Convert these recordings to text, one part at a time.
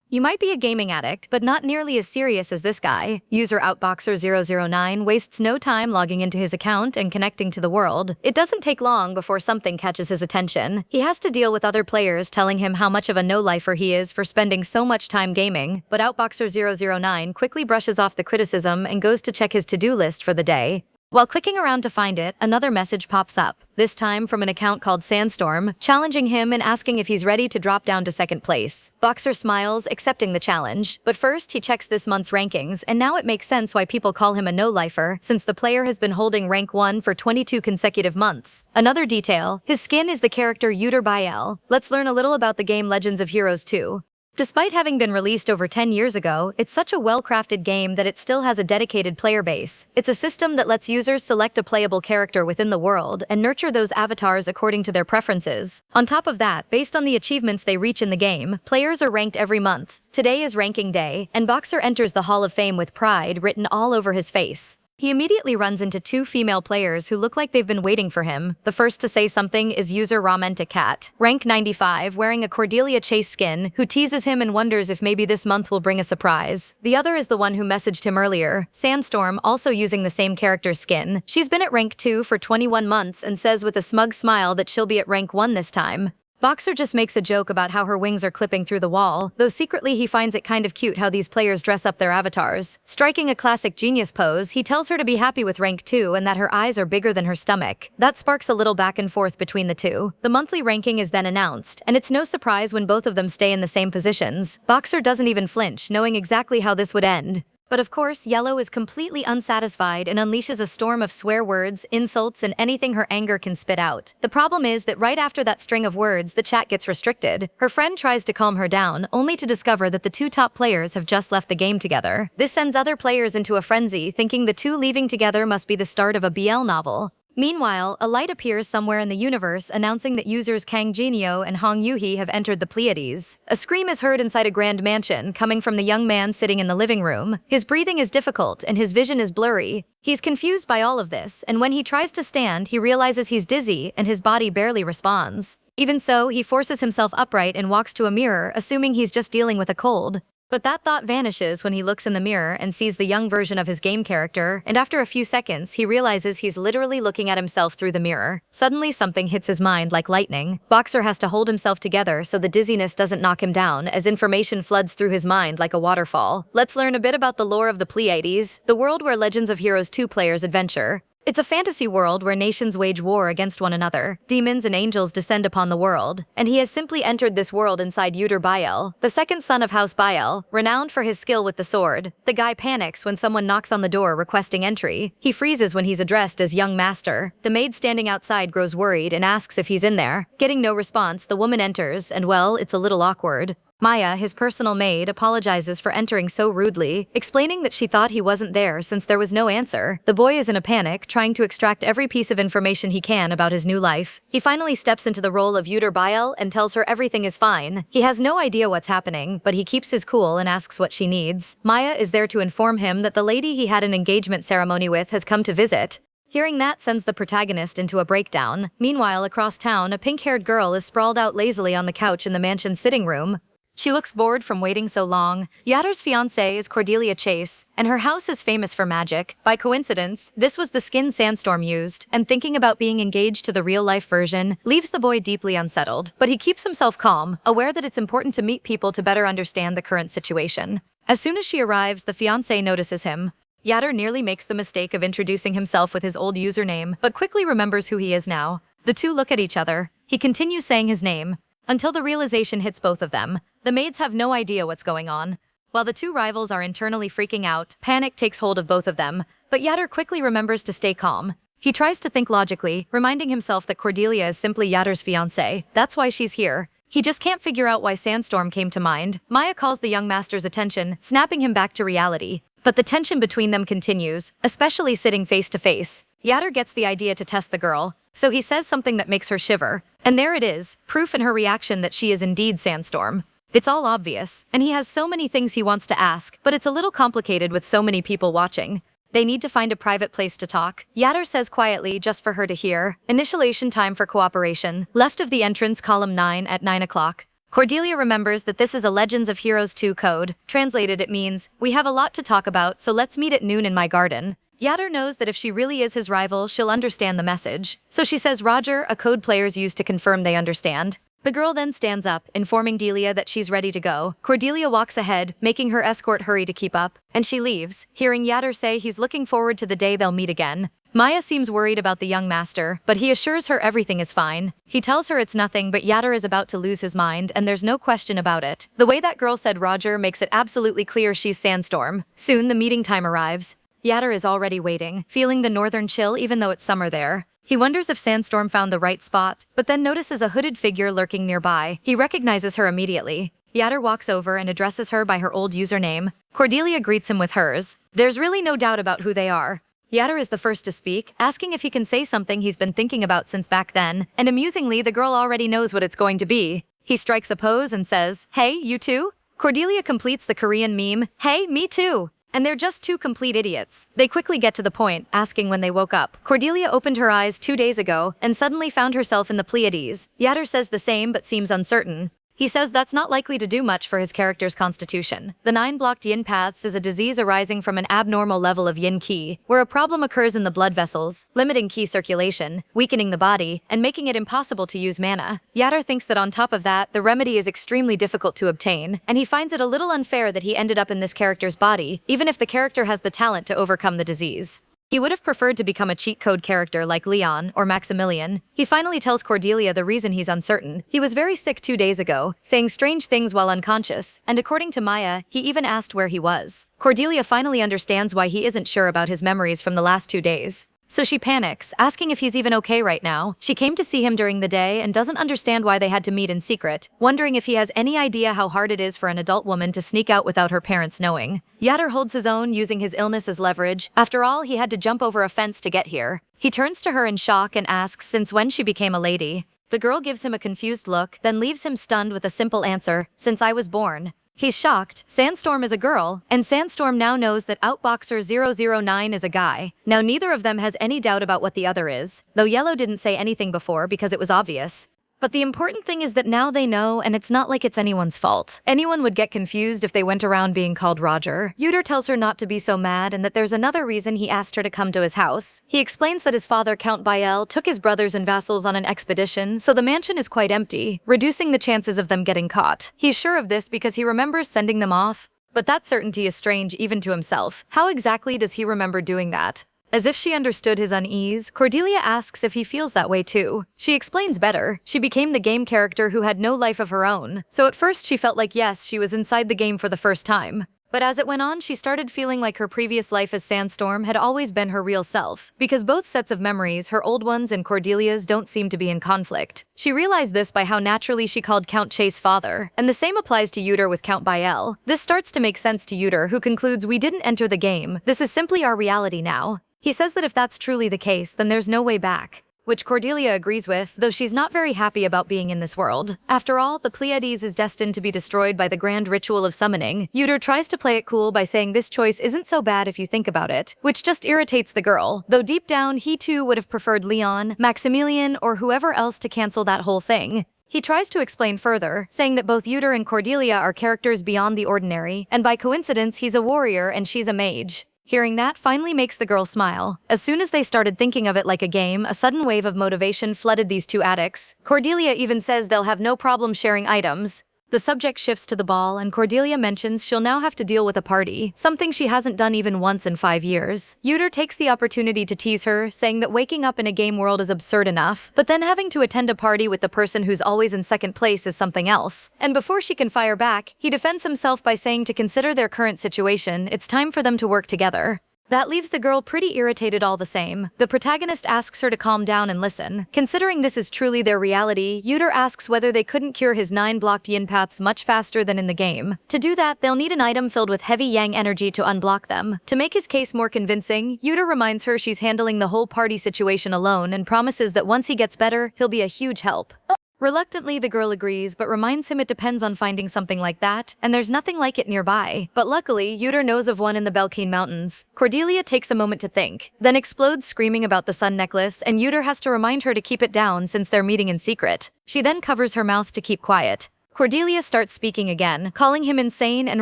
You might be a gaming addict, but not nearly as serious as this guy. User Outboxer009 wastes no time logging into his account and connecting to the world. It doesn't take long before something catches his attention. He has to deal with other players telling him how much of a no-lifer he is for spending so much time gaming, but Outboxer009 quickly brushes off the criticism and goes to check his to-do list for the day. While clicking around to find it, another message pops up, this time from an account called Sandstorm, challenging him and asking if he's ready to drop down to second place. Boxer smiles, accepting the challenge, but first he checks this month's rankings, and now it makes sense why people call him a no-lifer, since the player has been holding rank 1 for 22 consecutive months. Another detail, his skin is the character Uter Biel. Let's learn a little about the game Legends of Heroes 2. Despite having been released over 10 years ago, it's such a well-crafted game that it still has a dedicated player base. It's a system that lets users select a playable character within the world and nurture those avatars according to their preferences. On top of that, based on the achievements they reach in the game, players are ranked every month. Today is ranking day, and Boxer enters the Hall of Fame with pride written all over his face. He immediately runs into two female players who look like they've been waiting for him. The first to say something is user Romantic Cat, rank 95, wearing a Cordelia Chase skin, who teases him and wonders if maybe this month will bring a surprise. The other is the one who messaged him earlier, Sandstorm, also using the same character's skin. She's been at rank 2 for 21 months and says with a smug smile that she'll be at rank 1 this time. Boxer just makes a joke about how her wings are clipping through the wall, though secretly he finds it kind of cute how these players dress up their avatars. Striking a classic genius pose, he tells her to be happy with rank 2 and that her eyes are bigger than her stomach. That sparks a little back and forth between the two. The monthly ranking is then announced, and it's no surprise when both of them stay in the same positions. Boxer doesn't even flinch, knowing exactly how this would end. But of course, Yellow is completely unsatisfied and unleashes a storm of swear words, insults, and anything her anger can spit out. The problem is that right after that string of words, the chat gets restricted. Her friend tries to calm her down, only to discover that the two top players have just left the game together. This sends other players into a frenzy, thinking the two leaving together must be the start of a BL novel. Meanwhile, a light appears somewhere in the universe announcing that users Kang Jinyo and Hong Yuhi have entered the Pleiades. A scream is heard inside a grand mansion, coming from the young man sitting in the living room. His breathing is difficult and his vision is blurry. He's confused by all of this, and when he tries to stand, he realizes he's dizzy and his body barely responds. Even so, he forces himself upright and walks to a mirror, assuming he's just dealing with a cold. But that thought vanishes when he looks in the mirror and sees the young version of his game character, and after a few seconds, he realizes he's literally looking at himself through the mirror. Suddenly, something hits his mind like lightning. Boxer has to hold himself together so the dizziness doesn't knock him down, as information floods through his mind like a waterfall. Let's learn a bit about the lore of the Pleiades, the world where Legends of Heroes 2 players adventure. It's a fantasy world where nations wage war against one another. Demons and angels descend upon the world, and he has simply entered this world inside Uter Biel, the second son of House Biel, renowned for his skill with the sword. The guy panics when someone knocks on the door requesting entry. He freezes when he's addressed as young master. The maid standing outside grows worried and asks if he's in there. Getting no response, the woman enters, and well, it's a little awkward. Maya, his personal maid, apologizes for entering so rudely, explaining that she thought he wasn't there since there was no answer. The boy is in a panic, trying to extract every piece of information he can about his new life. He finally steps into the role of Uter Biel and tells her everything is fine. He has no idea what's happening, but he keeps his cool and asks what she needs. Maya is there to inform him that the lady he had an engagement ceremony with has come to visit. Hearing that sends the protagonist into a breakdown. Meanwhile, across town, a pink-haired girl is sprawled out lazily on the couch in the mansion's sitting room. She looks bored from waiting so long. Yatter's fiancée is Cordelia Chase, and her house is famous for magic. By coincidence, this was the skin Sandstorm used, and thinking about being engaged to the real-life version leaves the boy deeply unsettled. But he keeps himself calm, aware that it's important to meet people to better understand the current situation. As soon as she arrives, the fiancé notices him. Yatter nearly makes the mistake of introducing himself with his old username, but quickly remembers who he is now. The two look at each other. He continues saying his name, until the realization hits both of them. The maids have no idea what's going on. While the two rivals are internally freaking out, panic takes hold of both of them, but Yatter quickly remembers to stay calm. He tries to think logically, reminding himself that Cordelia is simply Yatter's fiancée. That's why she's here. He just can't figure out why Sandstorm came to mind. Maya calls the young master's attention, snapping him back to reality. But the tension between them continues, especially sitting face to face. Yatter gets the idea to test the girl, so he says something that makes her shiver. And there it is, proof in her reaction that she is indeed Sandstorm. It's all obvious, and he has so many things he wants to ask, but it's a little complicated with so many people watching. They need to find a private place to talk. Yatter says quietly, just for her to hear. Initiation time for cooperation. Left of the entrance, column 9 at 9 o'clock. Cordelia remembers that this is a Legends of Heroes 2 code. Translated, it means, "We have a lot to talk about, so let's meet at noon in my garden." Yatter knows that if she really is his rival, she'll understand the message. So she says Roger, a code players use to confirm they understand. The girl then stands up, informing Delia that she's ready to go. Cordelia walks ahead, making her escort hurry to keep up, and she leaves, hearing Yatter say he's looking forward to the day they'll meet again. Maya seems worried about the young master, but he assures her everything is fine. He tells her it's nothing, but Yatter is about to lose his mind, and there's no question about it. The way that girl said Roger makes it absolutely clear she's Sandstorm. Soon, the meeting time arrives. Yatter is already waiting, feeling the northern chill even though it's summer there. He wonders if Sandstorm found the right spot, but then notices a hooded figure lurking nearby. He recognizes her immediately. Yatter walks over and addresses her by her old username. Cordelia greets him with hers. There's really no doubt about who they are. Yatter is the first to speak, asking if he can say something he's been thinking about since back then, and amusingly, the girl already knows what it's going to be. He strikes a pose and says, "Hey, you too?" Cordelia completes the Korean meme, "Hey, me too." And they're just two complete idiots. They quickly get to the point, asking when they woke up. Cordelia opened her eyes 2 days ago and suddenly found herself in the Pleiades. Yatter says the same but seems uncertain. He says that's not likely to do much for his character's constitution. The 9 blocked yin paths is a disease arising from an abnormal level of yin qi, where a problem occurs in the blood vessels, limiting qi circulation, weakening the body, and making it impossible to use mana. Yatter thinks that on top of that, the remedy is extremely difficult to obtain, and he finds it a little unfair that he ended up in this character's body, even if the character has the talent to overcome the disease. He would have preferred to become a cheat code character like Leon or Maximilian. He finally tells Cordelia the reason he's uncertain. He was very sick 2 days ago, saying strange things while unconscious, and according to Maya, he even asked where he was. Cordelia finally understands why he isn't sure about his memories from the last 2 days. So she panics, asking if he's even okay right now. She came to see him during the day and doesn't understand why they had to meet in secret, wondering if he has any idea how hard it is for an adult woman to sneak out without her parents knowing. Yatter holds his own, using his illness as leverage. After all, he had to jump over a fence to get here. He turns to her in shock and asks since when she became a lady. The girl gives him a confused look, then leaves him stunned with a simple answer, "Since I was born." He's shocked. Sandstorm is a girl, and Sandstorm now knows that Outboxer 009 is a guy. Now neither of them has any doubt about what the other is, though Yellow didn't say anything before because it was obvious. But the important thing is that now they know, and it's not like it's anyone's fault. Anyone would get confused if they went around being called Roger. Yuter tells her not to be so mad and that there's another reason he asked her to come to his house. He explains that his father, Count Bael, took his brothers and vassals on an expedition, so the mansion is quite empty, reducing the chances of them getting caught. He's sure of this because he remembers sending them off. But that certainty is strange even to himself. How exactly does he remember doing that? As if she understood his unease, Cordelia asks if he feels that way too. She explains better. She became the game character who had no life of her own. So at first she felt like yes, she was inside the game for the first time. But as it went on, she started feeling like her previous life as Sandstorm had always been her real self. Because both sets of memories, her old ones and Cordelia's, don't seem to be in conflict. She realized this by how naturally she called Count Chase father. And the same applies to Yuter with Count Bael. This starts to make sense to Yuter, who concludes we didn't enter the game. This is simply our reality now. He says that if that's truly the case, then there's no way back. Which Cordelia agrees with, though she's not very happy about being in this world. After all, the Pleiades is destined to be destroyed by the grand ritual of summoning. Yuter tries to play it cool by saying this choice isn't so bad if you think about it, which just irritates the girl, though deep down he too would have preferred Leon, Maximilian, or whoever else to cancel that whole thing. He tries to explain further, saying that both Yuter and Cordelia are characters beyond the ordinary, and by coincidence he's a warrior and she's a mage. Hearing that finally makes the girl smile. As soon as they started thinking of it like a game, a sudden wave of motivation flooded these two addicts. Cordelia even says they'll have no problem sharing items. The subject shifts to the ball, and Cordelia mentions she'll now have to deal with a party, something she hasn't done even once in 5 years. Yuter takes the opportunity to tease her, saying that waking up in a game world is absurd enough, but then having to attend a party with the person who's always in second place is something else. And before she can fire back, he defends himself by saying to consider their current situation, it's time for them to work together. That leaves the girl pretty irritated all the same. The protagonist asks her to calm down and listen. Considering this is truly their reality, Yuter asks whether they couldn't cure his 9 blocked yin paths much faster than in the game. To do that, they'll need an item filled with heavy yang energy to unblock them. To make his case more convincing, Yuter reminds her she's handling the whole party situation alone and promises that once he gets better, he'll be a huge help. Reluctantly, the girl agrees, but reminds him it depends on finding something like that, and there's nothing like it nearby. But luckily, Yuter knows of one in the Belkane Mountains. Cordelia takes a moment to think, then explodes screaming about the sun necklace, and Yuter has to remind her to keep it down since they're meeting in secret. She then covers her mouth to keep quiet. Cordelia starts speaking again, calling him insane and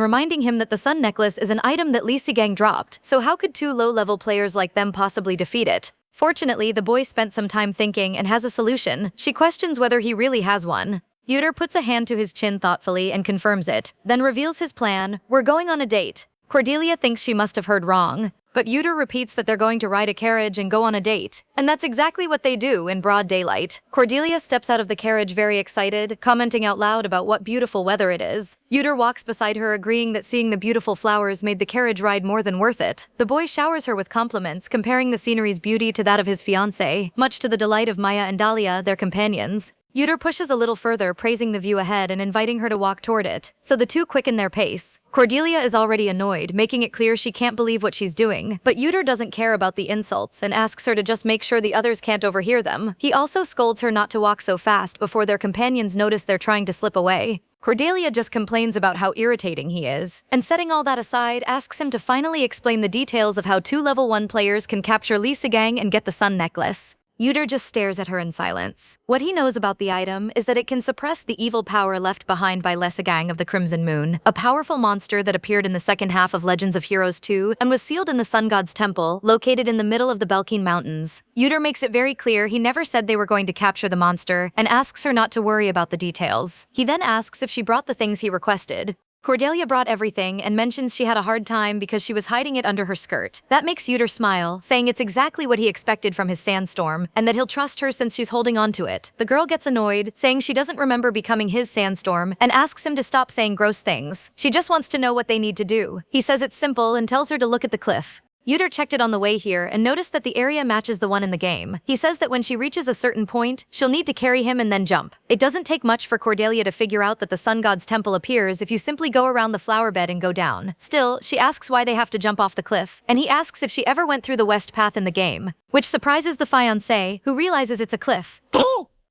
reminding him that the sun necklace is an item that Lee Gang dropped, so how could two low-level players like them possibly defeat it? Fortunately, the boy spent some time thinking and has a solution. She questions whether he really has one. Yuter puts a hand to his chin thoughtfully and confirms it, then reveals his plan. We're going on a date. Cordelia thinks she must have heard wrong, but Yuter repeats that they're going to ride a carriage and go on a date. And that's exactly what they do in broad daylight. Cordelia steps out of the carriage very excited, commenting out loud about what beautiful weather it is. Yuter walks beside her, agreeing that seeing the beautiful flowers made the carriage ride more than worth it. The boy showers her with compliments, comparing the scenery's beauty to that of his fiancée, much to the delight of Maya and Dahlia, their companions. Yuter pushes a little further, praising the view ahead and inviting her to walk toward it, so the two quicken their pace. Cordelia is already annoyed, making it clear she can't believe what she's doing, but Yuter doesn't care about the insults and asks her to just make sure the others can't overhear them. He also scolds her not to walk so fast before their companions notice they're trying to slip away. Cordelia just complains about how irritating he is, and setting all that aside, asks him to finally explain the details of how two level 1 players can capture Lee Gang and get the sun necklace. Yuter just stares at her in silence. What he knows about the item is that it can suppress the evil power left behind by Gang of the Crimson Moon, a powerful monster that appeared in the second half of Legends of Heroes 2 and was sealed in the Sun God's Temple, located in the middle of the Belkine Mountains. Yuter makes it very clear he never said they were going to capture the monster and asks her not to worry about the details. He then asks if she brought the things he requested. Cordelia brought everything and mentions she had a hard time because she was hiding it under her skirt. That makes Yuter smile, saying it's exactly what he expected from his sandstorm, and that he'll trust her since she's holding on to it. The girl gets annoyed, saying she doesn't remember becoming his sandstorm, and asks him to stop saying gross things. She just wants to know what they need to do. He says it's simple and tells her to look at the cliff. Yuter checked it on the way here and noticed that the area matches the one in the game. He says that when she reaches a certain point, she'll need to carry him and then jump. It doesn't take much for Cordelia to figure out that the Sun God's Temple appears if you simply go around the flower bed and go down. Still, she asks why they have to jump off the cliff, and he asks if she ever went through the west path in the game, which surprises the fiancé, who realizes it's a cliff.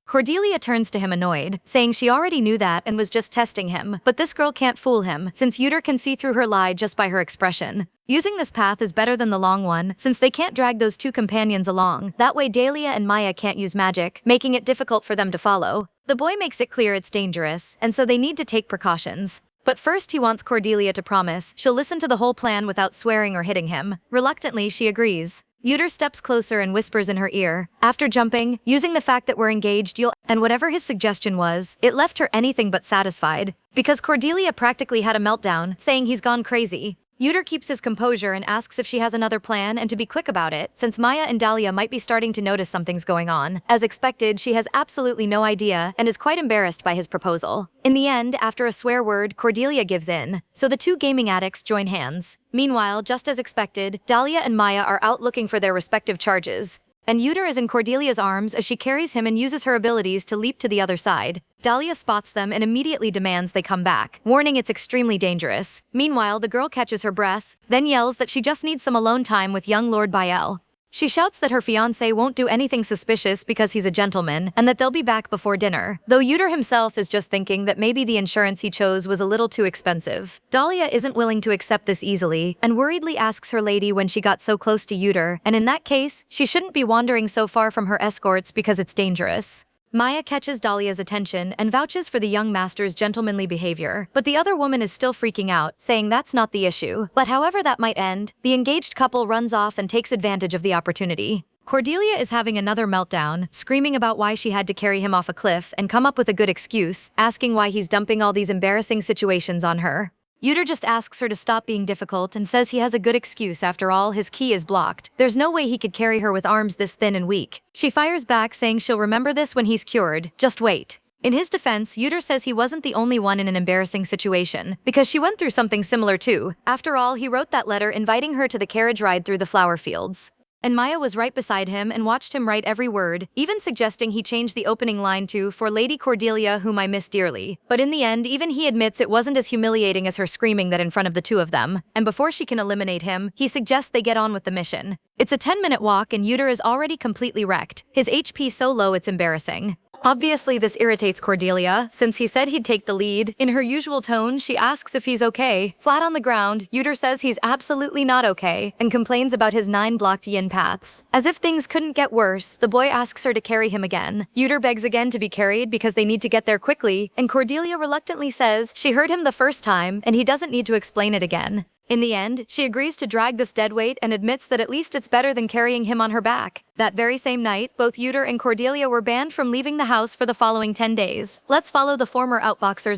Cordelia turns to him annoyed, saying she already knew that and was just testing him, but this girl can't fool him, since Yuter can see through her lie just by her expression. Using this path is better than the long one, since they can't drag those two companions along. That way Dahlia and Maya can't use magic, making it difficult for them to follow. The boy makes it clear it's dangerous, and so they need to take precautions. But first he wants Cordelia to promise she'll listen to the whole plan without swearing or hitting him. Reluctantly, she agrees. Yuter steps closer and whispers in her ear, after jumping, using the fact that we're engaged, and whatever his suggestion was, it left her anything but satisfied, because Cordelia practically had a meltdown, saying he's gone crazy. Yuter keeps his composure and asks if she has another plan and to be quick about it, since Maya and Dahlia might be starting to notice something's going on. As expected, she has absolutely no idea and is quite embarrassed by his proposal. In the end, after a swear word, Cordelia gives in, so the two gaming addicts join hands. Meanwhile, just as expected, Dahlia and Maya are out looking for their respective charges, and Yuter is in Cordelia's arms as she carries him and uses her abilities to leap to the other side. Dahlia spots them and immediately demands they come back, warning it's extremely dangerous. Meanwhile, the girl catches her breath, then yells that she just needs some alone time with young Lord Bael. She shouts that her fiancé won't do anything suspicious because he's a gentleman, and that they'll be back before dinner, though Yuter himself is just thinking that maybe the insurance he chose was a little too expensive. Dahlia isn't willing to accept this easily, and worriedly asks her lady when she got so close to Yuter, and in that case, she shouldn't be wandering so far from her escorts because it's dangerous. Maya catches Dahlia's attention and vouches for the young master's gentlemanly behavior, but the other woman is still freaking out, saying that's not the issue. But however that might end, the engaged couple runs off and takes advantage of the opportunity. Cordelia is having another meltdown, screaming about why she had to carry him off a cliff and come up with a good excuse, asking why he's dumping all these embarrassing situations on her. Yuter just asks her to stop being difficult and says he has a good excuse. After all, his key is blocked. There's no way he could carry her with arms this thin and weak. She fires back, saying she'll remember this when he's cured. Just wait. In his defense, Yuter says he wasn't the only one in an embarrassing situation, because she went through something similar too. After all, he wrote that letter inviting her to the carriage ride through the flower fields. And Maya was right beside him and watched him write every word, even suggesting he change the opening line to, "For Lady Cordelia whom I miss dearly." But in the end, even he admits it wasn't as humiliating as her screaming that in front of the two of them, and before she can eliminate him, he suggests they get on with the mission. It's a 10-minute walk and Yuder is already completely wrecked, his HP so low it's embarrassing. Obviously, this irritates Cordelia, since he said he'd take the lead. In her usual tone, she asks if he's okay. Flat on the ground, Yuder says he's absolutely not okay, and complains about his 9 blocked yin paths. As if things couldn't get worse, the boy asks her to carry him again. Yuder begs again to be carried because they need to get there quickly, and Cordelia reluctantly says she heard him the first time, and he doesn't need to explain it again. In the end, she agrees to drag this deadweight and admits that at least it's better than carrying him on her back. That very same night, both Yuder and Cordelia were banned from leaving the house for the following 10 days. Let's follow the former outboxer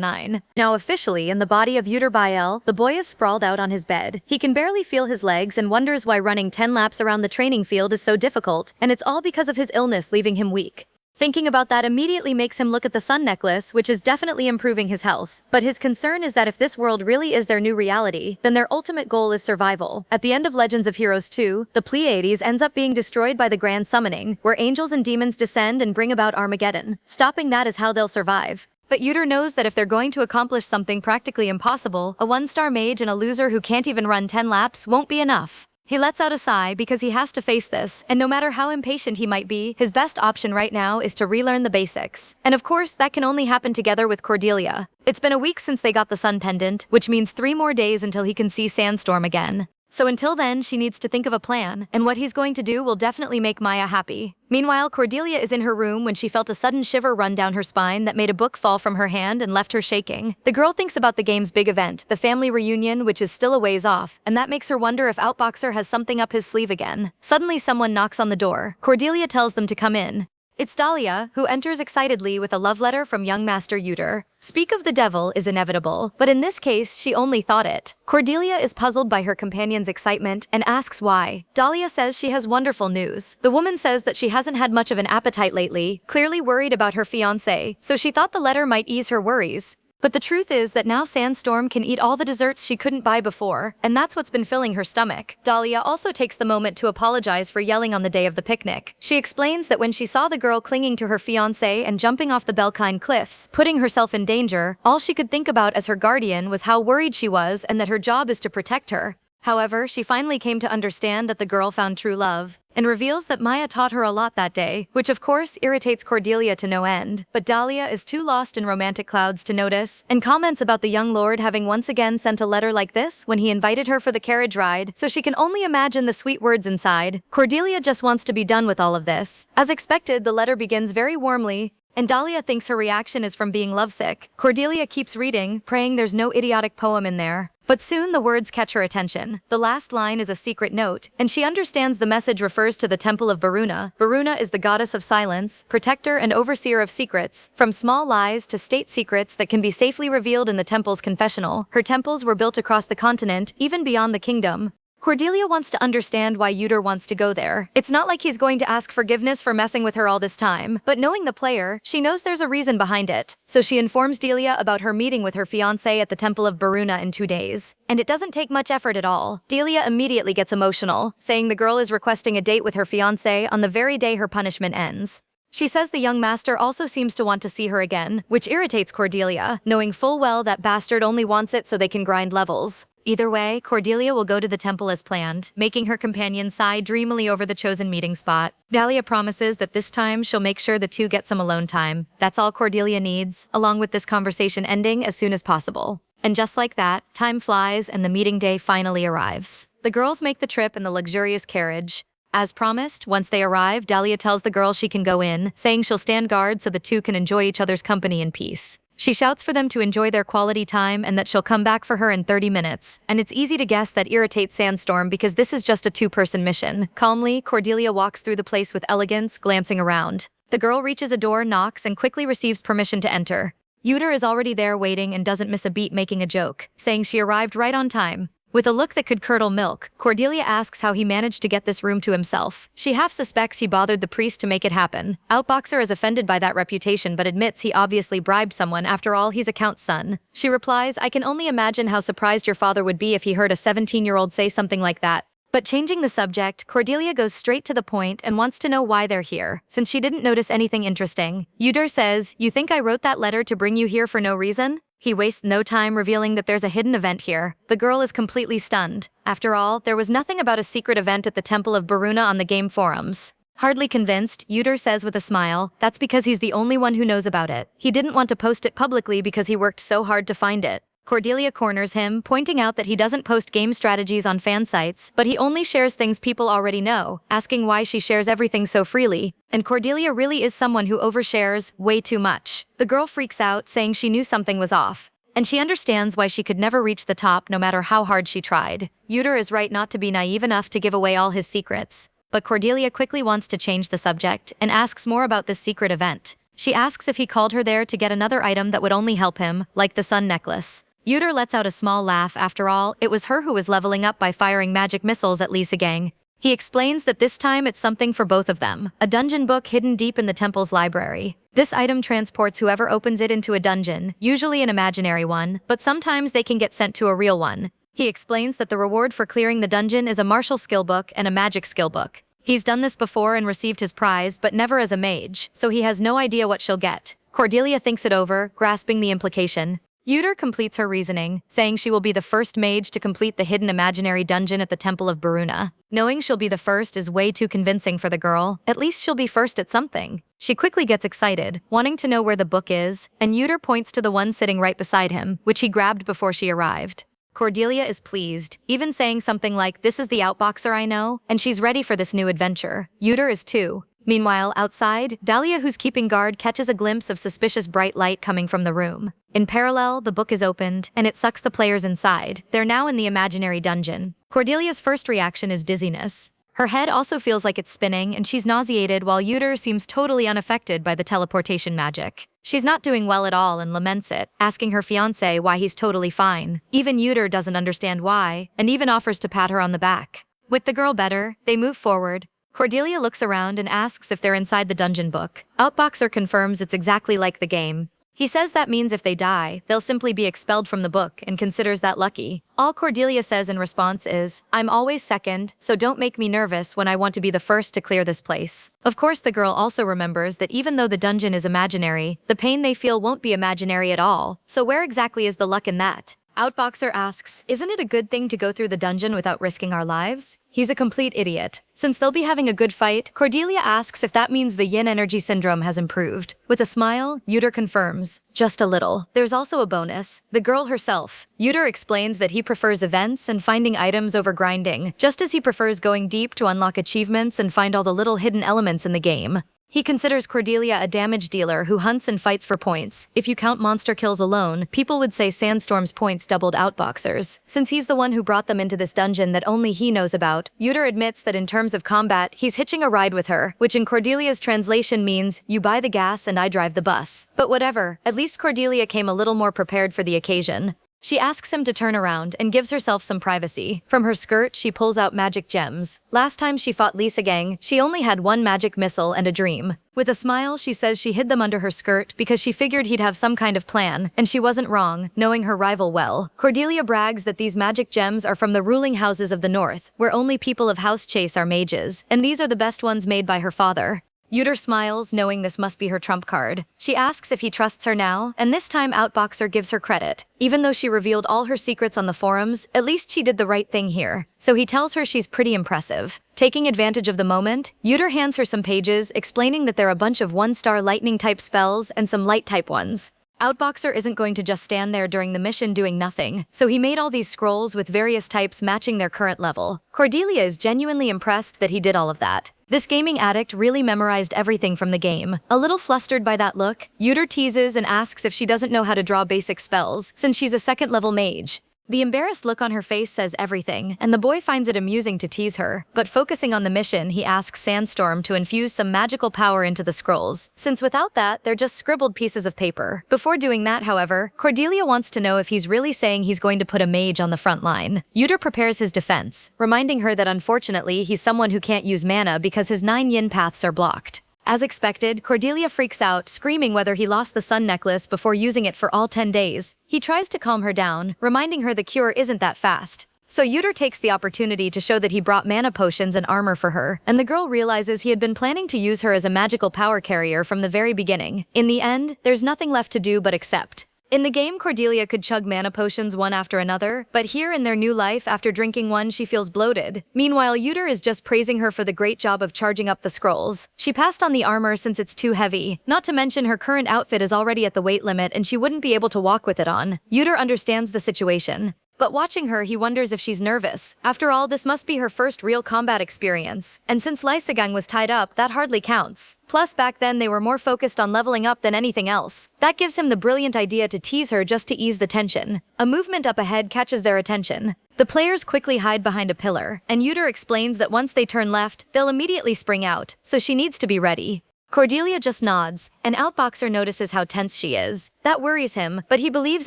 009. Now officially, in the body of Yuder Bael, the boy is sprawled out on his bed. He can barely feel his legs and wonders why running 10 laps around the training field is so difficult, and it's all because of his illness leaving him weak. Thinking about that immediately makes him look at the sun necklace, which is definitely improving his health. But his concern is that if this world really is their new reality, then their ultimate goal is survival. At the end of Legends of Heroes 2, the Pleiades ends up being destroyed by the Grand Summoning, where angels and demons descend and bring about Armageddon. Stopping that is how they'll survive. But Yuder knows that if they're going to accomplish something practically impossible, a 1-star mage and a loser who can't even run 10 laps won't be enough. He lets out a sigh because he has to face this, and no matter how impatient he might be, his best option right now is to relearn the basics. And of course, that can only happen together with Cordelia. It's been a week since they got the sun pendant, which means 3 more days until he can see Sandstorm again. So until then, she needs to think of a plan, and what he's going to do will definitely make Maya happy. Meanwhile, Cordelia is in her room when she felt a sudden shiver run down her spine that made a book fall from her hand and left her shaking. The girl thinks about the game's big event, the family reunion, which is still a ways off, and that makes her wonder if Outboxer has something up his sleeve again. Suddenly, someone knocks on the door. Cordelia tells them to come in. It's Dahlia, who enters excitedly with a love letter from young Master Yuder. Speak of the devil is inevitable, but in this case, she only thought it. Cordelia is puzzled by her companion's excitement and asks why. Dahlia says she has wonderful news. The woman says that she hasn't had much of an appetite lately, clearly worried about her fiancé, so she thought the letter might ease her worries. But the truth is that now Sandstorm can eat all the desserts she couldn't buy before, and that's what's been filling her stomach. Dahlia also takes the moment to apologize for yelling on the day of the picnic. She explains that when she saw the girl clinging to her fiancé and jumping off the Belkine cliffs, putting herself in danger, all she could think about as her guardian was how worried she was and that her job is to protect her. However, she finally came to understand that the girl found true love, and reveals that Maya taught her a lot that day, which of course irritates Cordelia to no end. But Dahlia is too lost in romantic clouds to notice, and comments about the young lord having once again sent a letter like this when he invited her for the carriage ride, so she can only imagine the sweet words inside. Cordelia just wants to be done with all of this. As expected, the letter begins very warmly, and Dahlia thinks her reaction is from being lovesick. Cordelia keeps reading, praying there's no idiotic poem in there. But soon the words catch her attention. The last line is a secret note, and she understands the message refers to the Temple of Varuna. Varuna is the goddess of silence, protector and overseer of secrets, from small lies to state secrets that can be safely revealed in the temple's confessional. Her temples were built across the continent, even beyond the kingdom. Cordelia wants to understand why Yuder wants to go there. It's not like he's going to ask forgiveness for messing with her all this time, but knowing the player, she knows there's a reason behind it. So she informs Delia about her meeting with her fiancé at the Temple of Baruna in 2 days. And it doesn't take much effort at all. Delia immediately gets emotional, saying the girl is requesting a date with her fiancé on the very day her punishment ends. She says the young master also seems to want to see her again, which irritates Cordelia, knowing full well that bastard only wants it so they can grind levels. Either way, Cordelia will go to the temple as planned, making her companion sigh dreamily over the chosen meeting spot. Dahlia promises that this time she'll make sure the two get some alone time. That's all Cordelia needs, along with this conversation ending as soon as possible. And just like that, time flies and the meeting day finally arrives. The girls make the trip in the luxurious carriage. As promised, once they arrive, Dahlia tells the girl she can go in, saying she'll stand guard so the two can enjoy each other's company in peace. She shouts for them to enjoy their quality time and that she'll come back for her in 30 minutes. And it's easy to guess that irritates Sandstorm because this is just a 2-person mission. Calmly, Cordelia walks through the place with elegance, glancing around. The girl reaches a door, knocks, and quickly receives permission to enter. Yuder is already there waiting and doesn't miss a beat making a joke, saying she arrived right on time. With a look that could curdle milk, Cordelia asks how he managed to get this room to himself. She half suspects he bothered the priest to make it happen. Outboxer is offended by that reputation but admits he obviously bribed someone, after all he's a count's son. She replies, I can only imagine how surprised your father would be if he heard a 17-year-old say something like that. But changing the subject, Cordelia goes straight to the point and wants to know why they're here, since she didn't notice anything interesting. Yuder says, you think I wrote that letter to bring you here for no reason? He wastes no time revealing that there's a hidden event here. The girl is completely stunned. After all, there was nothing about a secret event at the Temple of Baruna on the game forums. Hardly convinced, Yuter says with a smile, that's because he's the only one who knows about it. He didn't want to post it publicly because he worked so hard to find it. Cordelia corners him, pointing out that he doesn't post game strategies on fan sites, but he only shares things people already know, asking why she shares everything so freely. And Cordelia really is someone who overshares way too much. The girl freaks out, saying she knew something was off. And she understands why she could never reach the top no matter how hard she tried. Yuter is right not to be naive enough to give away all his secrets. But Cordelia quickly wants to change the subject and asks more about this secret event. She asks if he called her there to get another item that would only help him, like the sun necklace. Yuter lets out a small laugh. After all, it was her who was leveling up by firing magic missiles at Lisa Gang. He explains that this time it's something for both of them, a dungeon book hidden deep in the temple's library. This item transports whoever opens it into a dungeon, usually an imaginary one, but sometimes they can get sent to a real one. He explains that the reward for clearing the dungeon is a martial skill book and a magic skill book. He's done this before and received his prize, but never as a mage, so he has no idea what she'll get. Cordelia thinks it over, grasping the implication. Yuter completes her reasoning, saying she will be the first mage to complete the hidden imaginary dungeon at the Temple of Baruna. Knowing she'll be the first is way too convincing for the girl. At least she'll be first at something. She quickly gets excited, wanting to know where the book is, and Yuter points to the one sitting right beside him, which he grabbed before she arrived. Cordelia is pleased, even saying something like, "This is the outboxer I know," and she's ready for this new adventure. Yuter is too. Meanwhile, outside, Dahlia, who's keeping guard, catches a glimpse of suspicious bright light coming from the room. In parallel, the book is opened, and it sucks the players inside. They're now in the imaginary dungeon. Cordelia's first reaction is dizziness. Her head also feels like it's spinning, and she's nauseated, while Yuter seems totally unaffected by the teleportation magic. She's not doing well at all and laments it, asking her fiancé why he's totally fine. Even Yuter doesn't understand why, and even offers to pat her on the back. With the girl better, they move forward. Cordelia looks around and asks if they're inside the dungeon book. Outboxer confirms it's exactly like the game. He says that means if they die, they'll simply be expelled from the book and considers that lucky. All Cordelia says in response is, "I'm always second, so don't make me nervous when I want to be the first to clear this place." Of course, the girl also remembers that even though the dungeon is imaginary, the pain they feel won't be imaginary at all. So where exactly is the luck in that? Outboxer asks, "Isn't it a good thing to go through the dungeon without risking our lives?" He's a complete idiot. Since they'll be having a good fight, Cordelia asks if that means the yin energy syndrome has improved. With a smile, Yuter confirms, "Just a little." There's also a bonus, the girl herself. Yuter explains that he prefers events and finding items over grinding, just as he prefers going deep to unlock achievements and find all the little hidden elements in the game. He considers Cordelia a damage dealer who hunts and fights for points. If you count monster kills alone, people would say Sandstorm's points doubled Outboxer's. Since he's the one who brought them into this dungeon that only he knows about, Yuter admits that in terms of combat, he's hitching a ride with her, which in Cordelia's translation means, "You buy the gas and I drive the bus." But whatever, at least Cordelia came a little more prepared for the occasion. She asks him to turn around and gives herself some privacy. From her skirt, she pulls out magic gems. Last time she fought Lisa Gang, she only had one magic missile and a dream. With a smile, she says she hid them under her skirt because she figured he'd have some kind of plan, and she wasn't wrong, knowing her rival well. Cordelia brags that these magic gems are from the ruling houses of the north, where only people of House Chase are mages, and these are the best ones made by her father. Yuter smiles, knowing this must be her trump card. She asks if he trusts her now, and this time Outboxer gives her credit. Even though she revealed all her secrets on the forums, at least she did the right thing here. So he tells her she's pretty impressive. Taking advantage of the moment, Yuter hands her some pages, explaining that they're a bunch of one-star lightning-type spells and some light-type ones. Outboxer isn't going to just stand there during the mission doing nothing, so he made all these scrolls with various types matching their current level. Cordelia is genuinely impressed that he did all of that. This gaming addict really memorized everything from the game. A little flustered by that look, Yuter teases and asks if she doesn't know how to draw basic spells, since she's a second-level mage. The embarrassed look on her face says everything, and the boy finds it amusing to tease her. But focusing on the mission, he asks Sandstorm to infuse some magical power into the scrolls, since without that, they're just scribbled pieces of paper. Before doing that, however, Cordelia wants to know if he's really saying he's going to put a mage on the front line. Yuter prepares his defense, reminding her that unfortunately, he's someone who can't use mana because his 9 yin paths are blocked. As expected, Cordelia freaks out, screaming whether he lost the sun necklace before using it for all 10 days. He tries to calm her down, reminding her the cure isn't that fast. So Yuter takes the opportunity to show that he brought mana potions and armor for her, and the girl realizes he had been planning to use her as a magical power carrier from the very beginning. In the end, there's nothing left to do but accept. In the game, Cordelia could chug mana potions one after another, but here in their new life, after drinking one, she feels bloated. Meanwhile, Uter is just praising her for the great job of charging up the scrolls. She passed on the armor since it's too heavy. Not to mention her current outfit is already at the weight limit and she wouldn't be able to walk with it on. Uter understands the situation. But watching her, he wonders if she's nervous. After all, this must be her first real combat experience. And since Lysagang was tied up, that hardly counts. Plus, back then they were more focused on leveling up than anything else. That gives him the brilliant idea to tease her just to ease the tension. A movement up ahead catches their attention. The players quickly hide behind a pillar, and Uter explains that once they turn left, they'll immediately spring out, so she needs to be ready. Cordelia just nods. An outboxer notices how tense she is. That worries him, but he believes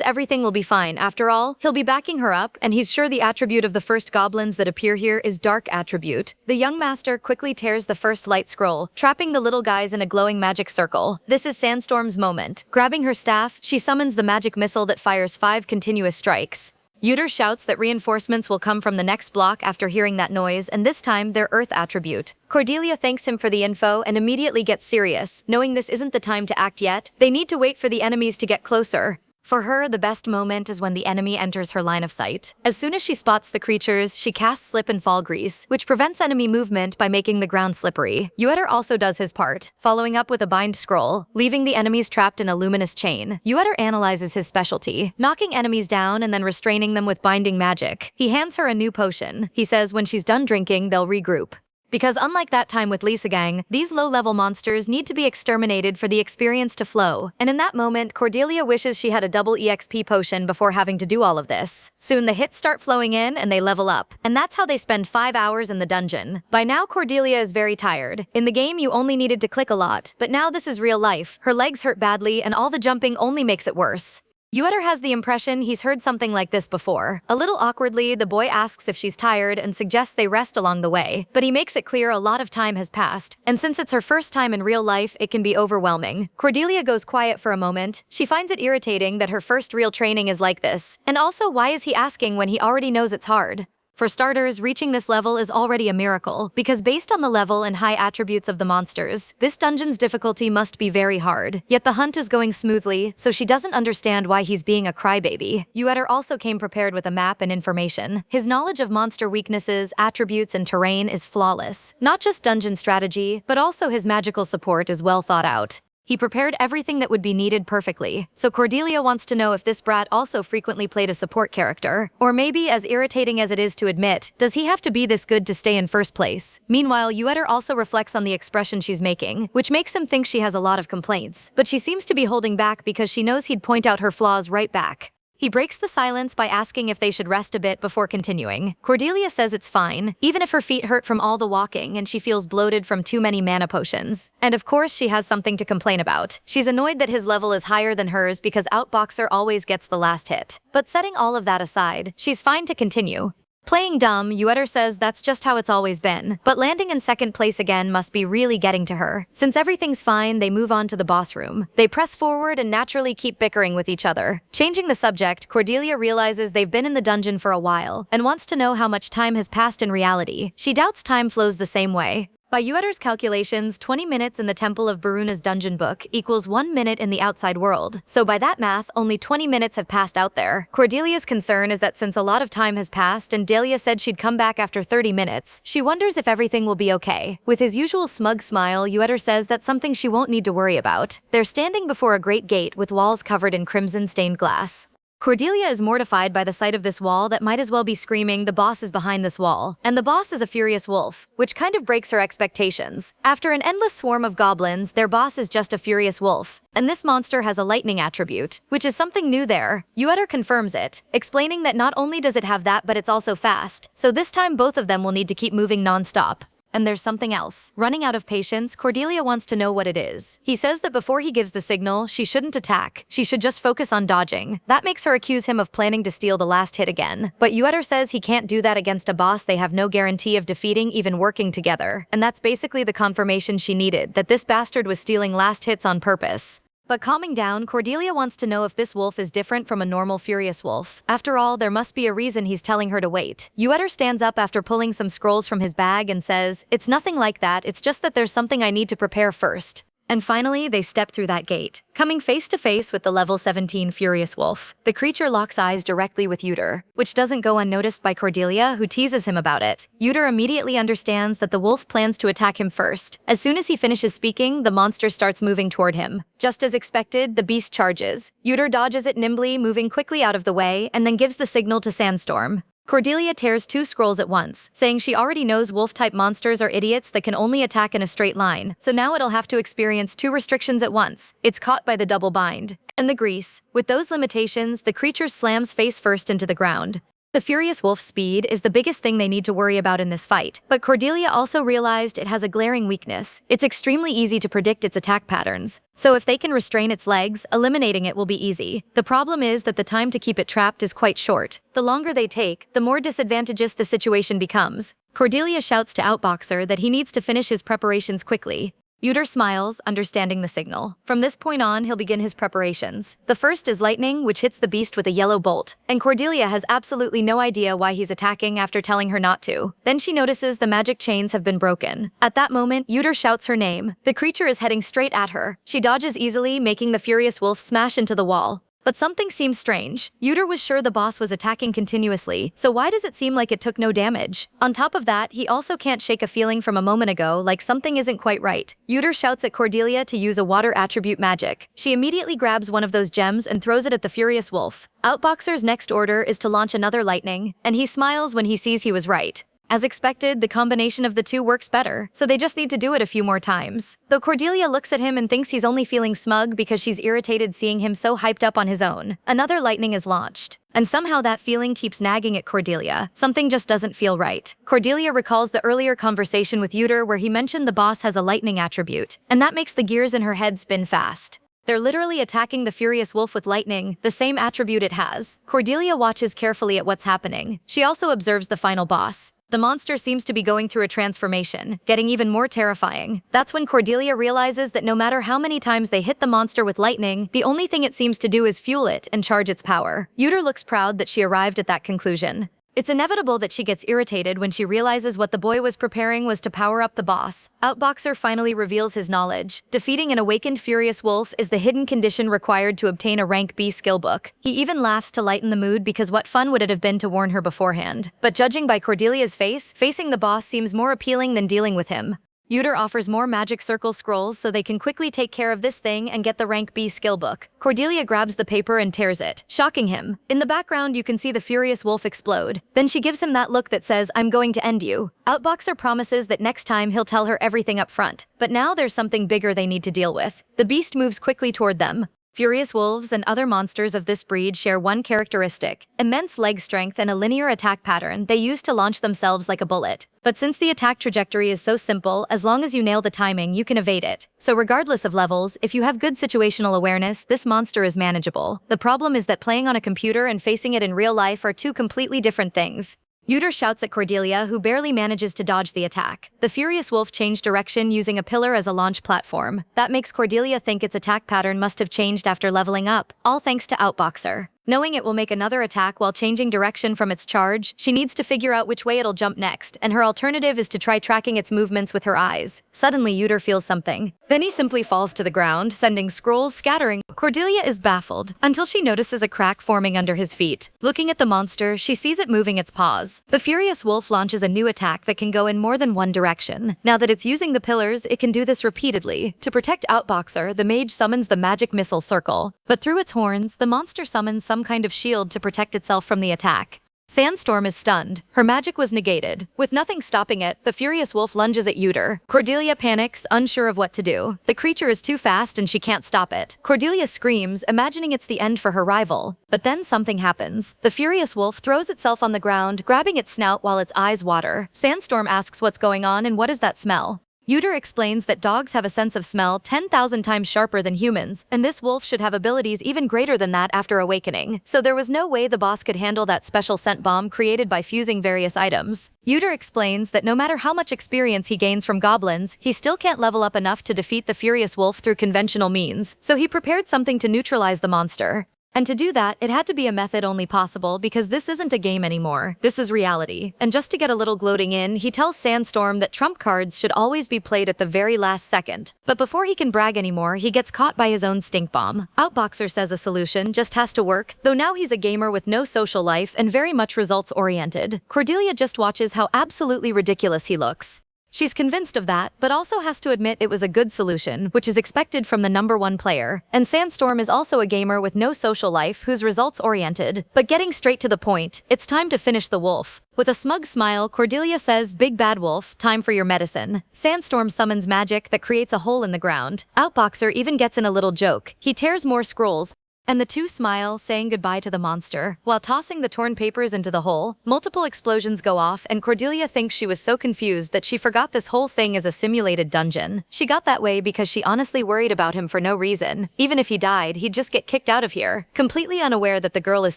everything will be fine. After all, he'll be backing her up, and he's sure the attribute of the first goblins that appear here is Dark Attribute. The young master quickly tears the first light scroll, trapping the little guys in a glowing magic circle. This is Sandstorm's moment. Grabbing her staff, she summons the magic missile that fires 5 continuous strikes. Uter shouts that reinforcements will come from the next block after hearing that noise, and this time their Earth attribute. Cordelia thanks him for the info and immediately gets serious, knowing this isn't the time to act yet. They need to wait for the enemies to get closer. For her, the best moment is when the enemy enters her line of sight. As soon as she spots the creatures, she casts Slip and Fall Grease, which prevents enemy movement by making the ground slippery. Ueter also does his part, following up with a Bind Scroll, leaving the enemies trapped in a luminous chain. Ueter analyzes his specialty, knocking enemies down and then restraining them with binding magic. He hands her a new potion. He says when she's done drinking, they'll regroup. Because unlike that time with Lysagang, these low-level monsters need to be exterminated for the experience to flow, and in that moment, Cordelia wishes she had a double EXP potion before having to do all of this. Soon the hits start flowing in and they level up, and that's how they spend 5 hours in the dungeon. By now, Cordelia is very tired. In the game, you only needed to click a lot, but now this is real life. Her legs hurt badly, and all the jumping only makes it worse. Ueter has the impression he's heard something like this before. A little awkwardly, the boy asks if she's tired and suggests they rest along the way, but he makes it clear a lot of time has passed, and since it's her first time in real life, it can be overwhelming. Cordelia goes quiet for a moment. She finds it irritating that her first real training is like this, and also why is he asking when he already knows it's hard? For starters, reaching this level is already a miracle, because based on the level and high attributes of the monsters, this dungeon's difficulty must be very hard. Yet the hunt is going smoothly, so she doesn't understand why he's being a crybaby. Ueter also came prepared with a map and information. His knowledge of monster weaknesses, attributes, and terrain is flawless. Not just dungeon strategy, but also his magical support is well thought out. He prepared everything that would be needed perfectly, so Cordelia wants to know if this brat also frequently played a support character. Or maybe, as irritating as it is to admit, does he have to be this good to stay in first place? Meanwhile, Ueter also reflects on the expression she's making, which makes him think she has a lot of complaints. But she seems to be holding back because she knows he'd point out her flaws right back. He breaks the silence by asking if they should rest a bit before continuing. Cordelia says it's fine, even if her feet hurt from all the walking and she feels bloated from too many mana potions. And of course, she has something to complain about. She's annoyed that his level is higher than hers because Outboxer always gets the last hit. But setting all of that aside, she's fine to continue. Playing dumb, Ueter says that's just how it's always been, but landing in second place again must be really getting to her. Since everything's fine, they move on to the boss room. They press forward and naturally keep bickering with each other. Changing the subject, Cordelia realizes they've been in the dungeon for a while, and wants to know how much time has passed in reality. She doubts time flows the same way. By Ueter's calculations, 20 minutes in the Temple of Baruna's dungeon book equals 1 minute in the outside world. So by that math, only 20 minutes have passed out there. Cordelia's concern is that since a lot of time has passed and Dahlia said she'd come back after 30 minutes, she wonders if everything will be okay. With his usual smug smile, Ueter says that's something she won't need to worry about. They're standing before a great gate with walls covered in crimson-stained glass. Cordelia is mortified by the sight of this wall that might as well be screaming, "The boss is behind this wall." And the boss is a furious wolf, which kind of breaks her expectations. After an endless swarm of goblins, their boss is just a furious wolf. And this monster has a lightning attribute, which is something new there. Ueter confirms it, explaining that not only does it have that, but it's also fast. So this time both of them will need to keep moving non-stop. And there's something else. Running out of patience, Cordelia wants to know what it is. He says that before he gives the signal, she shouldn't attack. She should just focus on dodging. That makes her accuse him of planning to steal the last hit again. But Ueter says he can't do that against a boss they have no guarantee of defeating even working together. And that's basically the confirmation she needed, that this bastard was stealing last hits on purpose. But calming down, Cordelia wants to know if this wolf is different from a normal furious wolf. After all, there must be a reason he's telling her to wait. Ueter stands up after pulling some scrolls from his bag and says, "It's nothing like that, it's just that there's something I need to prepare first." And finally, they step through that gate, coming face to face with the level 17 Furious Wolf. The creature locks eyes directly with Yuter, which doesn't go unnoticed by Cordelia, who teases him about it. Yuter immediately understands that the wolf plans to attack him first. As soon as he finishes speaking, the monster starts moving toward him. Just as expected, the beast charges. Yuter dodges it nimbly, moving quickly out of the way, and then gives the signal to Sandstorm. Cordelia tears 2 scrolls at once, saying she already knows wolf-type monsters are idiots that can only attack in a straight line, so now it'll have to experience 2 restrictions at once. It's caught by the double bind and the grease. With those limitations, the creature slams face first into the ground. The Furious Wolf's speed is the biggest thing they need to worry about in this fight, but Cordelia also realized it has a glaring weakness. It's extremely easy to predict its attack patterns, so if they can restrain its legs, eliminating it will be easy. The problem is that the time to keep it trapped is quite short. The longer they take, the more disadvantageous the situation becomes. Cordelia shouts to Outboxer that he needs to finish his preparations quickly. Yuter smiles, understanding the signal. From this point on, he'll begin his preparations. The first is lightning, which hits the beast with a yellow bolt, and Cordelia has absolutely no idea why he's attacking after telling her not to. Then she notices the magic chains have been broken. At that moment, Yuter shouts her name. The creature is heading straight at her. She dodges easily, making the Furious Wolf smash into the wall. But something seems strange. Yuter was sure the boss was attacking continuously, so why does it seem like it took no damage? On top of that, he also can't shake a feeling from a moment ago like something isn't quite right. Yuter shouts at Cordelia to use a water attribute magic. She immediately grabs one of those gems and throws it at the Furious Wolf. Outboxer's next order is to launch another lightning, and he smiles when he sees he was right. As expected, the combination of the two works better, so they just need to do it a few more times. Though Cordelia looks at him and thinks he's only feeling smug because she's irritated seeing him so hyped up on his own. Another lightning is launched, and somehow that feeling keeps nagging at Cordelia. Something just doesn't feel right. Cordelia recalls the earlier conversation with Yuter where he mentioned the boss has a lightning attribute, and that makes the gears in her head spin fast. They're literally attacking the Furious Wolf with lightning, the same attribute it has. Cordelia watches carefully at what's happening. She also observes the final boss. The monster seems to be going through a transformation, getting even more terrifying. That's when Cordelia realizes that no matter how many times they hit the monster with lightning, the only thing it seems to do is fuel it and charge its power. Yuter looks proud that she arrived at that conclusion. It's inevitable that she gets irritated when she realizes what the boy was preparing was to power up the boss. Outboxer finally reveals his knowledge. Defeating an awakened Furious Wolf is the hidden condition required to obtain a rank B skill book. He even laughs to lighten the mood because what fun would it have been to warn her beforehand? But judging by Cordelia's face, facing the boss seems more appealing than dealing with him. Yuter offers more magic circle scrolls so they can quickly take care of this thing and get the rank B skill book. Cordelia grabs the paper and tears it, shocking him. In the background, you can see the Furious Wolf explode. Then she gives him that look that says, "I'm going to end you." Outboxer promises that next time he'll tell her everything up front. But now there's something bigger they need to deal with. The beast moves quickly toward them. Furious wolves and other monsters of this breed share one characteristic: immense leg strength and a linear attack pattern they use to launch themselves like a bullet. But since the attack trajectory is so simple, as long as you nail the timing, you can evade it. So regardless of levels, if you have good situational awareness, this monster is manageable. The problem is that playing on a computer and facing it in real life are two completely different things. Yuter shouts at Cordelia, who barely manages to dodge the attack. The Furious Wolf changed direction using a pillar as a launch platform. That makes Cordelia think its attack pattern must have changed after leveling up, all thanks to Outboxer. Knowing it will make another attack while changing direction from its charge, she needs to figure out which way it'll jump next, and her alternative is to try tracking its movements with her eyes. Suddenly, Yuter feels something. Then he simply falls to the ground, sending scrolls scattering. Cordelia is baffled, until she notices a crack forming under his feet. Looking at the monster, she sees it moving its paws. The Furious Wolf launches a new attack that can go in more than one direction. Now that it's using the pillars, it can do this repeatedly. To protect Outboxer, the mage summons the magic missile circle. But through its horns, the monster summons some kind of shield to protect itself from the attack. Sandstorm is stunned. Her magic was negated. With nothing stopping it, the Furious Wolf lunges at Yuter. Cordelia panics, unsure of what to do. The creature is too fast and she can't stop it. Cordelia screams, imagining it's the end for her rival. But then something happens. The Furious Wolf throws itself on the ground, grabbing its snout while its eyes water. Sandstorm asks what's going on and what is that smell? Yuter explains that dogs have a sense of smell 10,000 times sharper than humans, and this wolf should have abilities even greater than that after awakening. So there was no way the boss could handle that special scent bomb created by fusing various items. Yuter explains that no matter how much experience he gains from goblins, he still can't level up enough to defeat the Furious Wolf through conventional means, so he prepared something to neutralize the monster. And to do that, it had to be a method only possible because this isn't a game anymore. This is reality. And just to get a little gloating in, he tells Sandstorm that trump cards should always be played at the very last second. But before he can brag anymore, he gets caught by his own stink bomb. Outboxer says a solution just has to work, though now he's a gamer with no social life and very much results-oriented. Cordelia just watches how absolutely ridiculous he looks. She's convinced of that, but also has to admit it was a good solution, which is expected from the #1 player. And Sandstorm is also a gamer with no social life who's results-oriented. But getting straight to the point, it's time to finish the wolf. With a smug smile, Cordelia says, "Big bad wolf, time for your medicine." Sandstorm summons magic that creates a hole in the ground. Outboxer even gets in a little joke. He tears more scrolls, and the two smile, saying goodbye to the monster. While tossing the torn papers into the hole, multiple explosions go off, and Cordelia thinks she was so confused that she forgot this whole thing is a simulated dungeon. She got that way because she honestly worried about him for no reason. Even if he died, he'd just get kicked out of here. Completely unaware that the girl is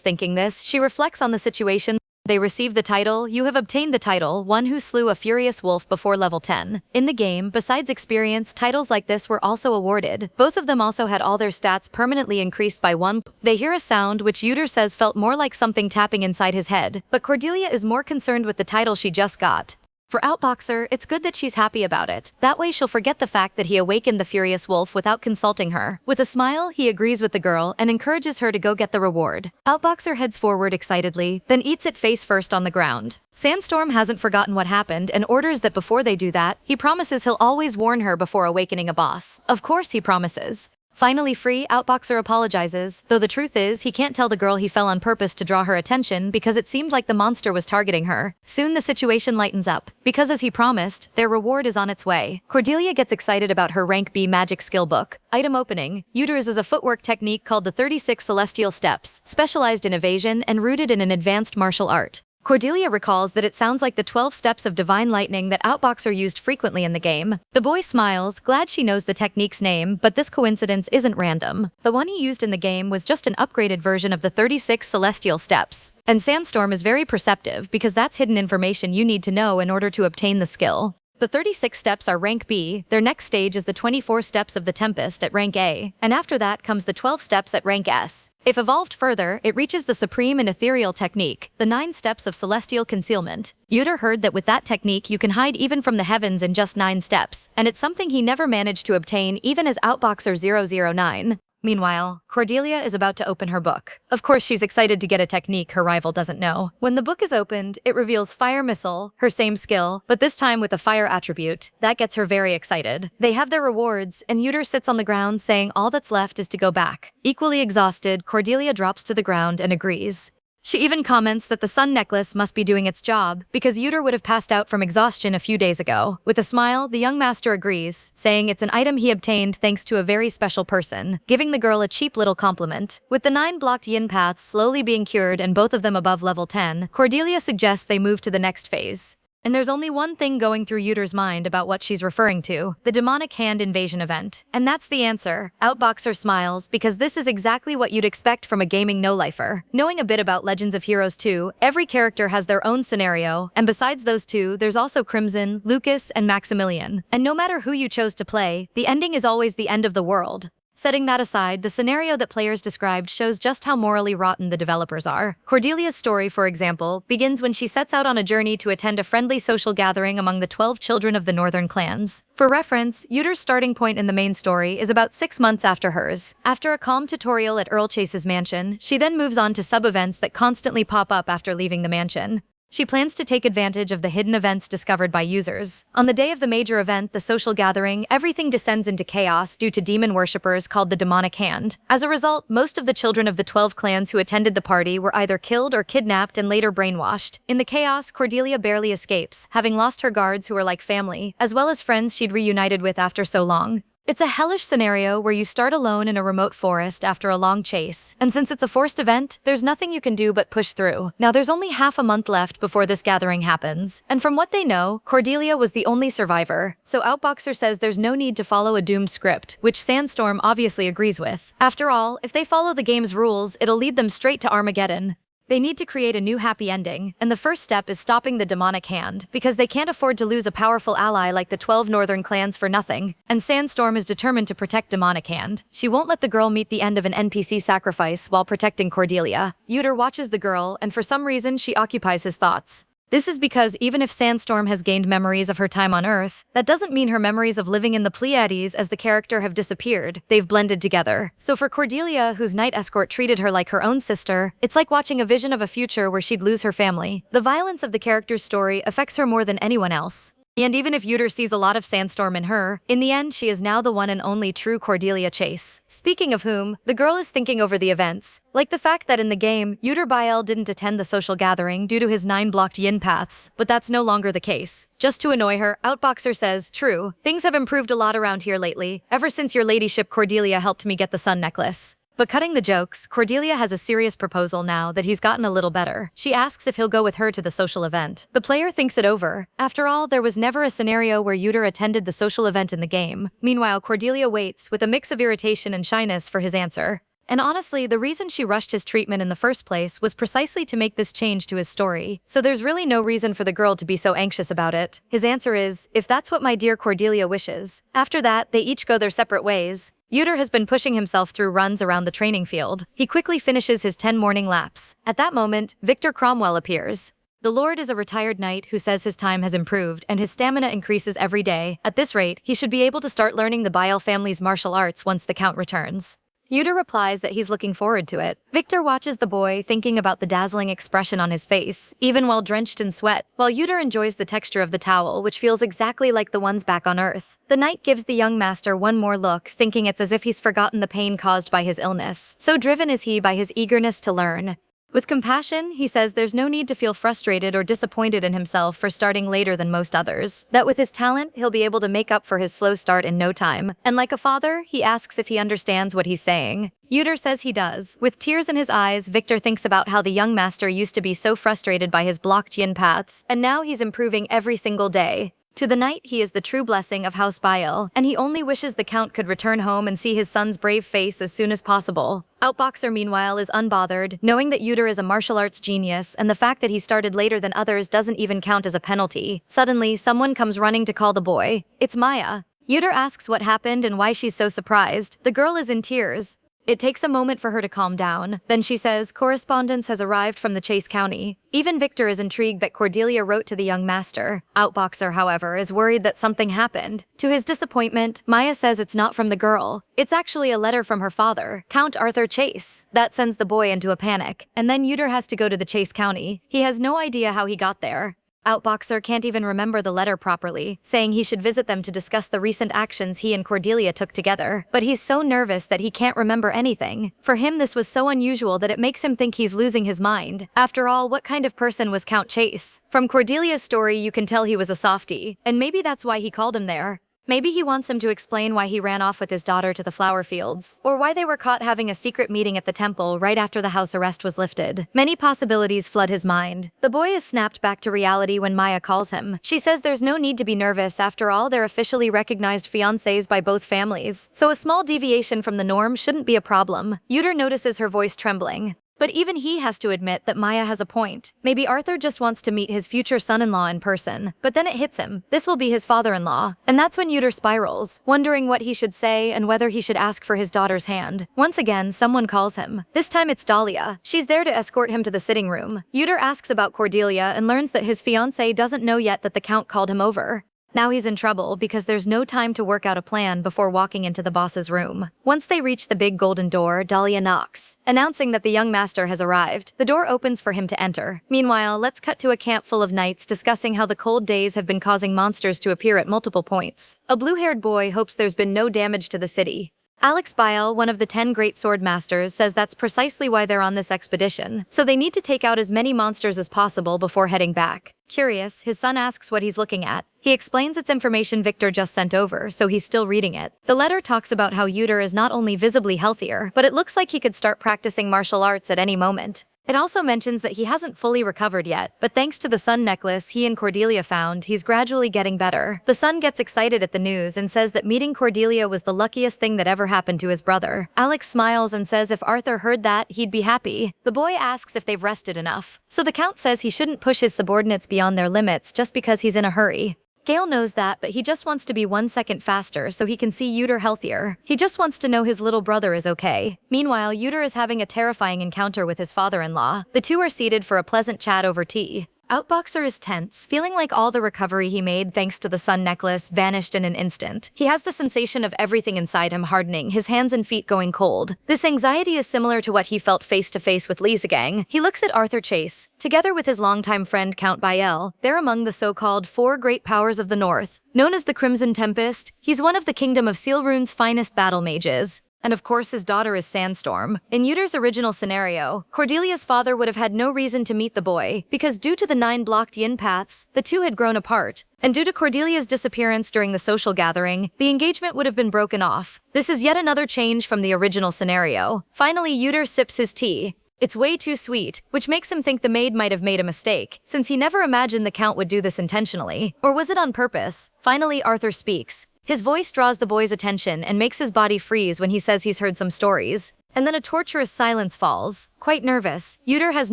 thinking this, she reflects on the situation. They receive the title, "You have obtained the title, one who slew a furious wolf before level 10. In the game, besides experience, titles like this were also awarded. Both of them also had all their stats permanently increased by 1. They hear a sound which Yuter says felt more like something tapping inside his head, but Cordelia is more concerned with the title she just got. For Outboxer, it's good that she's happy about it. That way she'll forget the fact that he awakened the furious wolf without consulting her. With a smile, he agrees with the girl and encourages her to go get the reward. Outboxer heads forward excitedly, then eats it face first on the ground. Sandstorm hasn't forgotten what happened and orders that before they do that, he promises he'll always warn her before awakening a boss. Of course he promises. Finally free, Outboxer apologizes, though the truth is he can't tell the girl he fell on purpose to draw her attention because it seemed like the monster was targeting her. Soon the situation lightens up, because as he promised, their reward is on its way. Cordelia gets excited about her rank B magic skill book. Item opening. Uters is a footwork technique called the 36 Celestial Steps, specialized in evasion and rooted in an advanced martial art. Cordelia recalls that it sounds like the 12 steps of divine lightning that Outboxer used frequently in the game. The boy smiles, glad she knows the technique's name, but this coincidence isn't random. The one he used in the game was just an upgraded version of the 36 Celestial Steps. And Sandstorm is very perceptive because that's hidden information you need to know in order to obtain the skill. The 36 steps are rank B, their next stage is the 24 steps of the Tempest at rank A, and after that comes the 12 steps at rank S. If evolved further, it reaches the supreme and ethereal technique, the 9 steps of celestial concealment. Yuter heard that with that technique you can hide even from the heavens in just 9 steps, and it's something he never managed to obtain even as Outboxer 009. Meanwhile, Cordelia is about to open her book. Of course, she's excited to get a technique her rival doesn't know. When the book is opened, it reveals Fire Missile, her same skill, but this time with a fire attribute. That gets her very excited. They have their rewards, and Yuter sits on the ground saying all that's left is to go back. Equally exhausted, Cordelia drops to the ground and agrees. She even comments that the sun necklace must be doing its job, because Yuter would have passed out from exhaustion a few days ago. With a smile, the young master agrees, saying it's an item he obtained thanks to a very special person, giving the girl a cheap little compliment. With the 9 blocked yin paths slowly being cured and both of them above level 10, Cordelia suggests they move to the next phase. And there's only one thing going through Yuter's mind about what she's referring to, the demonic hand invasion event. And that's the answer. Outboxer smiles, because this is exactly what you'd expect from a gaming no-lifer. Knowing a bit about Legends of Heroes 2, every character has their own scenario, and besides those two, there's also Crimson, Lucas, and Maximilian. And no matter who you chose to play, the ending is always the end of the world. Setting that aside, the scenario that players described shows just how morally rotten the developers are. Cordelia's story, for example, begins when she sets out on a journey to attend a friendly social gathering among the 12 children of the northern clans. For reference, Yuter's starting point in the main story is about 6 months after hers. After a calm tutorial at Earl Chase's mansion, she then moves on to sub-events that constantly pop up after leaving the mansion. She plans to take advantage of the hidden events discovered by users. On the day of the major event, the social gathering, everything descends into chaos due to demon worshippers called the Demonic Hand. As a result, most of the children of the 12 clans who attended the party were either killed or kidnapped and later brainwashed. In the chaos, Cordelia barely escapes, having lost her guards who are like family, as well as friends she'd reunited with after so long. It's a hellish scenario where you start alone in a remote forest after a long chase, and since it's a forced event, there's nothing you can do but push through. Now there's only half a month left before this gathering happens, and from what they know, Cordelia was the only survivor, so Outboxer says there's no need to follow a doomed script, which Sandstorm obviously agrees with. After all, if they follow the game's rules, it'll lead them straight to Armageddon. They need to create a new happy ending, and the first step is stopping the demonic hand, because they can't afford to lose a powerful ally like the 12 northern clans for nothing, and Sandstorm is determined to protect demonic hand. She won't let the girl meet the end of an NPC sacrifice while protecting Cordelia. Yuter watches the girl, and for some reason she occupies his thoughts. This is because even if Sandstorm has gained memories of her time on Earth, that doesn't mean her memories of living in the Pleiades as the character have disappeared. They've blended together. So for Cordelia, whose night escort treated her like her own sister, it's like watching a vision of a future where she'd lose her family. The violence of the character's story affects her more than anyone else. And even if Yuter sees a lot of Sandstorm in her, in the end she is now the one and only true Cordelia Chase. Speaking of whom, the girl is thinking over the events. Like the fact that in the game, Yuter Bael didn't attend the social gathering due to his 9 blocked yin paths, but that's no longer the case. Just to annoy her, Outboxer says, "True, things have improved a lot around here lately, ever since your ladyship Cordelia helped me get the sun necklace." But cutting the jokes, Cordelia has a serious proposal now that he's gotten a little better. She asks if he'll go with her to the social event. The player thinks it over. After all, there was never a scenario where Yuter attended the social event in the game. Meanwhile, Cordelia waits with a mix of irritation and shyness for his answer. And honestly, the reason she rushed his treatment in the first place was precisely to make this change to his story. So there's really no reason for the girl to be so anxious about it. His answer is, "If that's what my dear Cordelia wishes." After that, they each go their separate ways. Yuter has been pushing himself through runs around the training field. He quickly finishes his 10 morning laps. At that moment, Victor Cromwell appears. The Lord is a retired knight who says his time has improved and his stamina increases every day. At this rate, he should be able to start learning the Bael family's martial arts once the Count returns. Yuter replies that he's looking forward to it. Victor watches the boy, thinking about the dazzling expression on his face, even while drenched in sweat, while Yuter enjoys the texture of the towel, which feels exactly like the ones back on Earth. The knight gives the young master one more look, thinking it's as if he's forgotten the pain caused by his illness. So driven is he by his eagerness to learn. With compassion, he says there's no need to feel frustrated or disappointed in himself for starting later than most others. That with his talent, he'll be able to make up for his slow start in no time. And like a father, he asks if he understands what he's saying. Yuter says he does. With tears in his eyes, Victor thinks about how the young master used to be so frustrated by his blocked yin paths, and now he's improving every single day. To the knight, he is the true blessing of House Bael, and he only wishes the Count could return home and see his son's brave face as soon as possible. Outboxer, meanwhile, is unbothered, knowing that Yuter is a martial arts genius, and the fact that he started later than others doesn't even count as a penalty. Suddenly, someone comes running to call the boy. It's Maya. Yuter asks what happened and why she's so surprised. The girl is in tears. It takes a moment for her to calm down. Then she says, correspondence has arrived from the Chase County. Even Victor is intrigued that Cordelia wrote to the young master. Outboxer, however, is worried that something happened. To his disappointment, Maya says it's not from the girl. It's actually a letter from her father, Count Arthur Chase. That sends the boy into a panic. And then Yuter has to go to the Chase County. He has no idea how he got there. Outboxer can't even remember the letter properly, saying he should visit them to discuss the recent actions he and Cordelia took together. But he's so nervous that he can't remember anything. For him, this was so unusual that it makes him think he's losing his mind. After all, what kind of person was Count Chase? From Cordelia's story, you can tell he was a softie, and maybe that's why he called him there. Maybe he wants him to explain why he ran off with his daughter to the flower fields, or why they were caught having a secret meeting at the temple right after the house arrest was lifted. Many possibilities flood his mind. The boy is snapped back to reality when Maya calls him. She says there's no need to be nervous, after all they're officially recognized fiancés by both families, so a small deviation from the norm shouldn't be a problem. Yuter notices her voice trembling. But even he has to admit that Maya has a point. Maybe Arthur just wants to meet his future son-in-law in person. But then it hits him. This will be his father-in-law. And that's when Yuter spirals, wondering what he should say and whether he should ask for his daughter's hand. Once again, someone calls him. This time it's Dahlia. She's there to escort him to the sitting room. Yuter asks about Cordelia and learns that his fiancée doesn't know yet that the Count called him over. Now he's in trouble because there's no time to work out a plan before walking into the boss's room. Once they reach the big golden door, Dahlia knocks, announcing that the young master has arrived. The door opens for him to enter. Meanwhile, let's cut to a camp full of knights discussing how the cold days have been causing monsters to appear at multiple points. A blue-haired boy hopes there's been no damage to the city. Alex Bael, one of the 10 great sword masters, says that's precisely why they're on this expedition, so they need to take out as many monsters as possible before heading back. Curious, his son asks what he's looking at. He explains it's information Victor just sent over, so he's still reading it. The letter talks about how Yuter is not only visibly healthier, but it looks like he could start practicing martial arts at any moment. It also mentions that he hasn't fully recovered yet, but thanks to the sun necklace he and Cordelia found, he's gradually getting better. The son gets excited at the news and says that meeting Cordelia was the luckiest thing that ever happened to his brother. Alex smiles and says if Arthur heard that, he'd be happy. The boy asks if they've rested enough. So the Count says he shouldn't push his subordinates beyond their limits just because he's in a hurry. Gale knows that, but he just wants to be 1 second faster so he can see Uter healthier. He just wants to know his little brother is okay. Meanwhile, Uter is having a terrifying encounter with his father-in-law. The two are seated for a pleasant chat over tea. Outboxer is tense, feeling like all the recovery he made thanks to the sun necklace vanished in an instant. He has the sensation of everything inside him hardening, his hands and feet going cold. This anxiety is similar to what he felt face-to-face with Lisegang. He looks at Arthur Chase. Together with his longtime friend Count Bael, they're among the so-called 4 great powers of the North. Known as the Crimson Tempest, he's one of the Kingdom of Sealrune's finest battle mages. And of course his daughter is Sandstorm. In Uter's original scenario, Cordelia's father would have had no reason to meet the boy, because due to the 9 blocked yin paths, the two had grown apart. And due to Cordelia's disappearance during the social gathering, the engagement would have been broken off. This is yet another change from the original scenario. Finally, Uter sips his tea. It's way too sweet, which makes him think the maid might have made a mistake, since he never imagined the Count would do this intentionally. Or was it on purpose? Finally, Arthur speaks. His voice draws the boy's attention and makes his body freeze when he says he's heard some stories. And then a torturous silence falls. Quite nervous, Uter has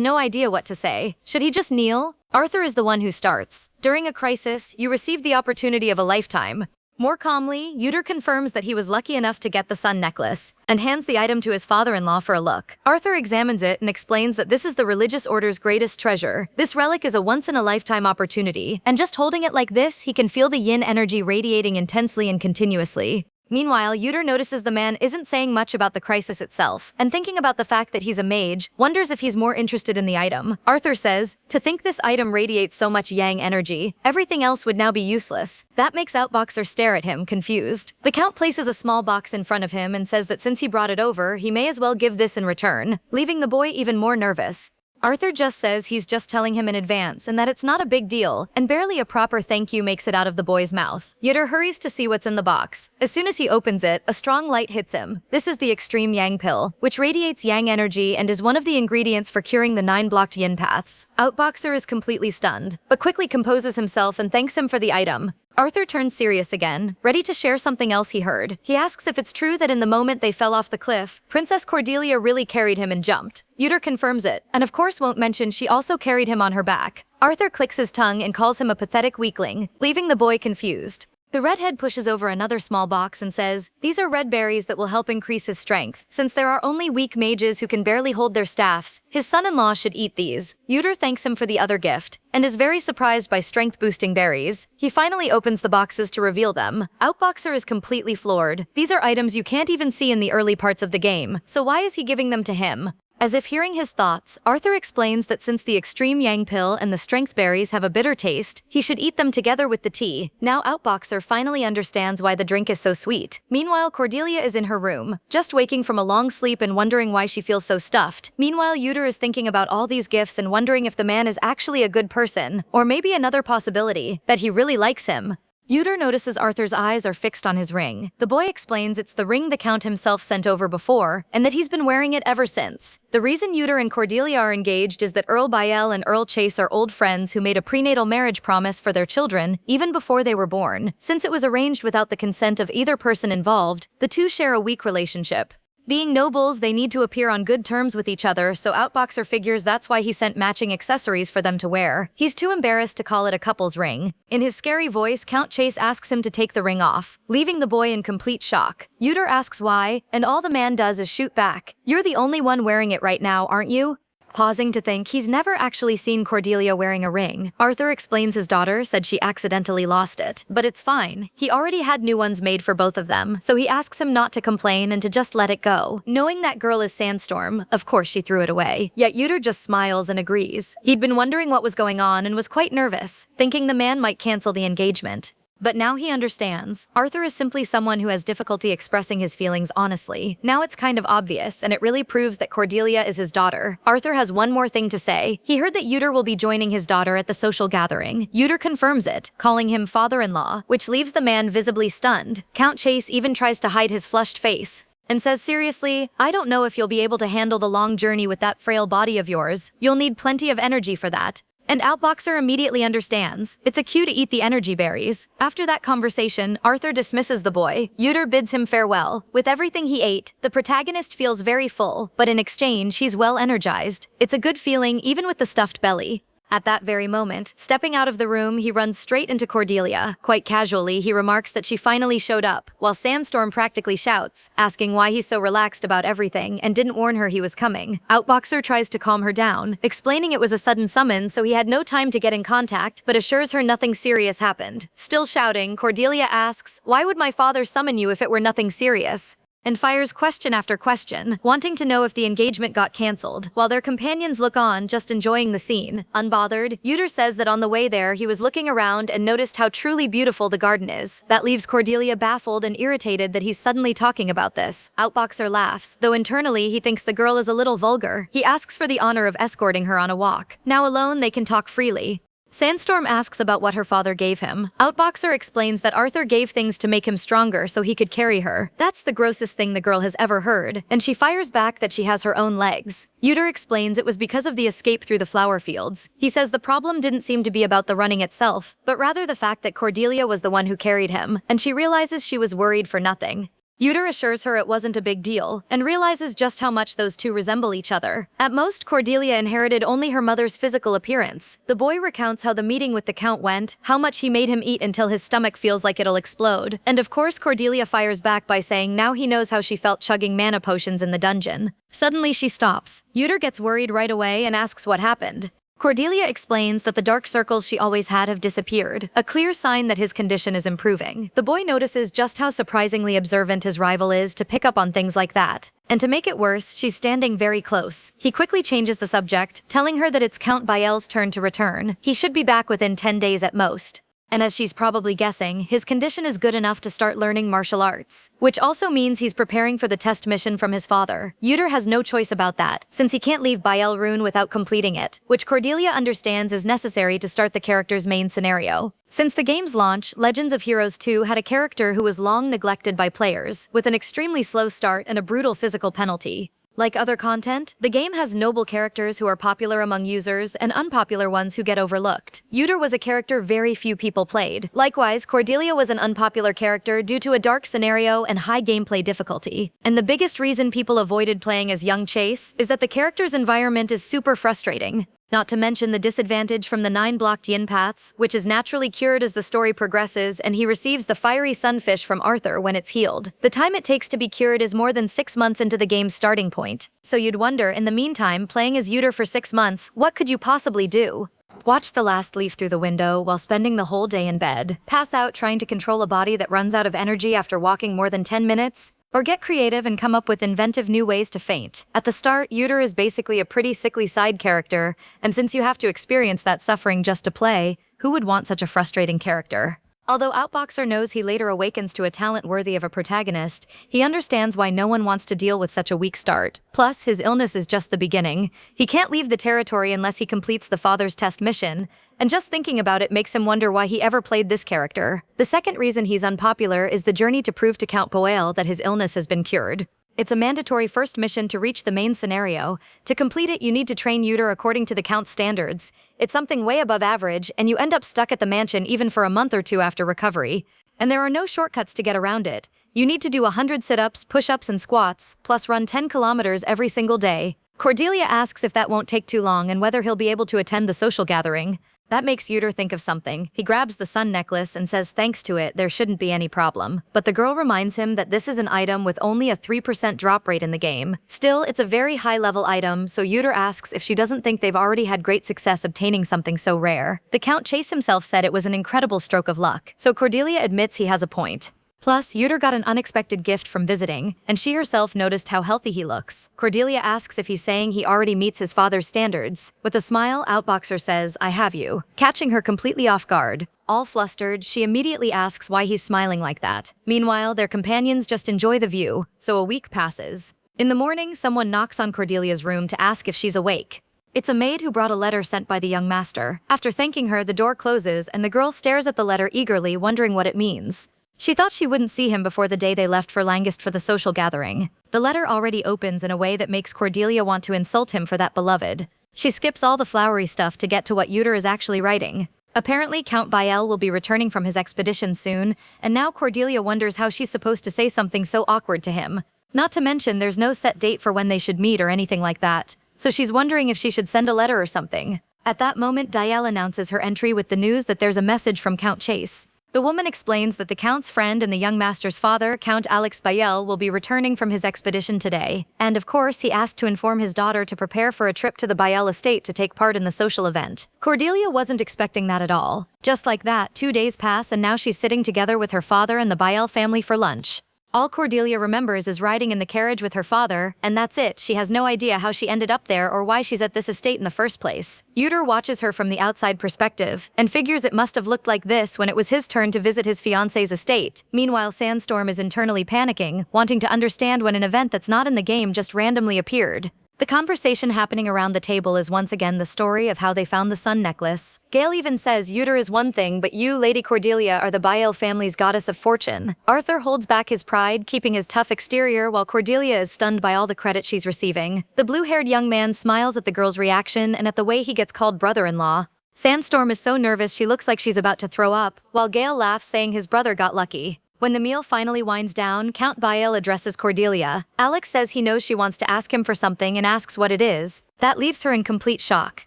no idea what to say. Should he just kneel? Arthur is the one who starts. During a crisis, you receive the opportunity of a lifetime. More calmly, Uter confirms that he was lucky enough to get the sun necklace, and hands the item to his father-in-law for a look. Arthur examines it and explains that this is the religious order's greatest treasure. This relic is a once-in-a-lifetime opportunity, and just holding it like this, he can feel the yin energy radiating intensely and continuously. Meanwhile, Uter notices the man isn't saying much about the crisis itself, and thinking about the fact that he's a mage, wonders if he's more interested in the item. Arthur says, to think this item radiates so much yang energy, everything else would now be useless. That makes Outboxer stare at him, confused. The Count places a small box in front of him and says that since he brought it over, he may as well give this in return, leaving the boy even more nervous. Arthur just says he's just telling him in advance and that it's not a big deal, and barely a proper thank you makes it out of the boy's mouth. Uter hurries to see what's in the box. As soon as he opens it, a strong light hits him. This is the Extreme Yang Pill, which radiates yang energy and is one of the ingredients for curing the 9 blocked yin paths. Outboxer is completely stunned, but quickly composes himself and thanks him for the item. Arthur turns serious again, ready to share something else he heard. He asks if it's true that in the moment they fell off the cliff, Princess Cordelia really carried him and jumped. Uter confirms it, and of course won't mention she also carried him on her back. Arthur clicks his tongue and calls him a pathetic weakling, leaving the boy confused. The redhead pushes over another small box and says, these are red berries that will help increase his strength. Since there are only weak mages who can barely hold their staffs, his son-in-law should eat these. Uter thanks him for the other gift, and is very surprised by strength-boosting berries. He finally opens the boxes to reveal them. Outboxer is completely floored. These are items you can't even see in the early parts of the game, so why is he giving them to him? As if hearing his thoughts, Arthur explains that since the Extreme Yang Pill and the Strength Berries have a bitter taste, he should eat them together with the tea. Now Outboxer finally understands why the drink is so sweet. Meanwhile, Cordelia is in her room, just waking from a long sleep and wondering why she feels so stuffed. Meanwhile, Uter is thinking about all these gifts and wondering if the man is actually a good person, or maybe another possibility, that he really likes him. Uter notices Arthur's eyes are fixed on his ring. The boy explains it's the ring the Count himself sent over before, and that he's been wearing it ever since. The reason Uter and Cordelia are engaged is that Earl Bael and Earl Chase are old friends who made a prenatal marriage promise for their children, even before they were born. Since it was arranged without the consent of either person involved, the two share a weak relationship. Being nobles, they need to appear on good terms with each other, so Outboxer figures that's why he sent matching accessories for them to wear. He's too embarrassed to call it a couple's ring. In his scary voice, Count Chase asks him to take the ring off, leaving the boy in complete shock. Uter asks why, and all the man does is shoot back. You're the only one wearing it right now, aren't you? Pausing to think he's never actually seen Cordelia wearing a ring. Arthur explains his daughter said she accidentally lost it, but it's fine. He already had new ones made for both of them, so he asks him not to complain and to just let it go. Knowing that girl is Sandstorm, of course she threw it away. Yet Uter just smiles and agrees. He'd been wondering what was going on and was quite nervous, thinking the man might cancel the engagement. But now he understands. Arthur is simply someone who has difficulty expressing his feelings honestly. Now it's kind of obvious, and it really proves that Cordelia is his daughter. Arthur has one more thing to say. He heard that Uter will be joining his daughter at the social gathering. Uter confirms it, calling him father-in-law, which leaves the man visibly stunned. Count Chase even tries to hide his flushed face. and says seriously, I don't know if you'll be able to handle the long journey with that frail body of yours. You'll need plenty of energy for that. And Outboxer immediately understands. It's a cue to eat the energy berries. After that conversation, Arthur dismisses the boy. Yuter bids him farewell. With everything he ate, the protagonist feels very full, but in exchange, he's well energized. It's a good feeling even with the stuffed belly. At that very moment, stepping out of the room, he runs straight into Cordelia. Quite casually, he remarks that she finally showed up, while Sandstorm practically shouts, asking why he's so relaxed about everything and didn't warn her he was coming. Outboxer tries to calm her down, explaining it was a sudden summons so he had no time to get in contact, but assures her nothing serious happened. Still shouting, Cordelia asks, why would my father summon you if it were nothing serious? And fires question after question, wanting to know if the engagement got cancelled, while their companions look on, just enjoying the scene. Unbothered, Yuter says that on the way there, he was looking around and noticed how truly beautiful the garden is. That leaves Cordelia baffled and irritated that he's suddenly talking about this. Outboxer laughs, though internally he thinks the girl is a little vulgar. He asks for the honor of escorting her on a walk. Now alone, they can talk freely. Sandstorm asks about what her father gave him. Outboxer explains that Arthur gave things to make him stronger so he could carry her. That's the grossest thing the girl has ever heard, and she fires back that she has her own legs. Yuter explains it was because of the escape through the flower fields. He says the problem didn't seem to be about the running itself, but rather the fact that Cordelia was the one who carried him, and she realizes she was worried for nothing. Yuter assures her it wasn't a big deal, and realizes just how much those two resemble each other. At most, Cordelia inherited only her mother's physical appearance. The boy recounts how the meeting with the Count went, how much he made him eat until his stomach feels like it'll explode. And of course, Cordelia fires back by saying now he knows how she felt chugging mana potions in the dungeon. Suddenly, she stops. Yuter gets worried right away and asks what happened. Cordelia explains that the dark circles she always had have disappeared, a clear sign that his condition is improving. The boy notices just how surprisingly observant his rival is to pick up on things like that. And to make it worse, she's standing very close. He quickly changes the subject, telling her that it's Count Biel's turn to return. He should be back within 10 days at most. And as she's probably guessing, his condition is good enough to start learning martial arts, which also means he's preparing for the test mission from his father. Yuter has no choice about that, since he can't leave Biel Rune without completing it, which Cordelia understands is necessary to start the character's main scenario. Since the game's launch, Legends of Heroes 2 had a character who was long neglected by players, with an extremely slow start and a brutal physical penalty. Like other content, the game has noble characters who are popular among users and unpopular ones who get overlooked. Yuter was a character very few people played. Likewise, Cordelia was an unpopular character due to a dark scenario and high gameplay difficulty. And the biggest reason people avoided playing as young Chase is that the character's environment is super frustrating. Not to mention the disadvantage from the 9 blocked yin paths, which is naturally cured as the story progresses and he receives the fiery sunfish from Arthur when it's healed. The time it takes to be cured is more than 6 months into the game's starting point. So you'd wonder, in the meantime, playing as Yuter for 6 months, what could you possibly do? Watch the last leaf through the window while spending the whole day in bed. Pass out trying to control a body that runs out of energy after walking more than 10 minutes? Or get creative and come up with inventive new ways to faint. At the start, Yuter is basically a pretty sickly side character, and since you have to experience that suffering just to play, who would want such a frustrating character? Although Outboxer knows he later awakens to a talent worthy of a protagonist, he understands why no one wants to deal with such a weak start. Plus, his illness is just the beginning. He can't leave the territory unless he completes the father's test mission, and just thinking about it makes him wonder why he ever played this character. The second reason he's unpopular is the journey to prove to Count Boel that his illness has been cured. It's a mandatory first mission to reach the main scenario. To complete it, you need to train Yuter according to the Count's standards. It's something way above average, and you end up stuck at the mansion even for a month or two after recovery. And there are no shortcuts to get around it. You need to do 100 sit-ups, push-ups, and squats, plus run 10 kilometers every single day. Cordelia asks if that won't take too long and whether he'll be able to attend the social gathering. That makes Yuter think of something. He grabs the sun necklace and says thanks to it, there shouldn't be any problem. But the girl reminds him that this is an item with only a 3% drop rate in the game. Still, it's a very high-level item, so Yuter asks if she doesn't think they've already had great success obtaining something so rare. The Count Chase himself said it was an incredible stroke of luck, so Cordelia admits he has a point. Plus, Yuter got an unexpected gift from visiting, and she herself noticed how healthy he looks. Cordelia asks if he's saying he already meets his father's standards. With a smile, Outboxer says, I have you, catching her completely off guard. All flustered, she immediately asks why he's smiling like that. Meanwhile, their companions just enjoy the view, so a week passes. In the morning, someone knocks on Cordelia's room to ask if she's awake. It's a maid who brought a letter sent by the young master. After thanking her, the door closes, and the girl stares at the letter eagerly, wondering what it means. She thought she wouldn't see him before the day they left for Langist for the social gathering. The letter already opens in a way that makes Cordelia want to insult him for that beloved. She skips all the flowery stuff to get to what Uter is actually writing. Apparently, Count Biel will be returning from his expedition soon, and now Cordelia wonders how she's supposed to say something so awkward to him. Not to mention, there's no set date for when they should meet or anything like that, so she's wondering if she should send a letter or something. At that moment, Diel announces her entry with the news that there's a message from Count Chase. The woman explains that the Count's friend and the young master's father, Count Alex Biel, will be returning from his expedition today, and of course he asked to inform his daughter to prepare for a trip to the Biel estate to take part in the social event. Cordelia wasn't expecting that at all. Just like that, 2 days pass and now she's sitting together with her father and the Biel family for lunch. All Cordelia remembers is riding in the carriage with her father, and that's it. She has no idea how she ended up there or why she's at this estate in the first place. Uter watches her from the outside perspective, and figures it must have looked like this when it was his turn to visit his fiancé's estate. Meanwhile, Sandstorm is internally panicking, wanting to understand when an event that's not in the game just randomly appeared. The conversation happening around the table is once again the story of how they found the sun necklace. Gale even says Uter is one thing, but you, Lady Cordelia, are the Biel family's goddess of fortune. Arthur holds back his pride, keeping his tough exterior, while Cordelia is stunned by all the credit she's receiving. The blue-haired young man smiles at the girl's reaction and at the way he gets called brother-in-law. Sandstorm is so nervous she looks like she's about to throw up, while Gale laughs, saying his brother got lucky. When the meal finally winds down, Count Biel addresses Cordelia. Alex says he knows she wants to ask him for something and asks what it is. That leaves her in complete shock.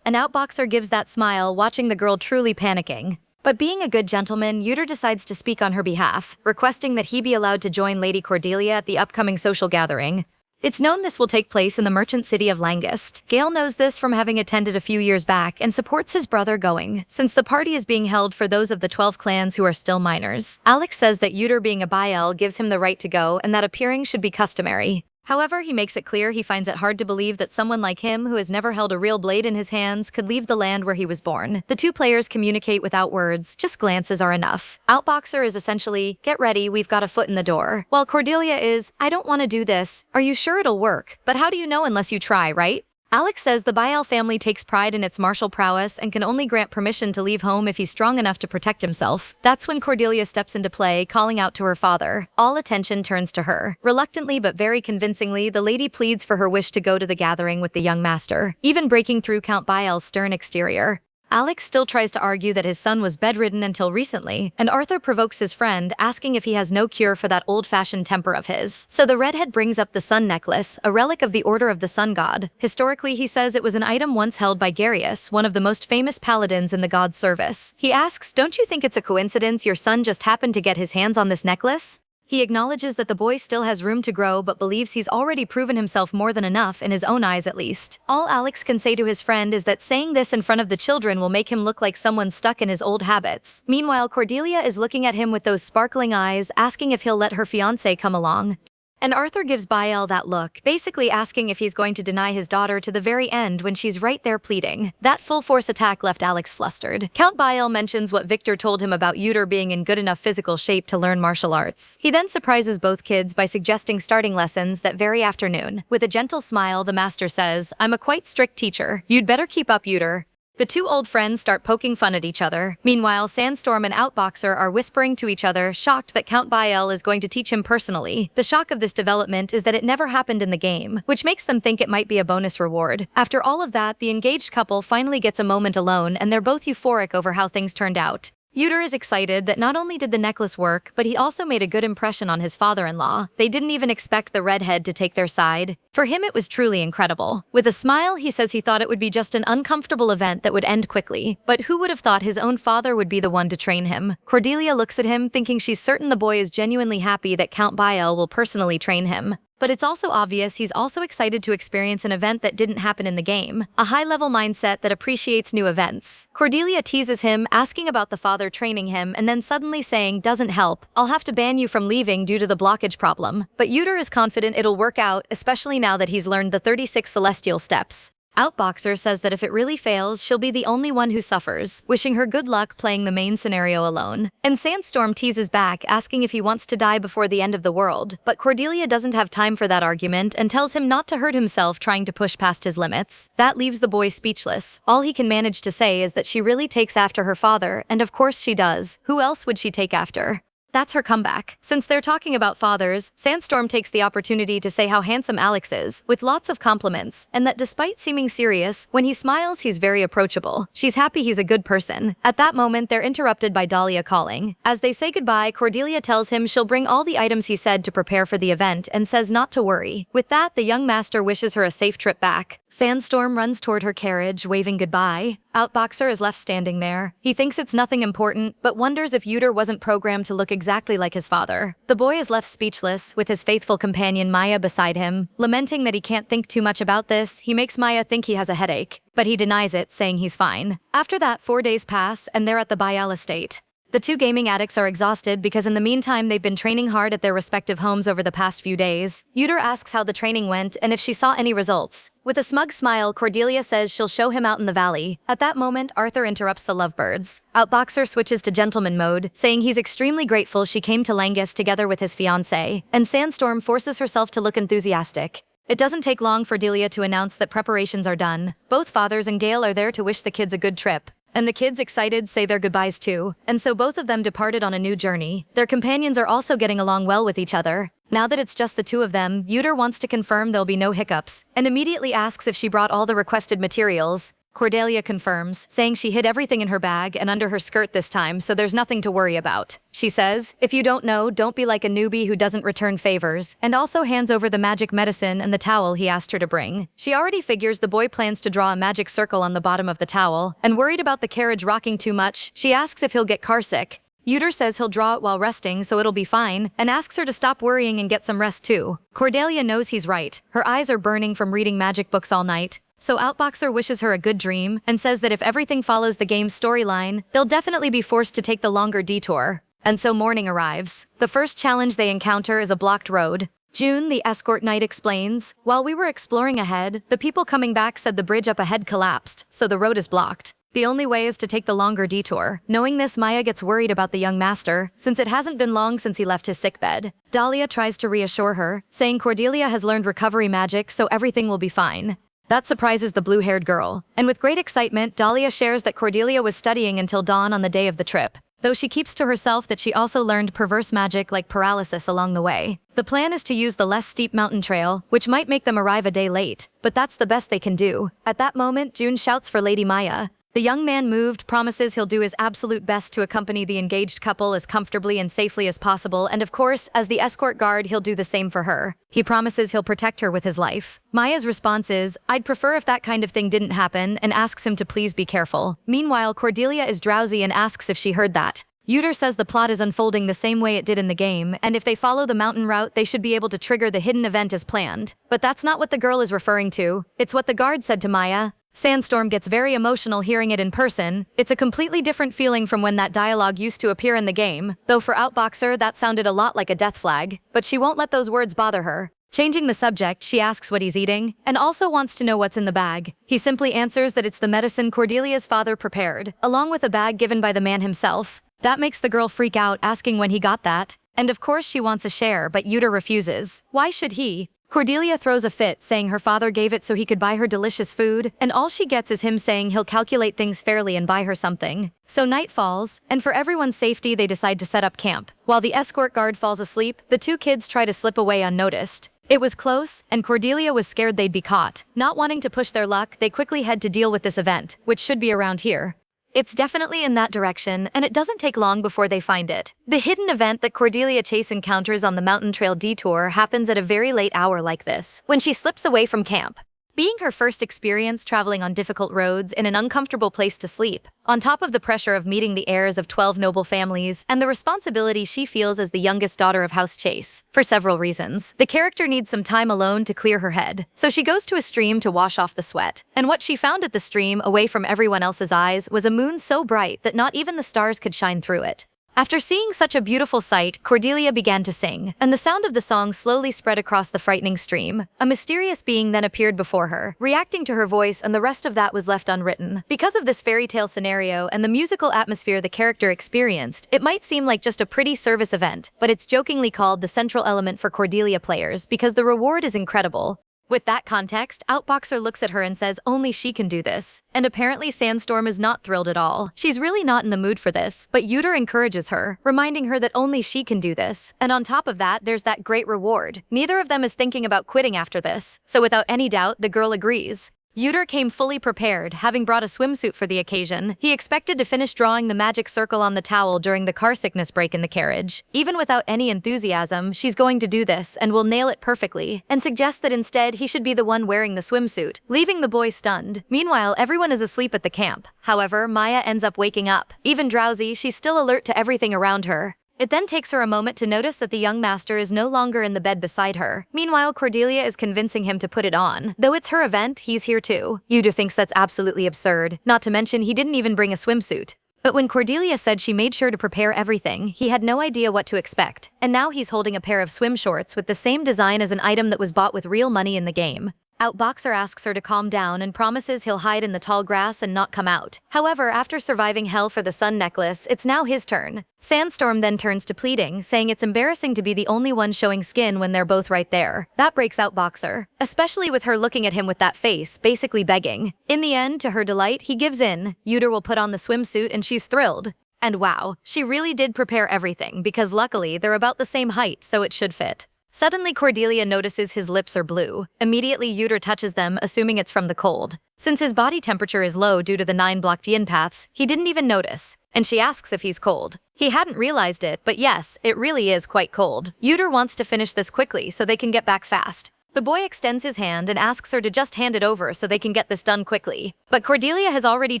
An outboxer gives that smile, watching the girl truly panicking. But being a good gentleman, Uter decides to speak on her behalf, requesting that he be allowed to join Lady Cordelia at the upcoming social gathering. It's known this will take place in the merchant city of Langist. Gale knows this from having attended a few years back and supports his brother going, since the party is being held for those of the 12 clans who are still minors. Alex says that Uter being a Biel gives him the right to go and that appearing should be customary. However, he makes it clear he finds it hard to believe that someone like him, who has never held a real blade in his hands, could leave the land where he was born. The two players communicate without words, just glances are enough. Outboxer is essentially, get ready, we've got a foot in the door. While Cordelia is, I don't want to do this. Are you sure it'll work? But how do you know unless you try, right? Alex says the Biel family takes pride in its martial prowess and can only grant permission to leave home if he's strong enough to protect himself. That's when Cordelia steps into play, calling out to her father. All attention turns to her. Reluctantly but very convincingly, the lady pleads for her wish to go to the gathering with the young master, even breaking through Count Biel's stern exterior. Alex still tries to argue that his son was bedridden until recently, and Arthur provokes his friend, asking if he has no cure for that old-fashioned temper of his. So the redhead brings up the sun necklace, a relic of the Order of the Sun God. Historically, he says it was an item once held by Garius, one of the most famous paladins in the god's service. He asks, don't you think it's a coincidence your son just happened to get his hands on this necklace? He acknowledges that the boy still has room to grow but believes he's already proven himself more than enough, in his own eyes at least. All Alex can say to his friend is that saying this in front of the children will make him look like someone stuck in his old habits. Meanwhile, Cordelia is looking at him with those sparkling eyes, asking if he'll let her fiancé come along. And Arthur gives Biel that look, basically asking if he's going to deny his daughter to the very end when she's right there pleading. That full-force attack left Alex flustered. Count Biel mentions what Victor told him about Uter being in good enough physical shape to learn martial arts. He then surprises both kids by suggesting starting lessons that very afternoon. With a gentle smile, the master says, I'm a quite strict teacher. You'd better keep up, Uter. The two old friends start poking fun at each other. Meanwhile, Sandstorm and Outboxer are whispering to each other, shocked that Count Biel is going to teach him personally. The shock of this development is that it never happened in the game, which makes them think it might be a bonus reward. After all of that, the engaged couple finally gets a moment alone, and they're both euphoric over how things turned out. Uter is excited that not only did the necklace work, but he also made a good impression on his father-in-law. They didn't even expect the redhead to take their side. For him, it was truly incredible. With a smile, he says he thought it would be just an uncomfortable event that would end quickly. But who would have thought his own father would be the one to train him? Cordelia looks at him, thinking she's certain the boy is genuinely happy that Count Biel will personally train him. But it's also obvious he's also excited to experience an event that didn't happen in the game, a high-level mindset that appreciates new events. Cordelia teases him, asking about the father training him, and then suddenly saying, doesn't help, I'll have to ban you from leaving due to the blockage problem. But Uter is confident it'll work out, especially now that he's learned the 36 celestial steps. Outboxer says that if it really fails, she'll be the only one who suffers, wishing her good luck playing the main scenario alone. And Sandstorm teases back, asking if he wants to die before the end of the world. But Cordelia doesn't have time for that argument and tells him not to hurt himself trying to push past his limits. That leaves the boy speechless. All he can manage to say is that she really takes after her father, and of course she does. Who else would she take after? That's her comeback. Since they're talking about fathers, Sandstorm takes the opportunity to say how handsome Alex is, with lots of compliments, and that despite seeming serious, when he smiles he's very approachable. She's happy he's a good person. At that moment, they're interrupted by Dahlia calling. As they say goodbye, Cordelia tells him she'll bring all the items he said to prepare for the event and says not to worry. With that, the young master wishes her a safe trip back. Sandstorm runs toward her carriage, waving goodbye. Outboxer is left standing there. He thinks it's nothing important, but wonders if Yuter wasn't programmed to look exactly like his father. The boy is left speechless, with his faithful companion Maya beside him. Lamenting that he can't think too much about this, he makes Maya think he has a headache, but he denies it, saying he's fine. After that, 4 days pass, and they're at the Bayal estate. The two gaming addicts are exhausted because in the meantime they've been training hard at their respective homes over the past few days. Yuter asks how the training went and if she saw any results. With a smug smile, Cordelia says she'll show him out in the valley. At that moment, Arthur interrupts the lovebirds. Outboxer switches to gentleman mode, saying he's extremely grateful she came to Langus together with his fiancée, and Sandstorm forces herself to look enthusiastic. It doesn't take long for Delia to announce that preparations are done. Both fathers and Gale are there to wish the kids a good trip. And the kids, excited, say their goodbyes too, and so both of them departed on a new journey. Their companions are also getting along well with each other. Now that it's just the two of them, Yuter wants to confirm there'll be no hiccups, and immediately asks if she brought all the requested materials. Cordelia confirms, saying she hid everything in her bag and under her skirt this time, so there's nothing to worry about. She says, if you don't know, don't be like a newbie who doesn't return favors, and also hands over the magic medicine and the towel he asked her to bring. She already figures the boy plans to draw a magic circle on the bottom of the towel, and worried about the carriage rocking too much, she asks if he'll get carsick. Yuter says he'll draw it while resting, so it'll be fine, and asks her to stop worrying and get some rest too. Cordelia knows he's right. Her eyes are burning from reading magic books all night. So Outboxer wishes her a good dream, and says that if everything follows the game's storyline, they'll definitely be forced to take the longer detour. And so morning arrives. The first challenge they encounter is a blocked road. June, the escort knight, explains, while we were exploring ahead, the people coming back said the bridge up ahead collapsed, so the road is blocked. The only way is to take the longer detour. Knowing this, Maya gets worried about the young master, since it hasn't been long since he left his sickbed. Dahlia tries to reassure her, saying Cordelia has learned recovery magic, so everything will be fine. That surprises the blue-haired girl, and with great excitement, Dahlia shares that Cordelia was studying until dawn on the day of the trip, though she keeps to herself that she also learned perverse magic like paralysis along the way. The plan is to use the less steep mountain trail, which might make them arrive a day late, but that's the best they can do. At that moment, June shouts for Lady Maya. The young man, moved, promises he'll do his absolute best to accompany the engaged couple as comfortably and safely as possible, and of course, as the escort guard, he'll do the same for her. He promises he'll protect her with his life. Maya's response is, I'd prefer if that kind of thing didn't happen, and asks him to please be careful. Meanwhile, Cordelia is drowsy and asks if she heard that. Yuter says the plot is unfolding the same way it did in the game, and if they follow the mountain route, they should be able to trigger the hidden event as planned. But that's not what the girl is referring to. It's what the guard said to Maya. Sandstorm gets very emotional hearing it in person. It's a completely different feeling from when that dialogue used to appear in the game, though for Outboxer that sounded a lot like a death flag, but she won't let those words bother her. Changing the subject, she asks what he's eating, and also wants to know what's in the bag. He simply answers that it's the medicine Cordelia's father prepared, along with a bag given by the man himself. That makes the girl freak out, asking when he got that. And of course she wants a share, but Yuter refuses. Why should he? Cordelia throws a fit, saying her father gave it so he could buy her delicious food, and all she gets is him saying he'll calculate things fairly and buy her something. So night falls, and for everyone's safety they decide to set up camp. While the escort guard falls asleep, the two kids try to slip away unnoticed. It was close, and Cordelia was scared they'd be caught. Not wanting to push their luck, they quickly head to deal with this event, which should be around here. It's definitely in that direction, and it doesn't take long before they find it. The hidden event that Cordelia Chase encounters on the mountain trail detour happens at a very late hour like this, when she slips away from camp. Being her first experience traveling on difficult roads in an uncomfortable place to sleep, on top of the pressure of meeting the heirs of 12 noble families and the responsibility she feels as the youngest daughter of House Chase, for several reasons, the character needs some time alone to clear her head. So she goes to a stream to wash off the sweat. And what she found at the stream, away from everyone else's eyes, was a moon so bright that not even the stars could shine through it. After seeing such a beautiful sight, Cordelia began to sing, and the sound of the song slowly spread across the frightening stream. A mysterious being then appeared before her, reacting to her voice, and the rest of that was left unwritten. Because of this fairy tale scenario and the musical atmosphere the character experienced, it might seem like just a pretty service event, but it's jokingly called the central element for Cordelia players because the reward is incredible. With that context, Outboxer looks at her and says only she can do this. And apparently Sandstorm is not thrilled at all. She's really not in the mood for this, but Yuter encourages her, reminding her that only she can do this. And on top of that, there's that great reward. Neither of them is thinking about quitting after this, so without any doubt, the girl agrees. Yuter came fully prepared, having brought a swimsuit for the occasion. He expected to finish drawing the magic circle on the towel during the car sickness break in the carriage. Even without any enthusiasm, she's going to do this and will nail it perfectly, and suggests that instead he should be the one wearing the swimsuit, leaving the boy stunned. Meanwhile, everyone is asleep at the camp. However, Maya ends up waking up. Even drowsy, she's still alert to everything around her. It then takes her a moment to notice that the young master is no longer in the bed beside her. Meanwhile, Cordelia is convincing him to put it on. Though it's her event, he's here too. Yuta thinks that's absolutely absurd. Not to mention, he didn't even bring a swimsuit. But when Cordelia said she made sure to prepare everything, he had no idea what to expect. And now he's holding a pair of swim shorts with the same design as an item that was bought with real money in the game. Outboxer asks her to calm down and promises he'll hide in the tall grass and not come out. However, after surviving hell for the sun necklace, it's now his turn. Sandstorm then turns to pleading, saying it's embarrassing to be the only one showing skin when they're both right there. That breaks Outboxer, especially with her looking at him with that face, basically begging. In the end, to her delight, he gives in. Yuter will put on the swimsuit and she's thrilled. And wow, she really did prepare everything because luckily they're about the same height, so it should fit. Suddenly, Cordelia notices his lips are blue. Immediately, Yuter touches them, assuming it's from the cold. Since his body temperature is low due to the 9 blocked yin paths, he didn't even notice. And she asks if he's cold. He hadn't realized it, but yes, it really is quite cold. Yuter wants to finish this quickly so they can get back fast. The boy extends his hand and asks her to just hand it over so they can get this done quickly. But Cordelia has already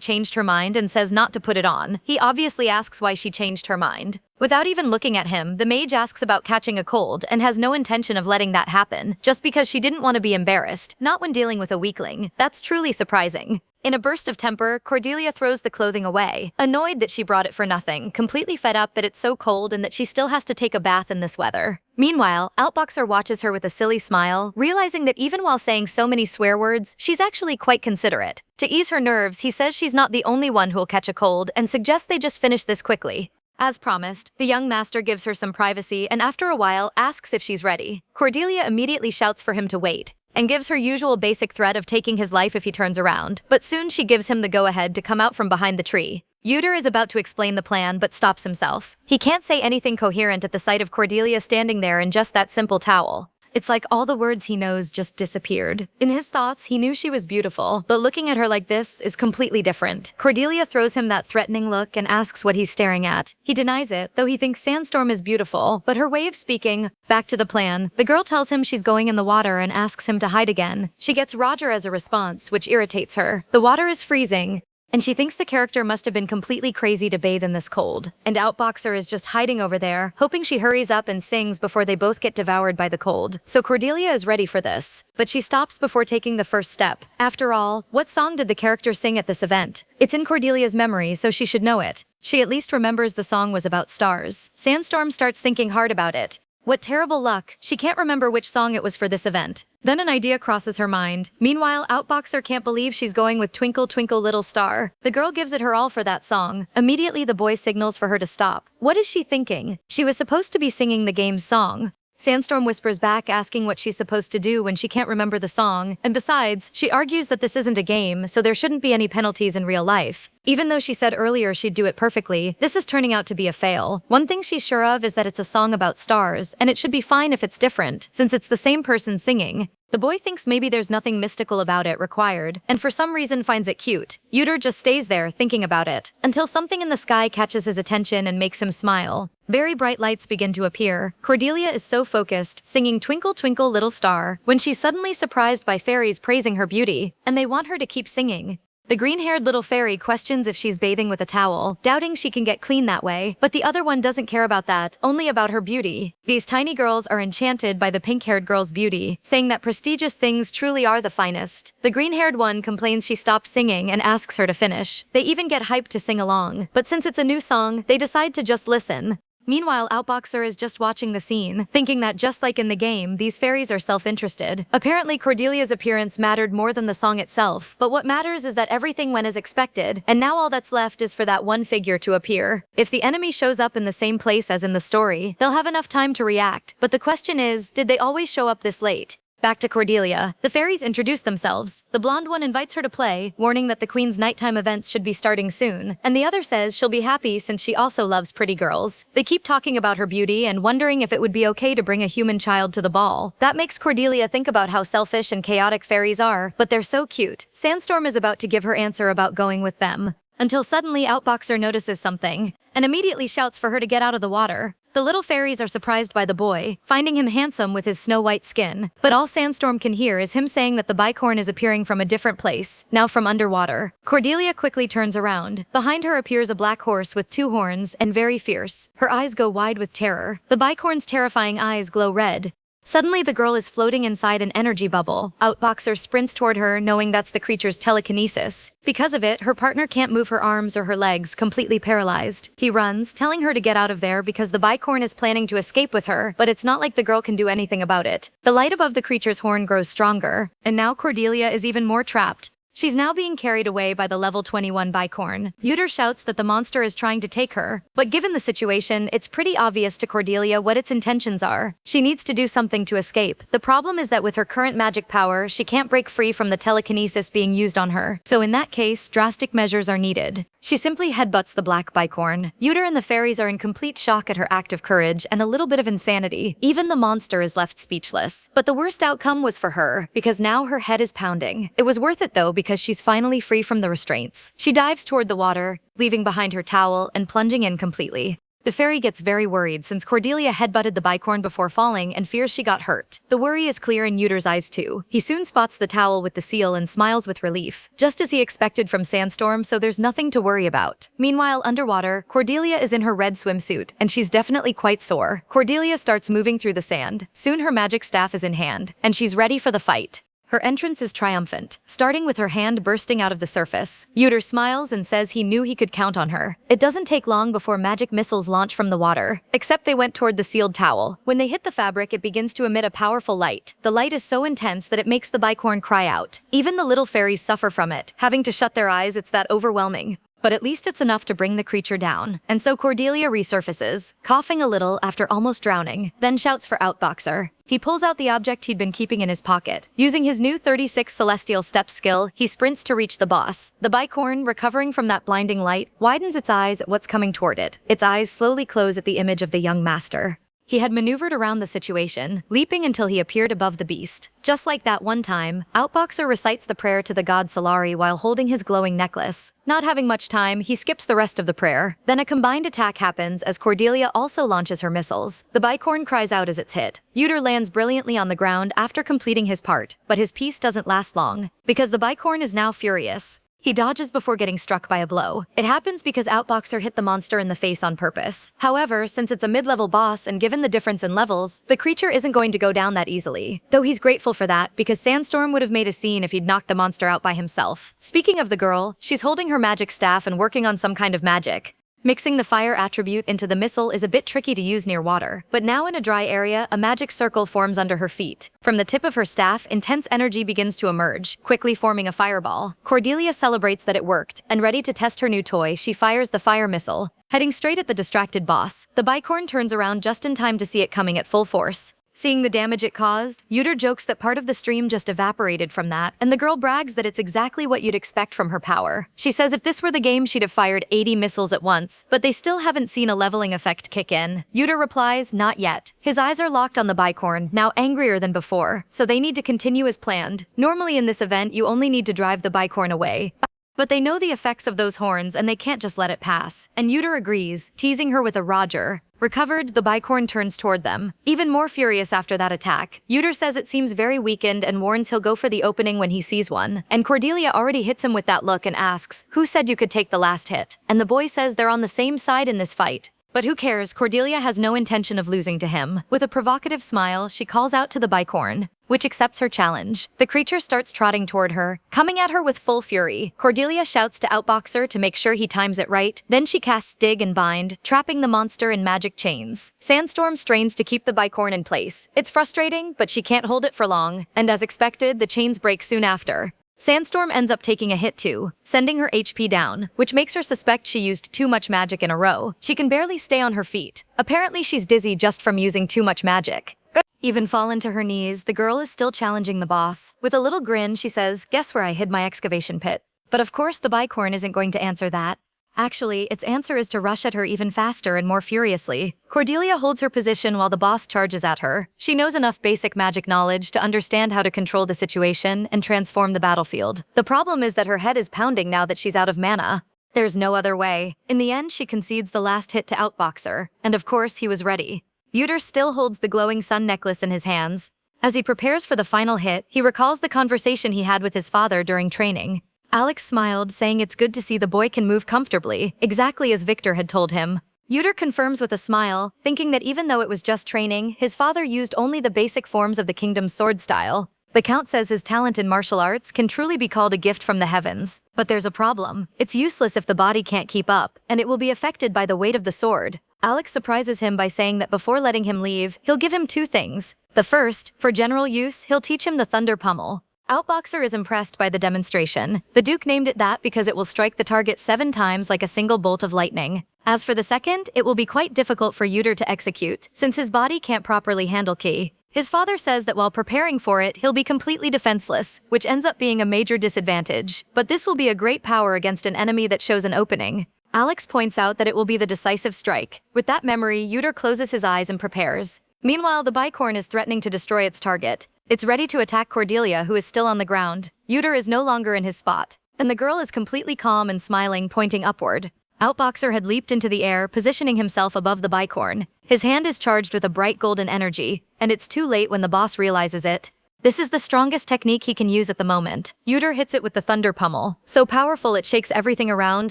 changed her mind and says not to put it on. He obviously asks why she changed her mind. Without even looking at him, the mage asks about catching a cold and has no intention of letting that happen, just because she didn't want to be embarrassed, not when dealing with a weakling. That's truly surprising. In a burst of temper, Cordelia throws the clothing away, annoyed that she brought it for nothing, completely fed up that it's so cold and that she still has to take a bath in this weather. Meanwhile, Outboxer watches her with a silly smile, realizing that even while saying so many swear words, she's actually quite considerate. To ease her nerves, he says she's not the only one who'll catch a cold and suggests they just finish this quickly. As promised, the young master gives her some privacy and after a while asks if she's ready. Cordelia immediately shouts for him to wait, and gives her usual basic threat of taking his life if he turns around, but soon she gives him the go-ahead to come out from behind the tree. Yuter is about to explain the plan but stops himself. He can't say anything coherent at the sight of Cordelia standing there in just that simple towel. It's like all the words he knows just disappeared. In his thoughts, he knew she was beautiful, but looking at her like this is completely different. Cordelia throws him that threatening look and asks what he's staring at. He denies it, though he thinks Sandstorm is beautiful, but her way of speaking. Back to the plan. The girl tells him she's going in the water and asks him to hide again. She gets Roger as a response, which irritates her. The water is freezing, and she thinks the character must have been completely crazy to bathe in this cold. And Outboxer is just hiding over there, hoping she hurries up and sings before they both get devoured by the cold. So Cordelia is ready for this. But she stops before taking the first step. After all, what song did the character sing at this event? It's in Cordelia's memory, so she should know it. She at least remembers the song was about stars. Sandstorm starts thinking hard about it. What terrible luck, she can't remember which song it was for this event. Then an idea crosses her mind. Meanwhile, Outboxer can't believe she's going with Twinkle Twinkle Little Star. The girl gives it her all for that song. Immediately the boy signals for her to stop. What is she thinking? She was supposed to be singing the game's song. Sandstorm whispers back asking what she's supposed to do when she can't remember the song, and besides, she argues that this isn't a game, so there shouldn't be any penalties in real life. Even though she said earlier she'd do it perfectly, this is turning out to be a fail. One thing she's sure of is that it's a song about stars, and it should be fine if it's different, since it's the same person singing. The boy thinks maybe there's nothing mystical about it required, and for some reason finds it cute. Yuter just stays there thinking about it, until something in the sky catches his attention and makes him smile. Very bright lights begin to appear. Cordelia is so focused, singing Twinkle Twinkle Little Star, when she's suddenly surprised by fairies praising her beauty, and they want her to keep singing. The green-haired little fairy questions if she's bathing with a towel, doubting she can get clean that way, but the other one doesn't care about that, only about her beauty. These tiny girls are enchanted by the pink-haired girl's beauty, saying that prestigious things truly are the finest. The green-haired one complains she stopped singing and asks her to finish. They even get hyped to sing along, but since it's a new song, they decide to just listen. Meanwhile, Outboxer is just watching the scene, thinking that just like in the game, these fairies are self-interested. Apparently, Cordelia's appearance mattered more than the song itself, but what matters is that everything went as expected, and now all that's left is for that one figure to appear. If the enemy shows up in the same place as in the story, they'll have enough time to react, but the question is, did they always show up this late? Back to Cordelia. The fairies introduce themselves. The blonde one invites her to play, warning that the queen's nighttime events should be starting soon, and the other says she'll be happy since she also loves pretty girls. They keep talking about her beauty and wondering if it would be okay to bring a human child to the ball. That makes Cordelia think about how selfish and chaotic fairies are, but they're so cute. Sandstorm is about to give her answer about going with them, until suddenly Outboxer notices something, and immediately shouts for her to get out of the water. The little fairies are surprised by the boy, finding him handsome with his snow-white skin, but all Sandstorm can hear is him saying that the bicorn is appearing from a different place, now from underwater. Cordelia quickly turns around. Behind her appears a black horse with 2 horns and very fierce. Her eyes go wide with terror. The bicorn's terrifying eyes glow red. Suddenly, the girl is floating inside an energy bubble. Outboxer sprints toward her, knowing that's the creature's telekinesis. Because of it, her partner can't move her arms or her legs, completely paralyzed. He runs, telling her to get out of there because the bicorn is planning to escape with her, but it's not like the girl can do anything about it. The light above the creature's horn grows stronger, and now Cordelia is even more trapped. She's now being carried away by the level 21 bicorn. Uter shouts that the monster is trying to take her, but given the situation, it's pretty obvious to Cordelia what its intentions are. She needs to do something to escape. The problem is that with her current magic power, she can't break free from the telekinesis being used on her. So in that case, drastic measures are needed. She simply headbutts the black bicorn. Uter and the fairies are in complete shock at her act of courage and a little bit of insanity. Even the monster is left speechless. But the worst outcome was for her, because now her head is pounding. It was worth it though, because she's finally free from the restraints. She dives toward the water, leaving behind her towel and plunging in completely. The fairy gets very worried since Cordelia headbutted the bicorn before falling and fears she got hurt. The worry is clear in Uter's eyes too. He soon spots the towel with the seal and smiles with relief, just as he expected from Sandstorm, so there's nothing to worry about. Meanwhile, underwater, Cordelia is in her red swimsuit, and she's definitely quite sore. Cordelia starts moving through the sand. Soon her magic staff is in hand, and she's ready for the fight. Her entrance is triumphant, starting with her hand bursting out of the surface. Uter smiles and says he knew he could count on her. It doesn't take long before magic missiles launch from the water, except they went toward the sealed towel. When they hit the fabric, it begins to emit a powerful light. The light is so intense that it makes the bicorn cry out. Even the little fairies suffer from it, having to shut their eyes. It's that overwhelming. But at least it's enough to bring the creature down. And so Cordelia resurfaces, coughing a little after almost drowning, then shouts for Outboxer. He pulls out the object he'd been keeping in his pocket. Using his new 36 Celestial Step skill, he sprints to reach the boss. The bicorn, recovering from that blinding light, widens its eyes at what's coming toward it. Its eyes slowly close at the image of the young master. He had maneuvered around the situation, leaping until he appeared above the beast. Just like that one time, Outboxer recites the prayer to the god Solari while holding his glowing necklace. Not having much time, he skips the rest of the prayer. Then a combined attack happens as Cordelia also launches her missiles. The bicorn cries out as it's hit. Uter lands brilliantly on the ground after completing his part, but his peace doesn't last long, because the bicorn is now furious. He dodges before getting struck by a blow. It happens because Outboxer hit the monster in the face on purpose. However, since it's a mid-level boss and given the difference in levels, the creature isn't going to go down that easily. Though he's grateful for that, because Sandstorm would have made a scene if he'd knocked the monster out by himself. Speaking of the girl, she's holding her magic staff and working on some kind of magic. Mixing the fire attribute into the missile is a bit tricky to use near water, but now in a dry area, a magic circle forms under her feet. From the tip of her staff, intense energy begins to emerge, quickly forming a fireball. Cordelia celebrates that it worked, and ready to test her new toy, she fires the fire missile. Heading straight at the distracted boss, the bicorn turns around just in time to see it coming at full force. Seeing the damage it caused, Uter jokes that part of the stream just evaporated from that, and the girl brags that it's exactly what you'd expect from her power. She says if this were the game, she'd have fired 80 missiles at once, but they still haven't seen a leveling effect kick in. Uter replies, not yet. His eyes are locked on the bicorn, now angrier than before, so they need to continue as planned. Normally in this event, you only need to drive the bicorn away. But they know the effects of those horns and they can't just let it pass. And Uter agrees, teasing her with a Roger. Recovered, the bicorn turns toward them. Even more furious after that attack, Uter says it seems very weakened and warns he'll go for the opening when he sees one. And Cordelia already hits him with that look and asks, who said you could take the last hit? And the boy says they're on the same side in this fight. But who cares, Cordelia has no intention of losing to him. With a provocative smile, she calls out to the bicorn, which accepts her challenge. The creature starts trotting toward her, coming at her with full fury. Cordelia shouts to Outboxer to make sure he times it right. Then she casts Dig and Bind, trapping the monster in magic chains. Sandstorm strains to keep the bicorn in place. It's frustrating, but she can't hold it for long, and as expected, the chains break soon after. Sandstorm ends up taking a hit too, sending her HP down, which makes her suspect she used too much magic in a row. She can barely stay on her feet. Apparently she's dizzy just from using too much magic. Even fallen to her knees, the girl is still challenging the boss. With a little grin, she says, "Guess where I hid my excavation pit?" But of course the bicorn isn't going to answer that. Actually, its answer is to rush at her even faster and more furiously. Cordelia holds her position while the boss charges at her. She knows enough basic magic knowledge to understand how to control the situation and transform the battlefield. The problem is that her head is pounding now that she's out of mana. There's no other way. In the end, she concedes the last hit to outboxer, and of course he was ready. Yuter still holds the glowing sun necklace in his hands. As he prepares for the final hit, he recalls the conversation he had with his father during training. Alex smiled, saying it's good to see the boy can move comfortably, exactly as Victor had told him. Yuter confirms with a smile, thinking that even though it was just training, his father used only the basic forms of the kingdom's sword style. The Count says his talent in martial arts can truly be called a gift from the heavens. But there's a problem. It's useless if the body can't keep up, and it will be affected by the weight of the sword. Alex surprises him by saying that before letting him leave, he'll give him 2 things. The first, for general use, he'll teach him the Thunder Pummel. Outboxer is impressed by the demonstration. The Duke named it that because it will strike the target 7 times like a single bolt of lightning. As for the second, it will be quite difficult for Yuter to execute, since his body can't properly handle ki. His father says that while preparing for it, he'll be completely defenseless, which ends up being a major disadvantage. But this will be a great power against an enemy that shows an opening. Alex points out that it will be the decisive strike. With that memory, Yuter closes his eyes and prepares. Meanwhile, the bicorn is threatening to destroy its target. It's ready to attack Cordelia, who is still on the ground. Yuter is no longer in his spot, and the girl is completely calm and smiling, pointing upward. Outboxer had leaped into the air, positioning himself above the bicorn. His hand is charged with a bright golden energy, and it's too late when the boss realizes it. This is the strongest technique he can use at the moment. Yuter hits it with the Thunder Pummel, so powerful it shakes everything around,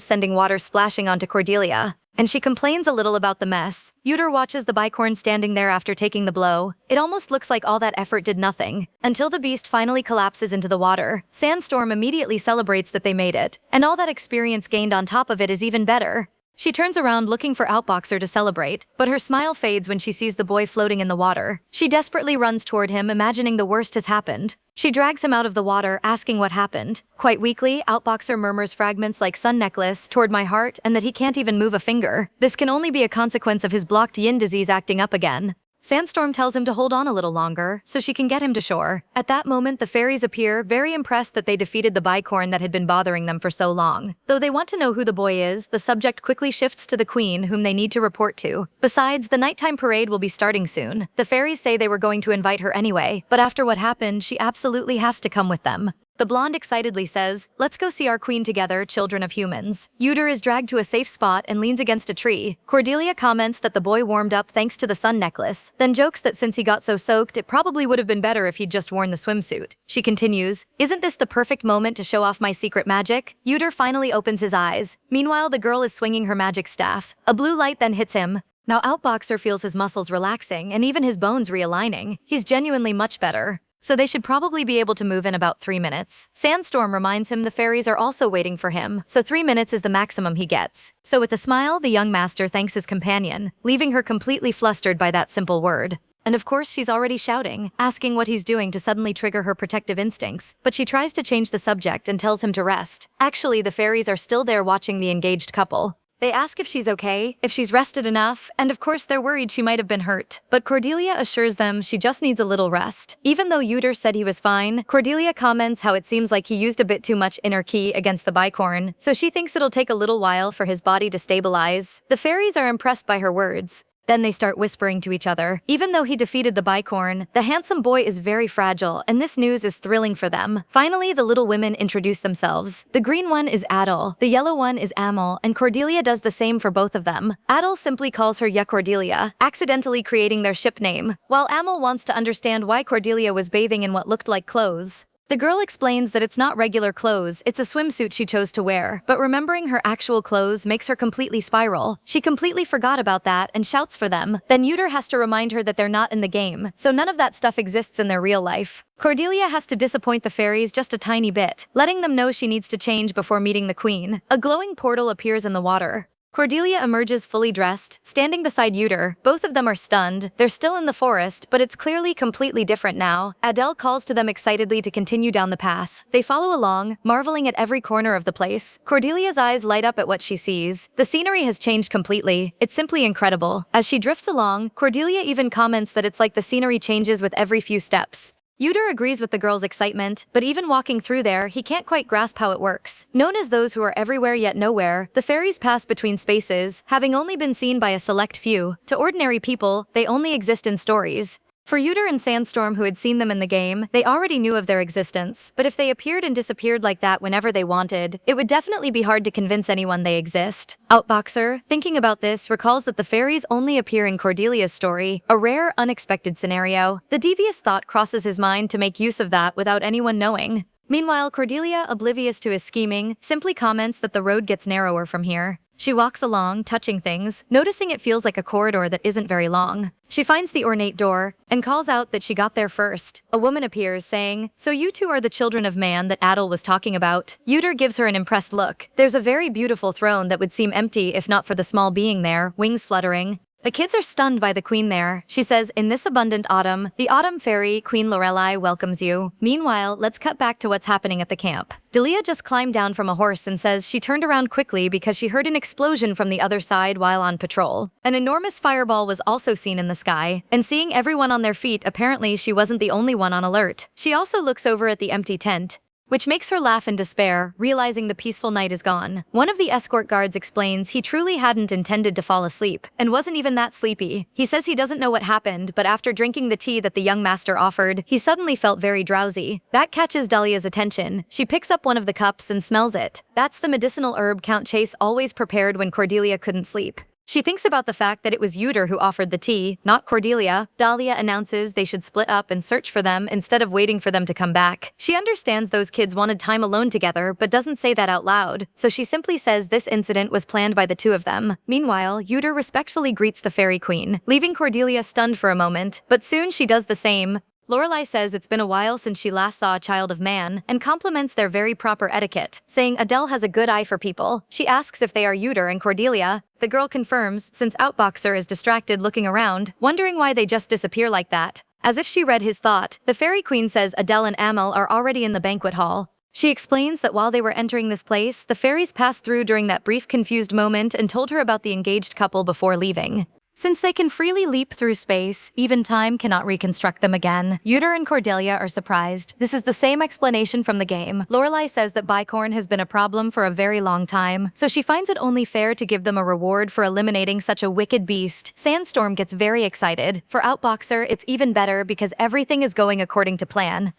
sending water splashing onto Cordelia. And she complains a little about the mess. Yuter watches the bicorn standing there after taking the blow. It almost looks like all that effort did nothing, until the beast finally collapses into the water. Sandstorm immediately celebrates that they made it, and all that experience gained on top of it is even better. She turns around looking for Outboxer to celebrate, but her smile fades when she sees the boy floating in the water. She desperately runs toward him, imagining the worst has happened. She drags him out of the water, asking what happened. Quite weakly, Outboxer murmurs fragments like "sun necklace" toward my heart and that he can't even move a finger. This can only be a consequence of his blocked yin disease acting up again. Sandstorm tells him to hold on a little longer, so she can get him to shore. At that moment, the fairies appear, very impressed that they defeated the bicorn that had been bothering them for so long. Though they want to know who the boy is, the subject quickly shifts to the queen, whom they need to report to. Besides, the nighttime parade will be starting soon. The fairies say they were going to invite her anyway, but after what happened, she absolutely has to come with them. The blonde excitedly says, "Let's go see our queen together, children of humans." Yuter is dragged to a safe spot and leans against a tree. Cordelia comments that the boy warmed up thanks to the sun necklace, then jokes that since he got so soaked, it probably would have been better if he'd just worn the swimsuit. She continues, "Isn't this the perfect moment to show off my secret magic?" Yuter finally opens his eyes. Meanwhile, the girl is swinging her magic staff. A blue light then hits him. Now Outboxer feels his muscles relaxing and even his bones realigning. He's genuinely much better. So they should probably be able to move in about 3 minutes. Sandstorm reminds him the fairies are also waiting for him, so 3 minutes is the maximum he gets. So with a smile, the young master thanks his companion, leaving her completely flustered by that simple word. And of course she's already shouting, asking what he's doing to suddenly trigger her protective instincts, but she tries to change the subject and tells him to rest. Actually, the fairies are still there watching the engaged couple. They ask if she's okay, if she's rested enough, and of course they're worried she might have been hurt. But Cordelia assures them she just needs a little rest. Even though Yuter said he was fine, Cordelia comments how it seems like he used a bit too much inner ki against the bicorn, so she thinks it'll take a little while for his body to stabilize. The fairies are impressed by her words. Then they start whispering to each other. Even though he defeated the bicorn, the handsome boy is very fragile, and this news is thrilling for them. Finally, the little women introduce themselves. The green one is Adel, the yellow one is Amel, and Cordelia does the same for both of them. Adel simply calls her Ya Cordelia, accidentally creating their ship name, while Amel wants to understand why Cordelia was bathing in what looked like clothes. The girl explains that it's not regular clothes, it's a swimsuit she chose to wear, but remembering her actual clothes makes her completely spiral. She completely forgot about that and shouts for them. Then Yuter has to remind her that they're not in the game, so none of that stuff exists in their real life. Cordelia has to disappoint the fairies just a tiny bit, letting them know she needs to change before meeting the queen. A glowing portal appears in the water. Cordelia emerges fully dressed, standing beside Uter. Both of them are stunned. They're still in the forest, but it's clearly completely different now. Adele calls to them excitedly to continue down the path. They follow along, marveling at every corner of the place. Cordelia's eyes light up at what she sees. The scenery has changed completely. It's simply incredible. As she drifts along, Cordelia even comments that it's like the scenery changes with every few steps. Uter agrees with the girl's excitement, but even walking through there, he can't quite grasp how it works. Known as those who are everywhere yet nowhere, the fairies pass between spaces, having only been seen by a select few. To ordinary people, they only exist in stories. For Uter and Sandstorm, who had seen them in the game, they already knew of their existence, but if they appeared and disappeared like that whenever they wanted, it would definitely be hard to convince anyone they exist. Outboxer, thinking about this, recalls that the fairies only appear in Cordelia's story, a rare, unexpected scenario. The devious thought crosses his mind to make use of that without anyone knowing. Meanwhile, Cordelia, oblivious to his scheming, simply comments that the road gets narrower from here. She walks along, touching things, noticing it feels like a corridor that isn't very long. She finds the ornate door, and calls out that she got there first. A woman appears, saying, "So you two are the children of man that Adel was talking about?" Uter gives her an impressed look. There's a very beautiful throne that would seem empty if not for the small being there, wings fluttering. The kids are stunned by the queen there. She says, "In this abundant autumn, the autumn fairy, Queen Lorelei, welcomes you." Meanwhile, let's cut back to what's happening at the camp. Delia just climbed down from a horse and says she turned around quickly because she heard an explosion from the other side while on patrol. An enormous fireball was also seen in the sky, and seeing everyone on their feet, apparently she wasn't the only one on alert. She also looks over at the empty tent, which makes her laugh in despair, realizing the peaceful night is gone. One of the escort guards explains he truly hadn't intended to fall asleep, and wasn't even that sleepy. He says he doesn't know what happened, but after drinking the tea that the young master offered, he suddenly felt very drowsy. That catches Dahlia's attention. She picks up one of the cups and smells it. That's the medicinal herb Count Chase always prepared when Cordelia couldn't sleep. She thinks about the fact that it was Uter who offered the tea, not Cordelia. Dahlia announces they should split up and search for them instead of waiting for them to come back. She understands those kids wanted time alone together, but doesn't say that out loud, so she simply says this incident was planned by the two of them. Meanwhile, Uter respectfully greets the fairy queen, leaving Cordelia stunned for a moment, but soon she does the same. Lorelei says it's been a while since she last saw a child of man, and compliments their very proper etiquette, saying Adele has a good eye for people. She asks if they are Uter and Cordelia. The girl confirms, since Outboxer is distracted looking around, wondering why they just disappear like that. As if she read his thought, the fairy queen says Adele and Amel are already in the banquet hall. She explains that while they were entering this place, the fairies passed through during that brief confused moment and told her about the engaged couple before leaving. Since they can freely leap through space, even time cannot reconstruct them again. Uter and Cordelia are surprised. This is the same explanation from the game. Lorelei says that bicorn has been a problem for a very long time, so she finds it only fair to give them a reward for eliminating such a wicked beast. Sandstorm gets very excited. For Outboxer, it's even better because everything is going according to plan.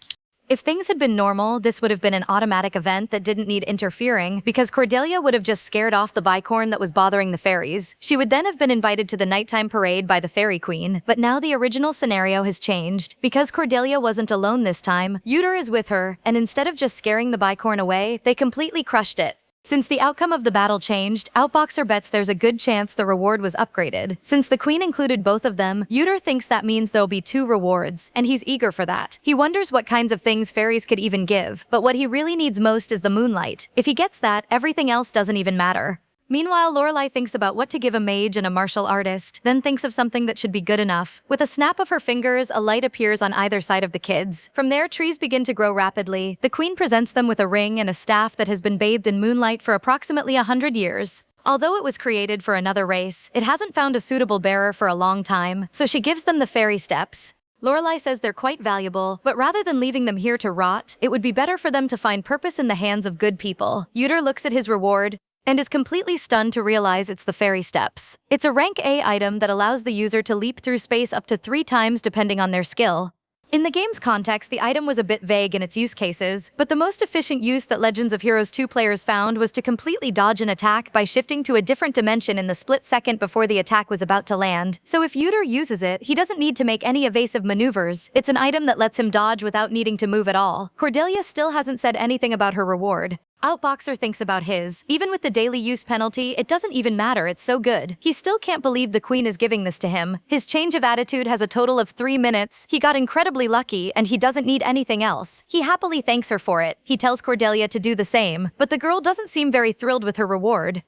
If things had been normal, this would have been an automatic event that didn't need interfering, because Cordelia would have just scared off the bicorn that was bothering the fairies. She would then have been invited to the nighttime parade by the fairy queen. But now the original scenario has changed. Because Cordelia wasn't alone this time, Uter is with her, and instead of just scaring the bicorn away, they completely crushed it. Since the outcome of the battle changed, Outboxer bets there's a good chance the reward was upgraded. Since the queen included both of them, Uter thinks that means there'll be 2 rewards, and he's eager for that. He wonders what kinds of things fairies could even give, but what he really needs most is the moonlight. If he gets that, everything else doesn't even matter. Meanwhile, Lorelei thinks about what to give a mage and a martial artist, then thinks of something that should be good enough. With a snap of her fingers, a light appears on either side of the kids. From there, trees begin to grow rapidly. The queen presents them with a ring and a staff that has been bathed in moonlight for approximately 100 years. Although it was created for another race, it hasn't found a suitable bearer for a long time, so she gives them the fairy steps. Lorelei says they're quite valuable, but rather than leaving them here to rot, it would be better for them to find purpose in the hands of good people. Uter looks at his reward, and is completely stunned to realize it's the fairy steps. It's a rank A item that allows the user to leap through space up to 3 times depending on their skill. In the game's context, the item was a bit vague in its use cases, but the most efficient use that Legends of Heroes 2 players found was to completely dodge an attack by shifting to a different dimension in the split second before the attack was about to land. So if Uter uses it, he doesn't need to make any evasive maneuvers. It's an item that lets him dodge without needing to move at all. Cordelia still hasn't said anything about her reward. Outboxer thinks about his. Even with the daily use penalty, it doesn't even matter, it's so good. He still can't believe the queen is giving this to him. His change of attitude has a total of 3 minutes. He got incredibly lucky, and he doesn't need anything else. He happily thanks her for it. He tells Cordelia to do the same, but the girl doesn't seem very thrilled with her reward.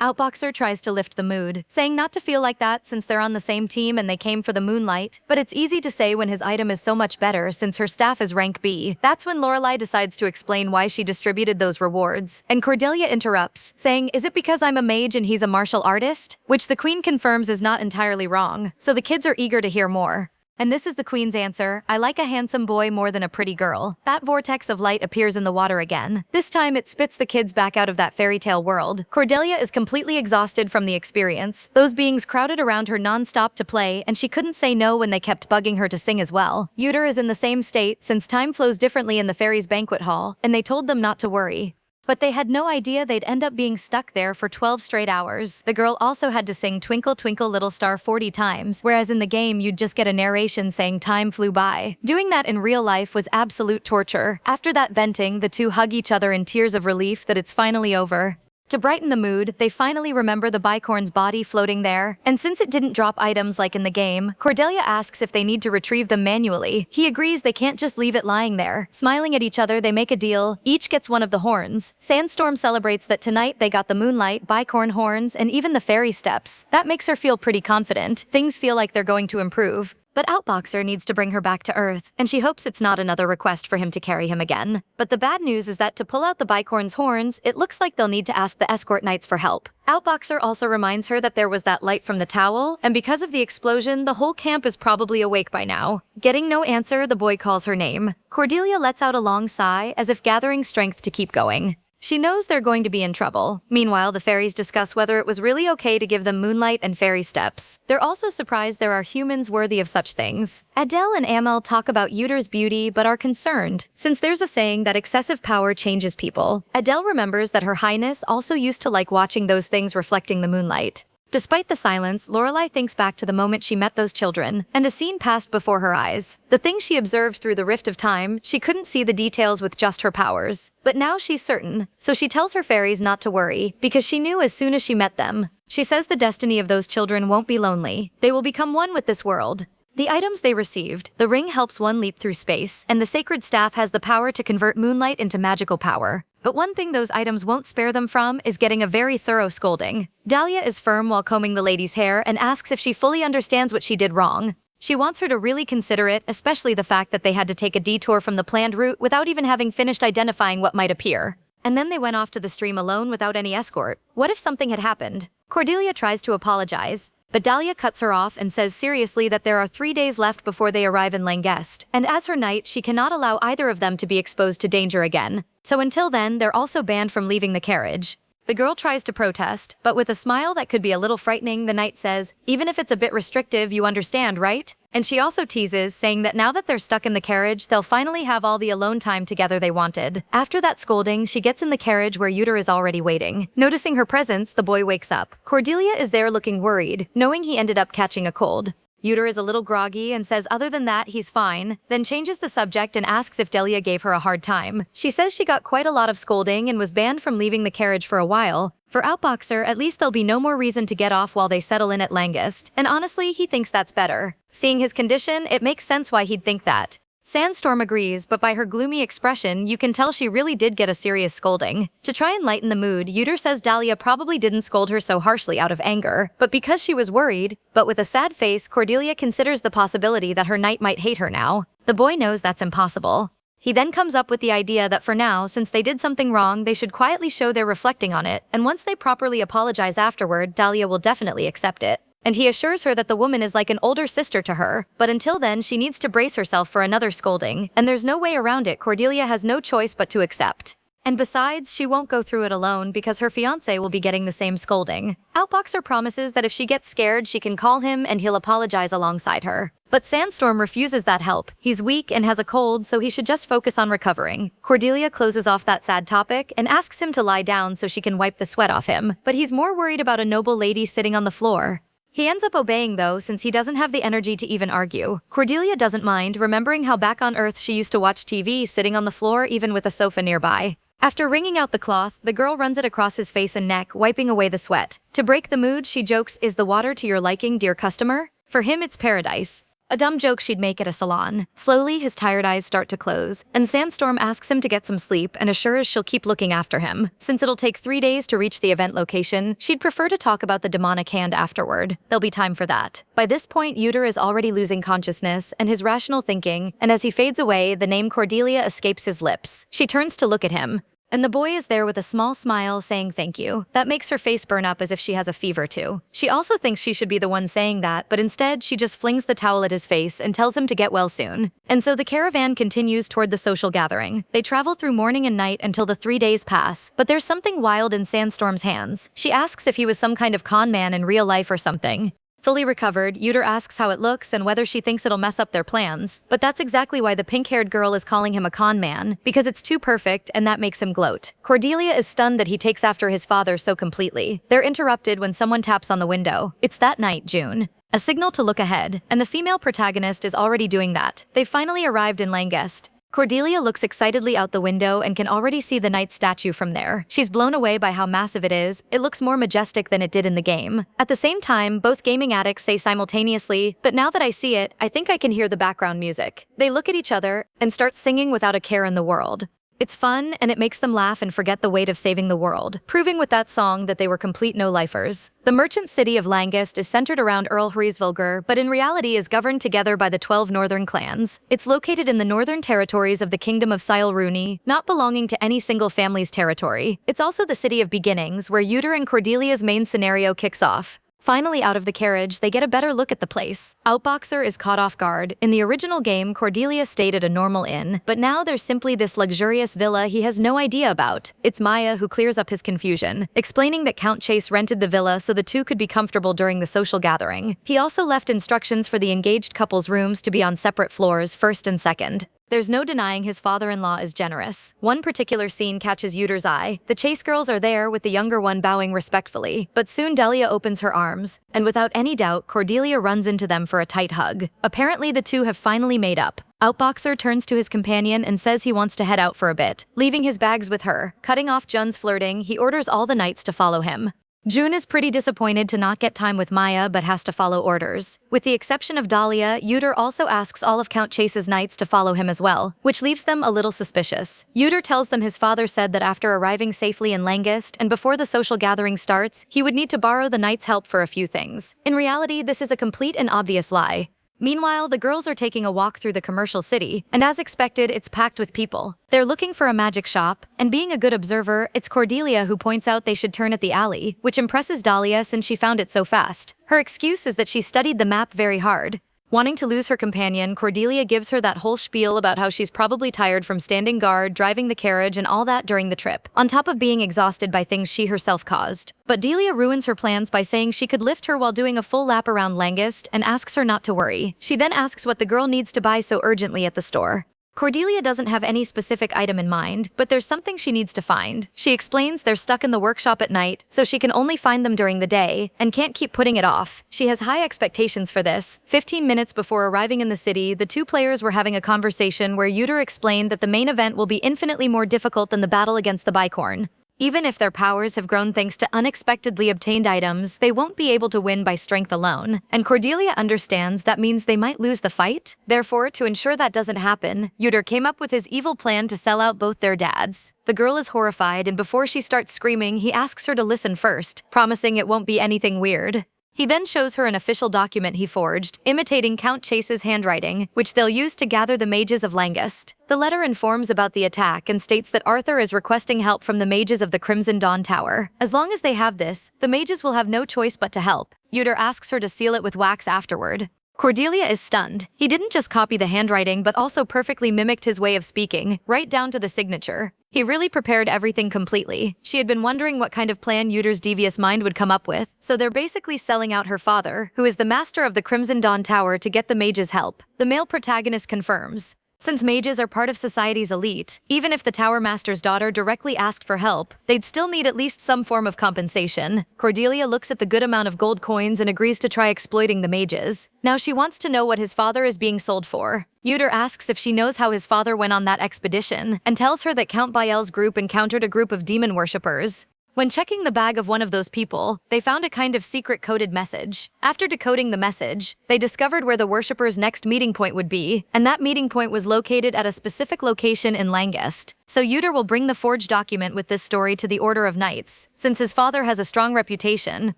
Outboxer tries to lift the mood, saying not to feel like that since they're on the same team and they came for the moonlight, but it's easy to say when his item is so much better since her staff is rank B. That's when Lorelai decides to explain why she distributed those rewards, and Cordelia interrupts, saying, "Is it because I'm a mage and he's a martial artist?" Which the queen confirms is not entirely wrong, so the kids are eager to hear more. And this is the queen's answer: "I like a handsome boy more than a pretty girl." That vortex of light appears in the water again. This time it spits the kids back out of that fairy tale world. Cordelia is completely exhausted from the experience. Those beings crowded around her non-stop to play, and she couldn't say no when they kept bugging her to sing as well. Uter is in the same state since time flows differently in the fairies' banquet hall, and they told them not to worry. But they had no idea they'd end up being stuck there for 12 straight hours. The girl also had to sing Twinkle Twinkle Little Star 40 times, whereas in the game you'd just get a narration saying time flew by. Doing that in real life was absolute torture. After that venting, the two hug each other in tears of relief that it's finally over. To brighten the mood, they finally remember the bicorn's body floating there, and since it didn't drop items like in the game, Cordelia asks if they need to retrieve them manually. He agrees they can't just leave it lying there. Smiling at each other, they make a deal. Each gets one of the horns. Sandstorm celebrates that tonight they got the moonlight, bicorn horns, and even the fairy steps. That makes her feel pretty confident. Things feel like they're going to improve. But Outboxer needs to bring her back to Earth, and she hopes it's not another request for him to carry him again. But the bad news is that to pull out the bicorn's horns, it looks like they'll need to ask the escort knights for help. Outboxer also reminds her that there was that light from the towel, and because of the explosion, the whole camp is probably awake by now. Getting no answer, the boy calls her name. Cordelia lets out a long sigh, as if gathering strength to keep going. She knows they're going to be in trouble. Meanwhile, the fairies discuss whether it was really okay to give them moonlight and fairy steps. They're also surprised there are humans worthy of such things. Adele and Amel talk about Uter's beauty but are concerned, since there's a saying that excessive power changes people. Adele remembers that Her Highness also used to like watching those things reflecting the moonlight. Despite the silence, Lorelai thinks back to the moment she met those children, and a scene passed before her eyes. The thing she observed through the rift of time, she couldn't see the details with just her powers. But now she's certain, so she tells her fairies not to worry, because she knew as soon as she met them. She says the destiny of those children won't be lonely. They will become one with this world. The items they received, the ring helps one leap through space, and the sacred staff has the power to convert moonlight into magical power. But one thing those items won't spare them from is getting a very thorough scolding. Dahlia is firm while combing the lady's hair and asks if she fully understands what she did wrong. She wants her to really consider it, especially the fact that they had to take a detour from the planned route without even having finished identifying what might appear. And then they went off to the stream alone without any escort. What if something had happened? Cordelia tries to apologize, but Dahlia cuts her off and says seriously that there are 3 days left before they arrive in Langest, and as her knight, she cannot allow either of them to be exposed to danger again. So until then, they're also banned from leaving the carriage. The girl tries to protest, but with a smile that could be a little frightening, the knight says, "Even if it's a bit restrictive, you understand, right?" And she also teases, saying that now that they're stuck in the carriage, they'll finally have all the alone time together they wanted. After that scolding, she gets in the carriage where Uter is already waiting. Noticing her presence, the boy wakes up. Cordelia is there looking worried, knowing he ended up catching a cold. Uter is a little groggy and says other than that he's fine, then changes the subject and asks if Delia gave her a hard time. She says she got quite a lot of scolding and was banned from leaving the carriage for a while. For Outboxer, at least there'll be no more reason to get off while they settle in at Langest, and honestly, he thinks that's better. Seeing his condition, it makes sense why he'd think that. Sandstorm agrees, but by her gloomy expression, you can tell she really did get a serious scolding. To try and lighten the mood, Uter says Dahlia probably didn't scold her so harshly out of anger, but because she was worried. But with a sad face, Cordelia considers the possibility that her knight might hate her now. The boy knows that's impossible. He then comes up with the idea that for now, since they did something wrong, they should quietly show they're reflecting on it, and once they properly apologize afterward, Dahlia will definitely accept it. And he assures her that the woman is like an older sister to her, but until then she needs to brace herself for another scolding, and there's no way around it. Cordelia has no choice but to accept. And besides, she won't go through it alone because her fiancé will be getting the same scolding. Outboxer promises that if she gets scared, she can call him and he'll apologize alongside her. But Sandstorm refuses that help. He's weak and has a cold, so he should just focus on recovering. Cordelia closes off that sad topic and asks him to lie down so she can wipe the sweat off him, but he's more worried about a noble lady sitting on the floor. He ends up obeying though, since he doesn't have the energy to even argue. Cordelia doesn't mind, remembering how back on Earth she used to watch TV sitting on the floor even with a sofa nearby. After wringing out the cloth, the girl runs it across his face and neck, wiping away the sweat. To break the mood, she jokes, "Is the water to your liking, dear customer?" For him, it's paradise. A dumb joke she'd make at a salon. Slowly, his tired eyes start to close, and Sandstorm asks him to get some sleep and assures she'll keep looking after him. Since it'll take 3 days to reach the event location, she'd prefer to talk about the demonic hand afterward. There'll be time for that. By this point, Yuter is already losing consciousness and his rational thinking, and as he fades away, the name Cordelia escapes his lips. She turns to look at him, and the boy is there with a small smile saying thank you. That makes her face burn up as if she has a fever too. She also thinks she should be the one saying that, but instead she just flings the towel at his face and tells him to get well soon. And so the caravan continues toward the social gathering. They travel through morning and night until the 3 days pass, but there's something wild in Sandstorm's hands. She asks if he was some kind of con man in real life or something. Fully recovered, Yuter asks how it looks and whether she thinks it'll mess up their plans. But that's exactly why the pink-haired girl is calling him a con man, because it's too perfect and that makes him gloat. Cordelia is stunned that he takes after his father so completely. They're interrupted when someone taps on the window. It's that night, June. A signal to look ahead, and the female protagonist is already doing that. They've finally arrived in Langest. Cordelia looks excitedly out the window and can already see the knight statue from there. She's blown away by how massive it is. It looks more majestic than it did in the game. At the same time, both gaming addicts say simultaneously, "But now that I see it, I think I can hear the background music." They look at each other and start singing without a care in the world. It's fun, and it makes them laugh and forget the weight of saving the world, proving with that song that they were complete no-lifers. The merchant city of Langest is centered around Earl Hriesvilger, but in reality is governed together by the 12 northern clans. It's located in the northern territories of the Kingdom of Silruni, not belonging to any single family's territory. It's also the city of beginnings, where Yuter and Cordelia's main scenario kicks off. Finally out of the carriage, they get a better look at the place. Outboxer is caught off guard. In the original game, Cordelia stayed at a normal inn, but now there's simply this luxurious villa he has no idea about. It's Maya who clears up his confusion, explaining that Count Chase rented the villa so the two could be comfortable during the social gathering. He also left instructions for the engaged couple's rooms to be on separate floors, first and second. There's no denying his father-in-law is generous. One particular scene catches Yuter's eye. The Chase girls are there with the younger one bowing respectfully, but soon Delia opens her arms, and without any doubt, Cordelia runs into them for a tight hug. Apparently the two have finally made up. Outboxer turns to his companion and says he wants to head out for a bit, leaving his bags with her. Cutting off Jun's flirting, he orders all the knights to follow him. June is pretty disappointed to not get time with Maya but has to follow orders. With the exception of Dahlia, Yuter also asks all of Count Chase's knights to follow him as well, which leaves them a little suspicious. Yuter tells them his father said that after arriving safely in Langest and before the social gathering starts, he would need to borrow the knights' help for a few things. In reality, this is a complete and obvious lie. Meanwhile, the girls are taking a walk through the commercial city, and as expected, it's packed with people. They're looking for a magic shop, and being a good observer, it's Cordelia who points out they should turn at the alley, which impresses Dahlia since she found it so fast. Her excuse is that she studied the map very hard. Wanting to lose her companion, Cordelia gives her that whole spiel about how she's probably tired from standing guard, driving the carriage, and all that during the trip, on top of being exhausted by things she herself caused. But Delia ruins her plans by saying she could lift her while doing a full lap around Langest and asks her not to worry. She then asks what the girl needs to buy so urgently at the store. Cordelia doesn't have any specific item in mind, but there's something she needs to find. She explains they're stuck in the workshop at night, so she can only find them during the day, and can't keep putting it off. She has high expectations for this. 15 minutes before arriving in the city, the two players were having a conversation where Yuter explained that the main event will be infinitely more difficult than the battle against the Bicorn. Even if their powers have grown thanks to unexpectedly obtained items, they won't be able to win by strength alone. And Cordelia understands that means they might lose the fight. Therefore, to ensure that doesn't happen, Yuter came up with his evil plan to sell out both their dads. The girl is horrified, and before she starts screaming, he asks her to listen first, promising it won't be anything weird. He then shows her an official document he forged, imitating Count Chase's handwriting, which they'll use to gather the mages of Langest. The letter informs about the attack and states that Arthur is requesting help from the mages of the Crimson Dawn Tower. As long as they have this, the mages will have no choice but to help. Yuter asks her to seal it with wax afterward. Cordelia is stunned. He didn't just copy the handwriting but also perfectly mimicked his way of speaking, right down to the signature. He really prepared everything completely. She had been wondering what kind of plan Yuter's devious mind would come up with, so they're basically selling out her father, who is the master of the Crimson Dawn Tower, to get the mages' help. The male protagonist confirms. Since mages are part of society's elite, even if the Tower Master's daughter directly asked for help, they'd still need at least some form of compensation. Cordelia looks at the good amount of gold coins and agrees to try exploiting the mages. Now she wants to know what his father is being sold for. Yuter asks if she knows how his father went on that expedition, and tells her that Count Bael's group encountered a group of demon worshippers. When checking the bag of one of those people, they found a kind of secret coded message. After decoding the message, they discovered where the worshippers' next meeting point would be, and that meeting point was located at a specific location in Langest. So Uter will bring the forged document with this story to the Order of Knights. Since his father has a strong reputation,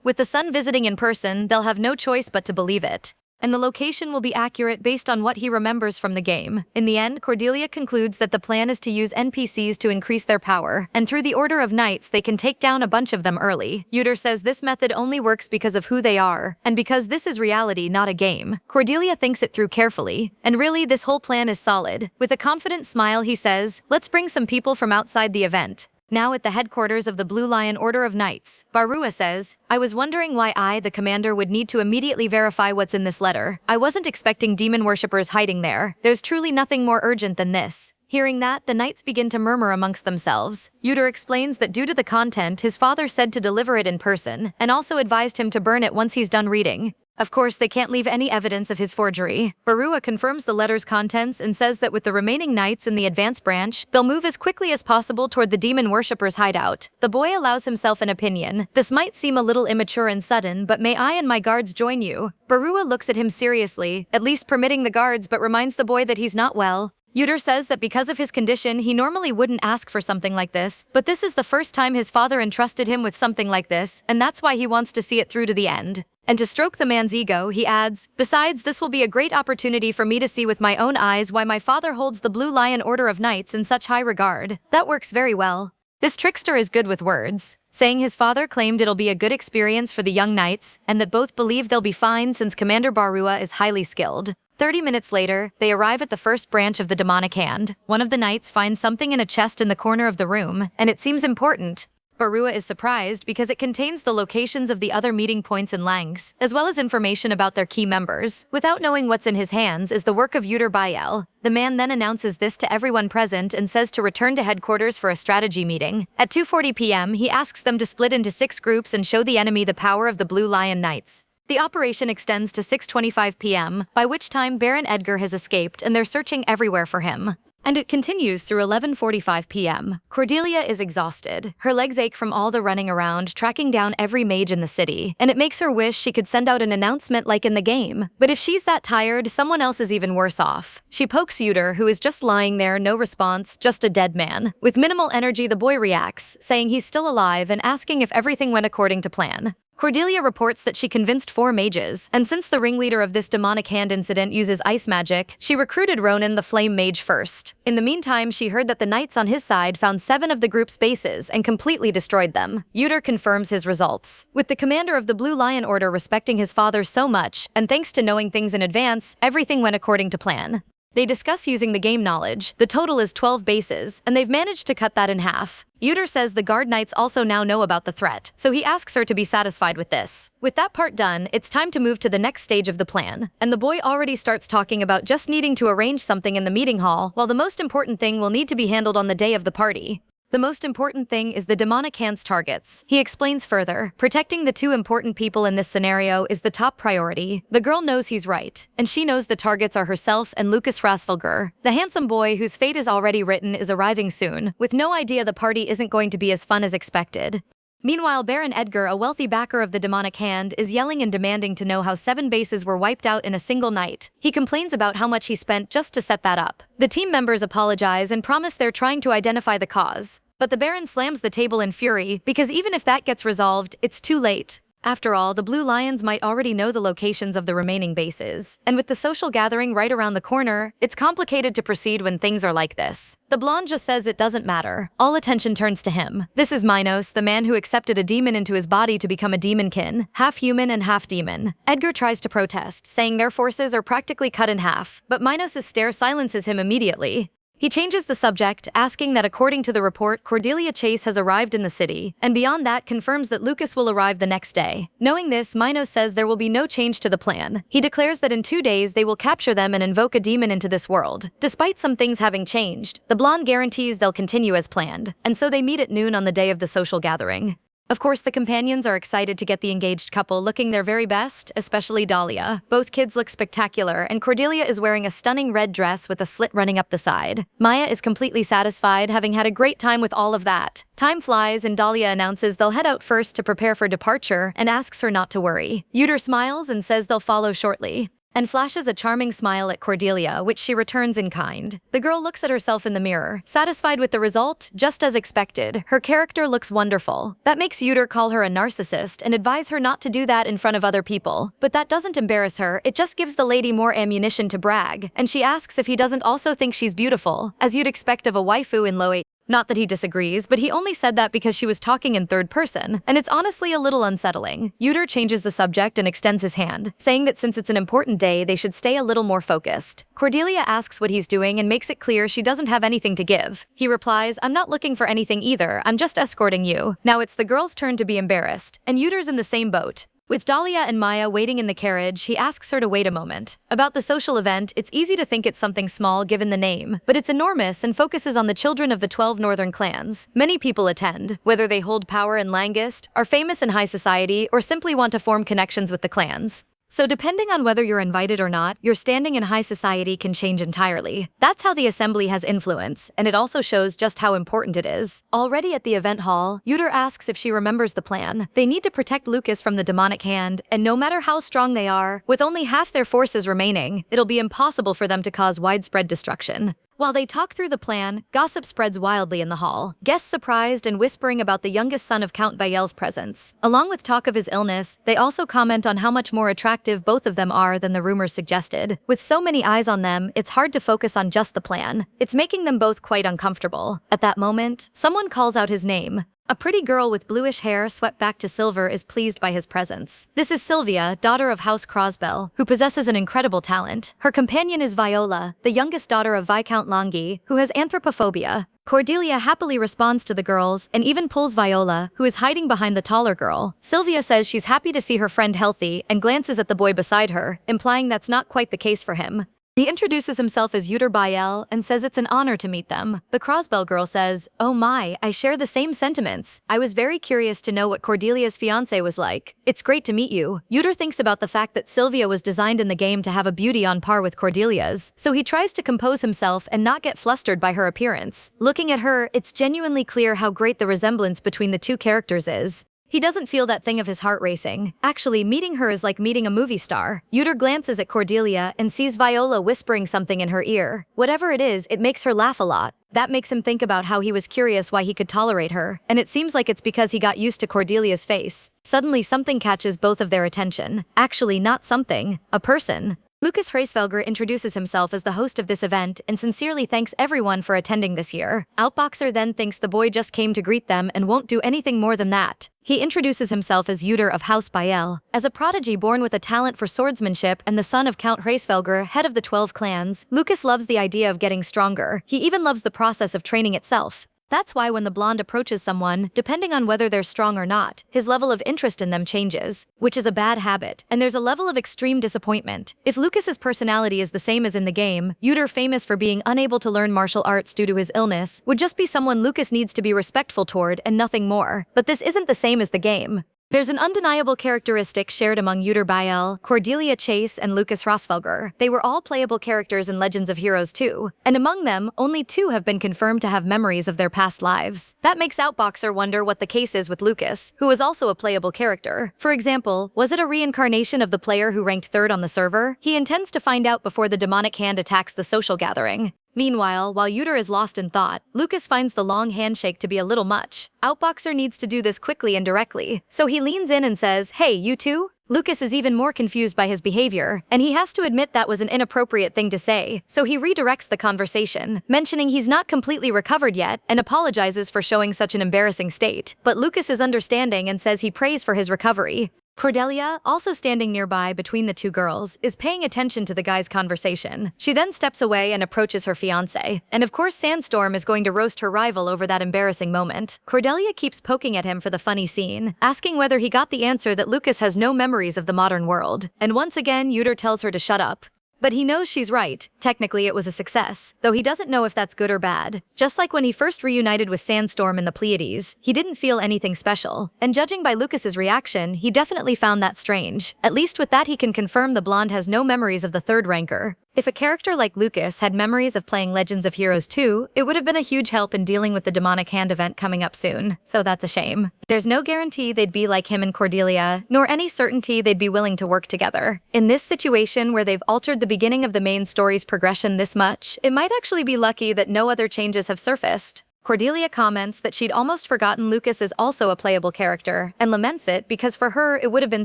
with the son visiting in person, they'll have no choice but to believe it. And the location will be accurate based on what he remembers from the game. In the end, Cordelia concludes that the plan is to use NPCs to increase their power, and through the Order of Knights they can take down a bunch of them early. Uter says this method only works because of who they are, and because this is reality, not a game. Cordelia thinks it through carefully, and really this whole plan is solid. With a confident smile he says, "Let's bring some people from outside the event." Now at the headquarters of the Blue Lion Order of Knights, Barua says, "I was wondering why I, the commander, would need to immediately verify what's in this letter. I wasn't expecting demon worshippers hiding there. There's truly nothing more urgent than this." Hearing that, the knights begin to murmur amongst themselves. Uter explains that due to the content, his father said to deliver it in person, and also advised him to burn it once he's done reading. Of course, they can't leave any evidence of his forgery. Barua confirms the letter's contents and says that with the remaining knights in the advance branch, they'll move as quickly as possible toward the demon worshippers' hideout. The boy allows himself an opinion. "This might seem a little immature and sudden, but may I and my guards join you?" Barua looks at him seriously, at least permitting the guards, but reminds the boy that he's not well. Uter says that because of his condition, he normally wouldn't ask for something like this, but this is the first time his father entrusted him with something like this, and that's why he wants to see it through to the end. And to stroke the man's ego, he adds, "Besides, this will be a great opportunity for me to see with my own eyes why my father holds the Blue Lion Order of Knights in such high regard." That works very well. This trickster is good with words, saying his father claimed it'll be a good experience for the young knights, and that both believe they'll be fine since Commander Barua is highly skilled. 30 minutes later, they arrive at the first branch of the demonic hand. One of the knights finds something in a chest in the corner of the room, and it seems important. Barua is surprised because it contains the locations of the other meeting points in Langs, as well as information about their key members. Without knowing what's in his hands is the work of Uter Bayel. The man then announces this to everyone present and says to return to headquarters for a strategy meeting. At 2:40 p.m., he asks them to split into 6 groups and show the enemy the power of the Blue Lion Knights. The operation extends to 6:25 p.m., by which time Baron Edgar has escaped and they're searching everywhere for him. And it continues through 11:45 p.m. Cordelia is exhausted. Her legs ache from all the running around, tracking down every mage in the city, and it makes her wish she could send out an announcement like in the game. But if she's that tired, someone else is even worse off. She pokes Uter, who is just lying there, no response, just a dead man. With minimal energy, the boy reacts, saying he's still alive and asking if everything went according to plan. Cordelia reports that she convinced 4 mages, and since the ringleader of this demonic hand incident uses ice magic, she recruited Ronan the Flame Mage first. In the meantime, she heard that the knights on his side found 7 of the group's bases and completely destroyed them. Uter confirms his results. With the commander of the Blue Lion Order respecting his father so much, and thanks to knowing things in advance, everything went according to plan. They discuss using the game knowledge. The total is 12 bases, and they've managed to cut that in half. Uter says the guard knights also now know about the threat, so he asks her to be satisfied with this. With that part done, it's time to move to the next stage of the plan, and the boy already starts talking about just needing to arrange something in the meeting hall, while the most important thing will need to be handled on the day of the party. The most important thing is the demonic hand's targets. He explains further, protecting the 2 important people in this scenario is the top priority. The girl knows he's right, and she knows the targets are herself and Lucas Rasfelger. The handsome boy whose fate is already written is arriving soon, with no idea the party isn't going to be as fun as expected. Meanwhile, Baron Edgar, a wealthy backer of the demonic hand, is yelling and demanding to know how 7 bases were wiped out in a single night. He complains about how much he spent just to set that up. The team members apologize and promise they're trying to identify the cause. But the Baron slams the table in fury, because even if that gets resolved, it's too late. After all, the Blue Lions might already know the locations of the remaining bases, and with the social gathering right around the corner, it's complicated to proceed when things are like this. The blonde just says it doesn't matter. All attention turns to him. This is Minos, the man who accepted a demon into his body to become a demonkin, half human and half demon. Edgar tries to protest, saying their forces are practically cut in half, but Minos' stare silences him immediately. He changes the subject, asking that according to the report, Cordelia Chase has arrived in the city, and beyond that confirms that Lucas will arrive the next day. Knowing this, Minos says there will be no change to the plan. He declares that in 2 days they will capture them and invoke a demon into this world. Despite some things having changed, the blonde guarantees they'll continue as planned, and so they meet at noon on the day of the social gathering. Of course, the companions are excited to get the engaged couple looking their very best, especially Dahlia. Both kids look spectacular, and Cordelia is wearing a stunning red dress with a slit running up the side. Maya is completely satisfied, having had a great time with all of that. Time flies, and Dahlia announces they'll head out first to prepare for departure and asks her not to worry. Yuter smiles and says they'll follow shortly, and flashes a charming smile at Cordelia, which she returns in kind. The girl looks at herself in the mirror, satisfied with the result, just as expected. Her character looks wonderful. That makes Yuter call her a narcissist and advise her not to do that in front of other people. But that doesn't embarrass her, it just gives the lady more ammunition to brag, and she asks if he doesn't also think she's beautiful, as you'd expect of a waifu in low 8. Not that he disagrees, but he only said that because she was talking in third person, and it's honestly a little unsettling. Yuter changes the subject and extends his hand, saying that since it's an important day, they should stay a little more focused. Cordelia asks what he's doing and makes it clear she doesn't have anything to give. He replies, "I'm not looking for anything either, I'm just escorting you." Now it's the girl's turn to be embarrassed, and Yuter's in the same boat. With Dahlia and Maya waiting in the carriage, he asks her to wait a moment. About the social event, it's easy to think it's something small given the name, but it's enormous and focuses on the children of the 12 northern clans. Many people attend, whether they hold power in Langist, are famous in high society, or simply want to form connections with the clans. So depending on whether you're invited or not, your standing in high society can change entirely. That's how the assembly has influence, and it also shows just how important it is. Already at the event hall, Yuter asks if she remembers the plan. They need to protect Lucas from the demonic hand, and no matter how strong they are, with only half their forces remaining, it'll be impossible for them to cause widespread destruction. While they talk through the plan, gossip spreads wildly in the hall. Guests surprised and whispering about the youngest son of Count Bayel's presence. Along with talk of his illness, they also comment on how much more attractive both of them are than the rumors suggested. With so many eyes on them, it's hard to focus on just the plan. It's making them both quite uncomfortable. At that moment, someone calls out his name. A pretty girl with bluish hair swept back to silver is pleased by his presence. This is Sylvia, daughter of House Crosbell, who possesses an incredible talent. Her companion is Viola, the youngest daughter of Viscount Longi, who has anthropophobia. Cordelia happily responds to the girls and even pulls Viola, who is hiding behind the taller girl. Sylvia says she's happy to see her friend healthy and glances at the boy beside her, implying that's not quite the case for him. He introduces himself as Yuter Bayel and says it's an honor to meet them. The Crosbell girl says, "Oh my, I share the same sentiments. I was very curious to know what Cordelia's fiancé was like. It's great to meet you." Yuter thinks about the fact that Sylvia was designed in the game to have a beauty on par with Cordelia's, so he tries to compose himself and not get flustered by her appearance. Looking at her, it's genuinely clear how great the resemblance between the two characters is. He doesn't feel that thing of his heart racing. Actually, meeting her is like meeting a movie star. Yuter glances at Cordelia and sees Viola whispering something in her ear. Whatever it is, it makes her laugh a lot. That makes him think about how he was curious why he could tolerate her, and it seems like it's because he got used to Cordelia's face. Suddenly something catches both of their attention. Actually, not something, a person. Lucas Hraesvelger introduces himself as the host of this event and sincerely thanks everyone for attending this year. Outboxer then thinks the boy just came to greet them and won't do anything more than that. He introduces himself as Yuter of House Bayel. As a prodigy born with a talent for swordsmanship and the son of Count Hraesvelger, head of the 12 clans, Lucas loves the idea of getting stronger. He even loves the process of training itself. That's why when the blonde approaches someone, depending on whether they're strong or not, his level of interest in them changes, which is a bad habit, and there's a level of extreme disappointment. If Lucas's personality is the same as in the game, Yuter, famous for being unable to learn martial arts due to his illness, would just be someone Lucas needs to be respectful toward and nothing more. But this isn't the same as the game. There's an undeniable characteristic shared among Yuter Bayel, Cordelia Chase, and Lucas Hraesvelger. They were all playable characters in Legends of Heroes 2, and among them, only 2 have been confirmed to have memories of their past lives. That makes Outboxer wonder what the case is with Lucas, who is also a playable character. For example, was it a reincarnation of the player who ranked 3rd on the server? He intends to find out before the demonic hand attacks the social gathering. Meanwhile, while Yuter is lost in thought, Lucas finds the long handshake to be a little much. Outboxer needs to do this quickly and directly, so he leans in and says, "Hey, you two?" Lucas is even more confused by his behavior, and he has to admit that was an inappropriate thing to say, so he redirects the conversation, mentioning he's not completely recovered yet and apologizes for showing such an embarrassing state. But Lucas is understanding and says he prays for his recovery. Cordelia, also standing nearby between the two girls, is paying attention to the guy's conversation. She then steps away and approaches her fiancé. And of course Sandstorm is going to roast her rival over that embarrassing moment. Cordelia keeps poking at him for the funny scene, asking whether he got the answer that Lucas has no memories of the modern world. And once again, Yuter tells her to shut up. But he knows she's right. Technically, it was a success, though he doesn't know if that's good or bad. Just like when he first reunited with Sandstorm in the Pleiades, he didn't feel anything special, and judging by Lucas's reaction, he definitely found that strange. At least with that he can confirm the blonde has no memories of the third ranker. If a character like Lucas had memories of playing Legends of Heroes 2, it would have been a huge help in dealing with the demonic hand event coming up soon, so that's a shame. There's no guarantee they'd be like him and Cordelia, nor any certainty they'd be willing to work together. In this situation where they've altered the beginning of the main story's progression this much, it might actually be lucky that no other changes have surfaced. Cordelia comments that she'd almost forgotten Lucas is also a playable character, and laments it because for her it would have been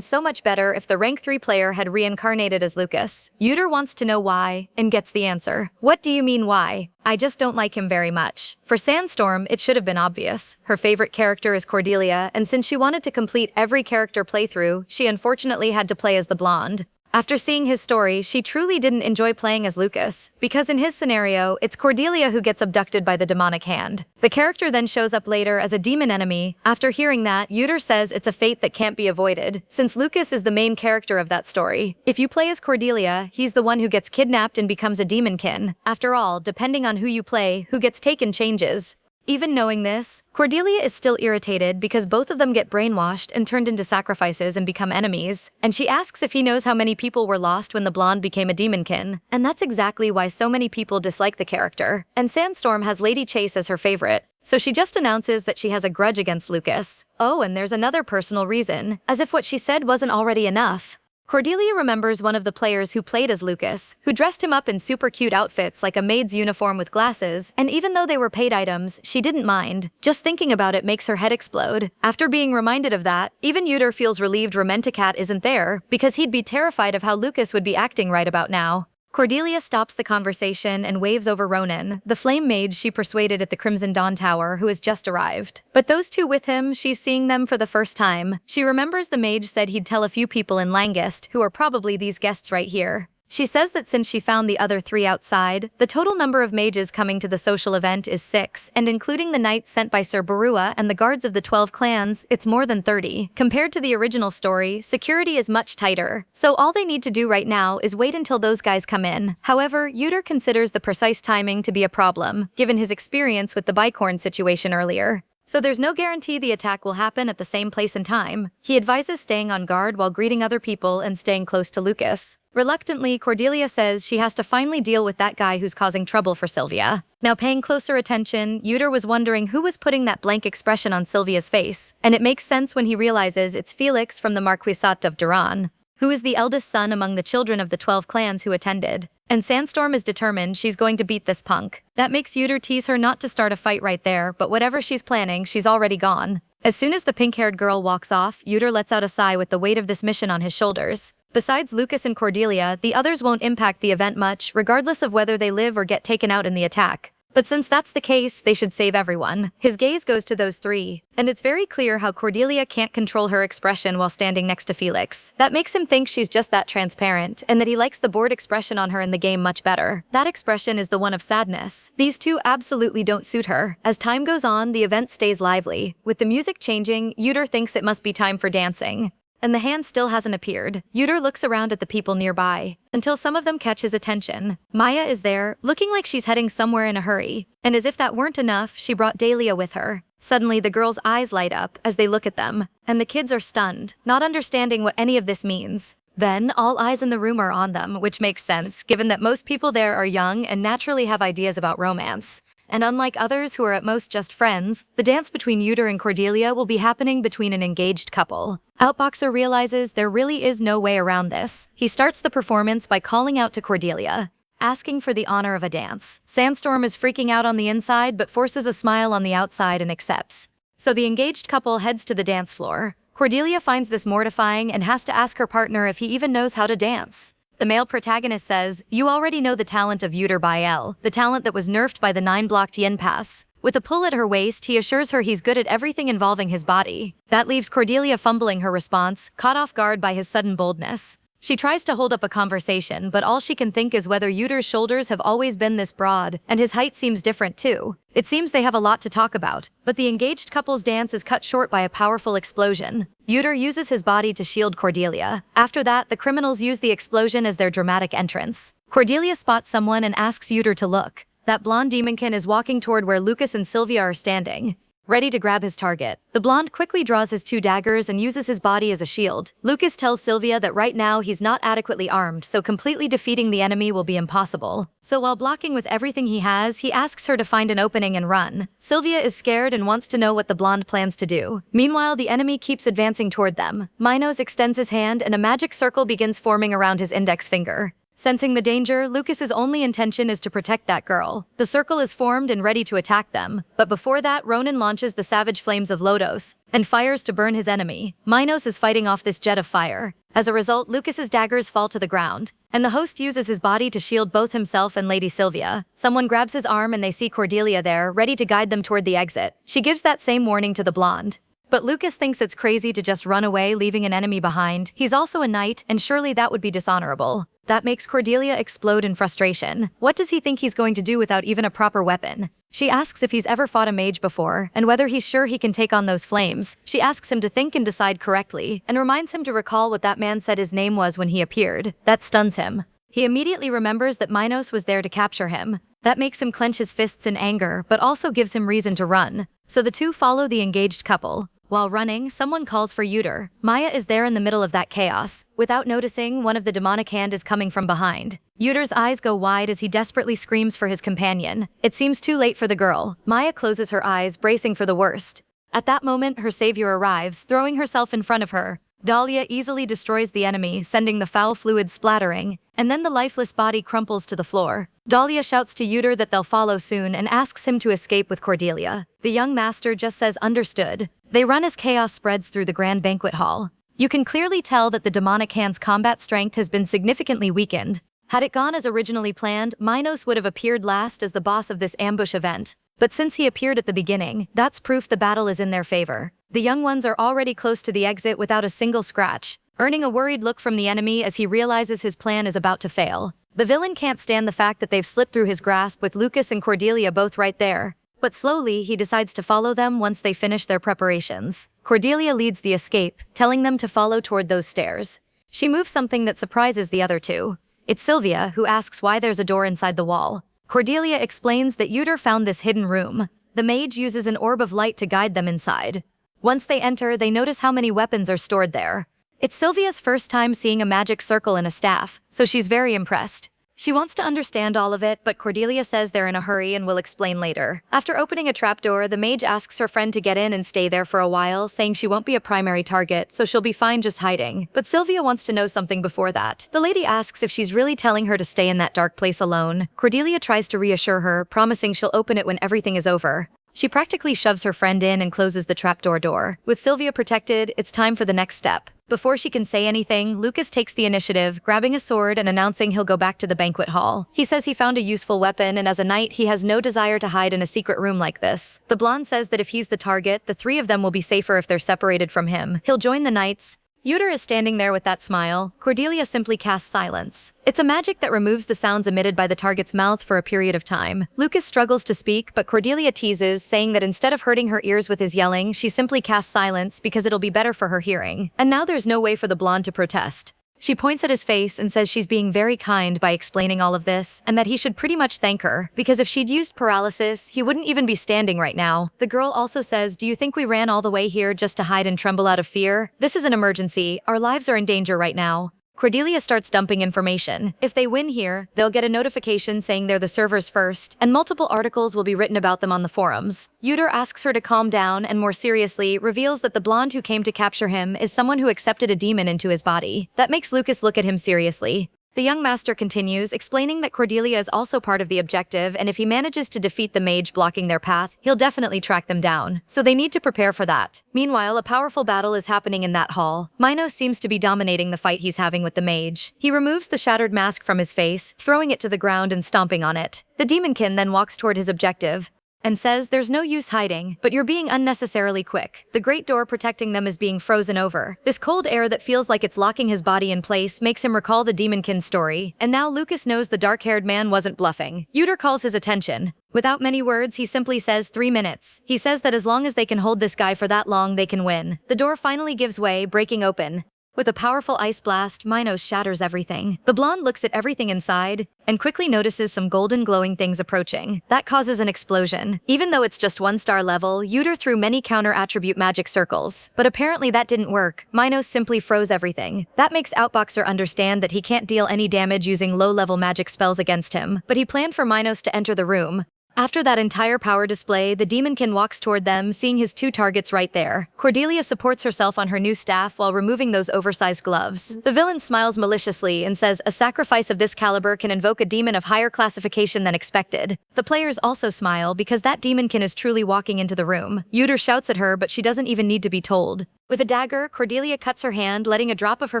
so much better if the rank 3 player had reincarnated as Lucas. Yuder wants to know why, and gets the answer. What do you mean why? I just don't like him very much. For Sandstorm, it should have been obvious. Her favorite character is Cordelia, and since she wanted to complete every character playthrough, she unfortunately had to play as the blonde. After seeing his story, she truly didn't enjoy playing as Lucas, because in his scenario, it's Cordelia who gets abducted by the demonic hand. The character then shows up later as a demon enemy. After hearing that, Yuder says it's a fate that can't be avoided, since Lucas is the main character of that story. If you play as Cordelia, he's the one who gets kidnapped and becomes a demonkin. After all, depending on who you play, who gets taken changes. Even knowing this, Cordelia is still irritated because both of them get brainwashed and turned into sacrifices and become enemies, and she asks if he knows how many people were lost when the blonde became a demonkin, and that's exactly why so many people dislike the character. And Sandstorm has Lady Chase as her favorite, so she just announces that she has a grudge against Lucas. Oh, and there's another personal reason, as if what she said wasn't already enough. Cordelia remembers one of the players who played as Lucas, who dressed him up in super cute outfits like a maid's uniform with glasses, and even though they were paid items, she didn't mind. Just thinking about it makes her head explode. After being reminded of that, even Yuder feels relieved Romanticat isn't there, because he'd be terrified of how Lucas would be acting right about now. Cordelia stops the conversation and waves over Ronan, the flame mage she persuaded at the Crimson Dawn Tower, who has just arrived. But those two with him, she's seeing them for the first time. She remembers the mage said he'd tell a few people in Langest, who are probably these guests right here. She says that since she found the other 3 outside, the total number of mages coming to the social event is 6, and including the knights sent by Sir Barua and the guards of the 12 clans, it's more than 30. Compared to the original story, security is much tighter, so all they need to do right now is wait until those guys come in. However, Yuder considers the precise timing to be a problem, given his experience with the bicorn situation earlier. So there's no guarantee the attack will happen at the same place and time. He advises staying on guard while greeting other people and staying close to Lucas. Reluctantly, Cordelia says she has to finally deal with that guy who's causing trouble for Sylvia. Now paying closer attention, Yuder was wondering who was putting that blank expression on Sylvia's face, and it makes sense when he realizes it's Felix from the Marquisate of Duran, who is the eldest son among the children of the 12 clans who attended. And Sandstorm is determined she's going to beat this punk. That makes Yuder tease her not to start a fight right there, but whatever she's planning, she's already gone. As soon as the pink-haired girl walks off, Yuder lets out a sigh with the weight of this mission on his shoulders. Besides Lucas and Cordelia, the others won't impact the event much, regardless of whether they live or get taken out in the attack. But since that's the case, they should save everyone. His gaze goes to those 3, and it's very clear how Cordelia can't control her expression while standing next to Felix. That makes him think she's just that transparent, and that he likes the bored expression on her in the game much better. That expression is the one of sadness. These 2 absolutely don't suit her. As time goes on, the event stays lively. With the music changing, Yuder thinks it must be time for dancing. And the hand still hasn't appeared. Yuder looks around at the people nearby, until some of them catch his attention. Maya is there, looking like she's heading somewhere in a hurry. And as if that weren't enough, she brought Dahlia with her. Suddenly, the girls' eyes light up as they look at them, and the kids are stunned, not understanding what any of this means. Then, all eyes in the room are on them, which makes sense, given that most people there are young and naturally have ideas about romance. And unlike others who are at most just friends, the dance between Yuder and Cordelia will be happening between an engaged couple. Outboxer realizes there really is no way around this. He starts the performance by calling out to Cordelia, asking for the honor of a dance. Sandstorm is freaking out on the inside but forces a smile on the outside and accepts. So the engaged couple heads to the dance floor. Cordelia finds this mortifying and has to ask her partner if he even knows how to dance. The male protagonist says, "You already know the talent of Yuder Bael, the talent that was nerfed by the 9-blocked Yin Pass." With a pull at her waist, he assures her he's good at everything involving his body. That leaves Cordelia fumbling her response, caught off guard by his sudden boldness. She tries to hold up a conversation, but all she can think is whether Yuder's shoulders have always been this broad, and his height seems different too. It seems they have a lot to talk about, but the engaged couple's dance is cut short by a powerful explosion. Yuder uses his body to shield Cordelia. After that, the criminals use the explosion as their dramatic entrance. Cordelia spots someone and asks Yuter to look. That blonde demonkin is walking toward where Lucas and Sylvia are standing, ready to grab his target. The blonde quickly draws his 2 daggers and uses his body as a shield. Lucas tells Sylvia that right now he's not adequately armed, so completely defeating the enemy will be impossible. So while blocking with everything he has, he asks her to find an opening and run. Sylvia is scared and wants to know what the blonde plans to do. Meanwhile, the enemy keeps advancing toward them. Minos extends his hand and a magic circle begins forming around his index finger. Sensing the danger, Lucas's only intention is to protect that girl. The circle is formed and ready to attack them. But before that, Ronan launches the savage flames of Lodos and fires to burn his enemy. Minos is fighting off this jet of fire. As a result, Lucas's daggers fall to the ground, and the host uses his body to shield both himself and Lady Sylvia. Someone grabs his arm and they see Cordelia there, ready to guide them toward the exit. She gives that same warning to the blonde. But Lucas thinks it's crazy to just run away, leaving an enemy behind. He's also a knight, and surely that would be dishonorable. That makes Cordelia explode in frustration. What does he think he's going to do without even a proper weapon? She asks if he's ever fought a mage before, and whether he's sure he can take on those flames. She asks him to think and decide correctly, and reminds him to recall what that man said his name was when he appeared. That stuns him. He immediately remembers that Minos was there to capture him. That makes him clench his fists in anger, but also gives him reason to run. So the two follow the engaged couple. While running, someone calls for Yuter. Maya is there in the middle of that chaos. Without noticing, one of the demonic hand is coming from behind. Yuter's eyes go wide as he desperately screams for his companion. It seems too late for the girl. Maya closes her eyes, bracing for the worst. At that moment, her savior arrives, throwing herself in front of her. Dahlia easily destroys the enemy, sending the foul fluid splattering, and then the lifeless body crumples to the floor. Dahlia shouts to Yuter that they'll follow soon and asks him to escape with Cordelia. The young master just says understood. They run as chaos spreads through the grand banquet hall. You can clearly tell that the demonic hand's combat strength has been significantly weakened. Had it gone as originally planned, Minos would have appeared last as the boss of this ambush event. But since he appeared at the beginning, that's proof the battle is in their favor. The young ones are already close to the exit without a single scratch, earning a worried look from the enemy as he realizes his plan is about to fail. The villain can't stand the fact that they've slipped through his grasp with Lucas and Cordelia both right there. But slowly, he decides to follow them once they finish their preparations. Cordelia leads the escape, telling them to follow toward those stairs. She moves something that surprises the other two. It's Sylvia, who asks why there's a door inside the wall. Cordelia explains that Yuter found this hidden room. The mage uses an orb of light to guide them inside. Once they enter, they notice how many weapons are stored there. It's Sylvia's first time seeing a magic circle and a staff, so she's very impressed. She wants to understand all of it, but Cordelia says they're in a hurry and will explain later. After opening a trapdoor, the mage asks her friend to get in and stay there for a while, saying she won't be a primary target, so she'll be fine just hiding. But Sylvia wants to know something before that. The lady asks if she's really telling her to stay in that dark place alone. Cordelia tries to reassure her, promising she'll open it when everything is over. She practically shoves her friend in and closes the trapdoor door. With Sylvia protected, it's time for the next step. Before she can say anything, Lucas takes the initiative, grabbing a sword and announcing he'll go back to the banquet hall. He says he found a useful weapon, and as a knight, he has no desire to hide in a secret room like this. The blonde says that if he's the target, the three of them will be safer if they're separated from him. He'll join the knights. Yuter is standing there with that smile. Cordelia simply casts silence. It's a magic that removes the sounds emitted by the target's mouth for a period of time. Lucas struggles to speak, but Cordelia teases, saying that instead of hurting her ears with his yelling, she simply casts silence because it'll be better for her hearing. And now there's no way for the blonde to protest. She points at his face and says she's being very kind by explaining all of this, and that he should pretty much thank her, because if she'd used paralysis, he wouldn't even be standing right now. The girl also says, "Do you think we ran all the way here just to hide and tremble out of fear? This is an emergency. Our lives are in danger right now." Cordelia starts dumping information. If they win here, they'll get a notification saying they're the servers first, and multiple articles will be written about them on the forums. Yuter asks her to calm down and more seriously reveals that the blonde who came to capture him is someone who accepted a demon into his body. That makes Lucas look at him seriously. The young master continues, explaining that Cordelia is also part of the objective, and if he manages to defeat the mage blocking their path, he'll definitely track them down. So they need to prepare for that. Meanwhile, a powerful battle is happening in that hall. Minos seems to be dominating the fight he's having with the mage. He removes the shattered mask from his face, throwing it to the ground and stomping on it. The demonkin then walks toward his objective and says, "There's no use hiding, but you're being unnecessarily quick." The great door protecting them is being frozen over. This cold air that feels like it's locking his body in place makes him recall the demonkin's story, and now Lucas knows the dark-haired man wasn't bluffing. Yuter calls his attention. Without many words, he simply says 3 minutes. He says that as long as they can hold this guy for that long, they can win. The door finally gives way, breaking open. With a powerful ice blast, Minos shatters everything. The blonde looks at everything inside and quickly notices some golden glowing things approaching. That causes an explosion. Even though it's just 1-star level, Yuder threw many counter-attribute magic circles. But apparently that didn't work. Minos simply froze everything. That makes Outboxer understand that he can't deal any damage using low-level magic spells against him. But he planned for Minos to enter the room. After that entire power display, the demonkin walks toward them, seeing his 2 targets right there. Cordelia supports herself on her new staff while removing those oversized gloves. The villain smiles maliciously and says a sacrifice of this caliber can invoke a demon of higher classification than expected. The players also smile because that demonkin is truly walking into the room. Yuder shouts at her, but she doesn't even need to be told. With a dagger, Cordelia cuts her hand, letting a drop of her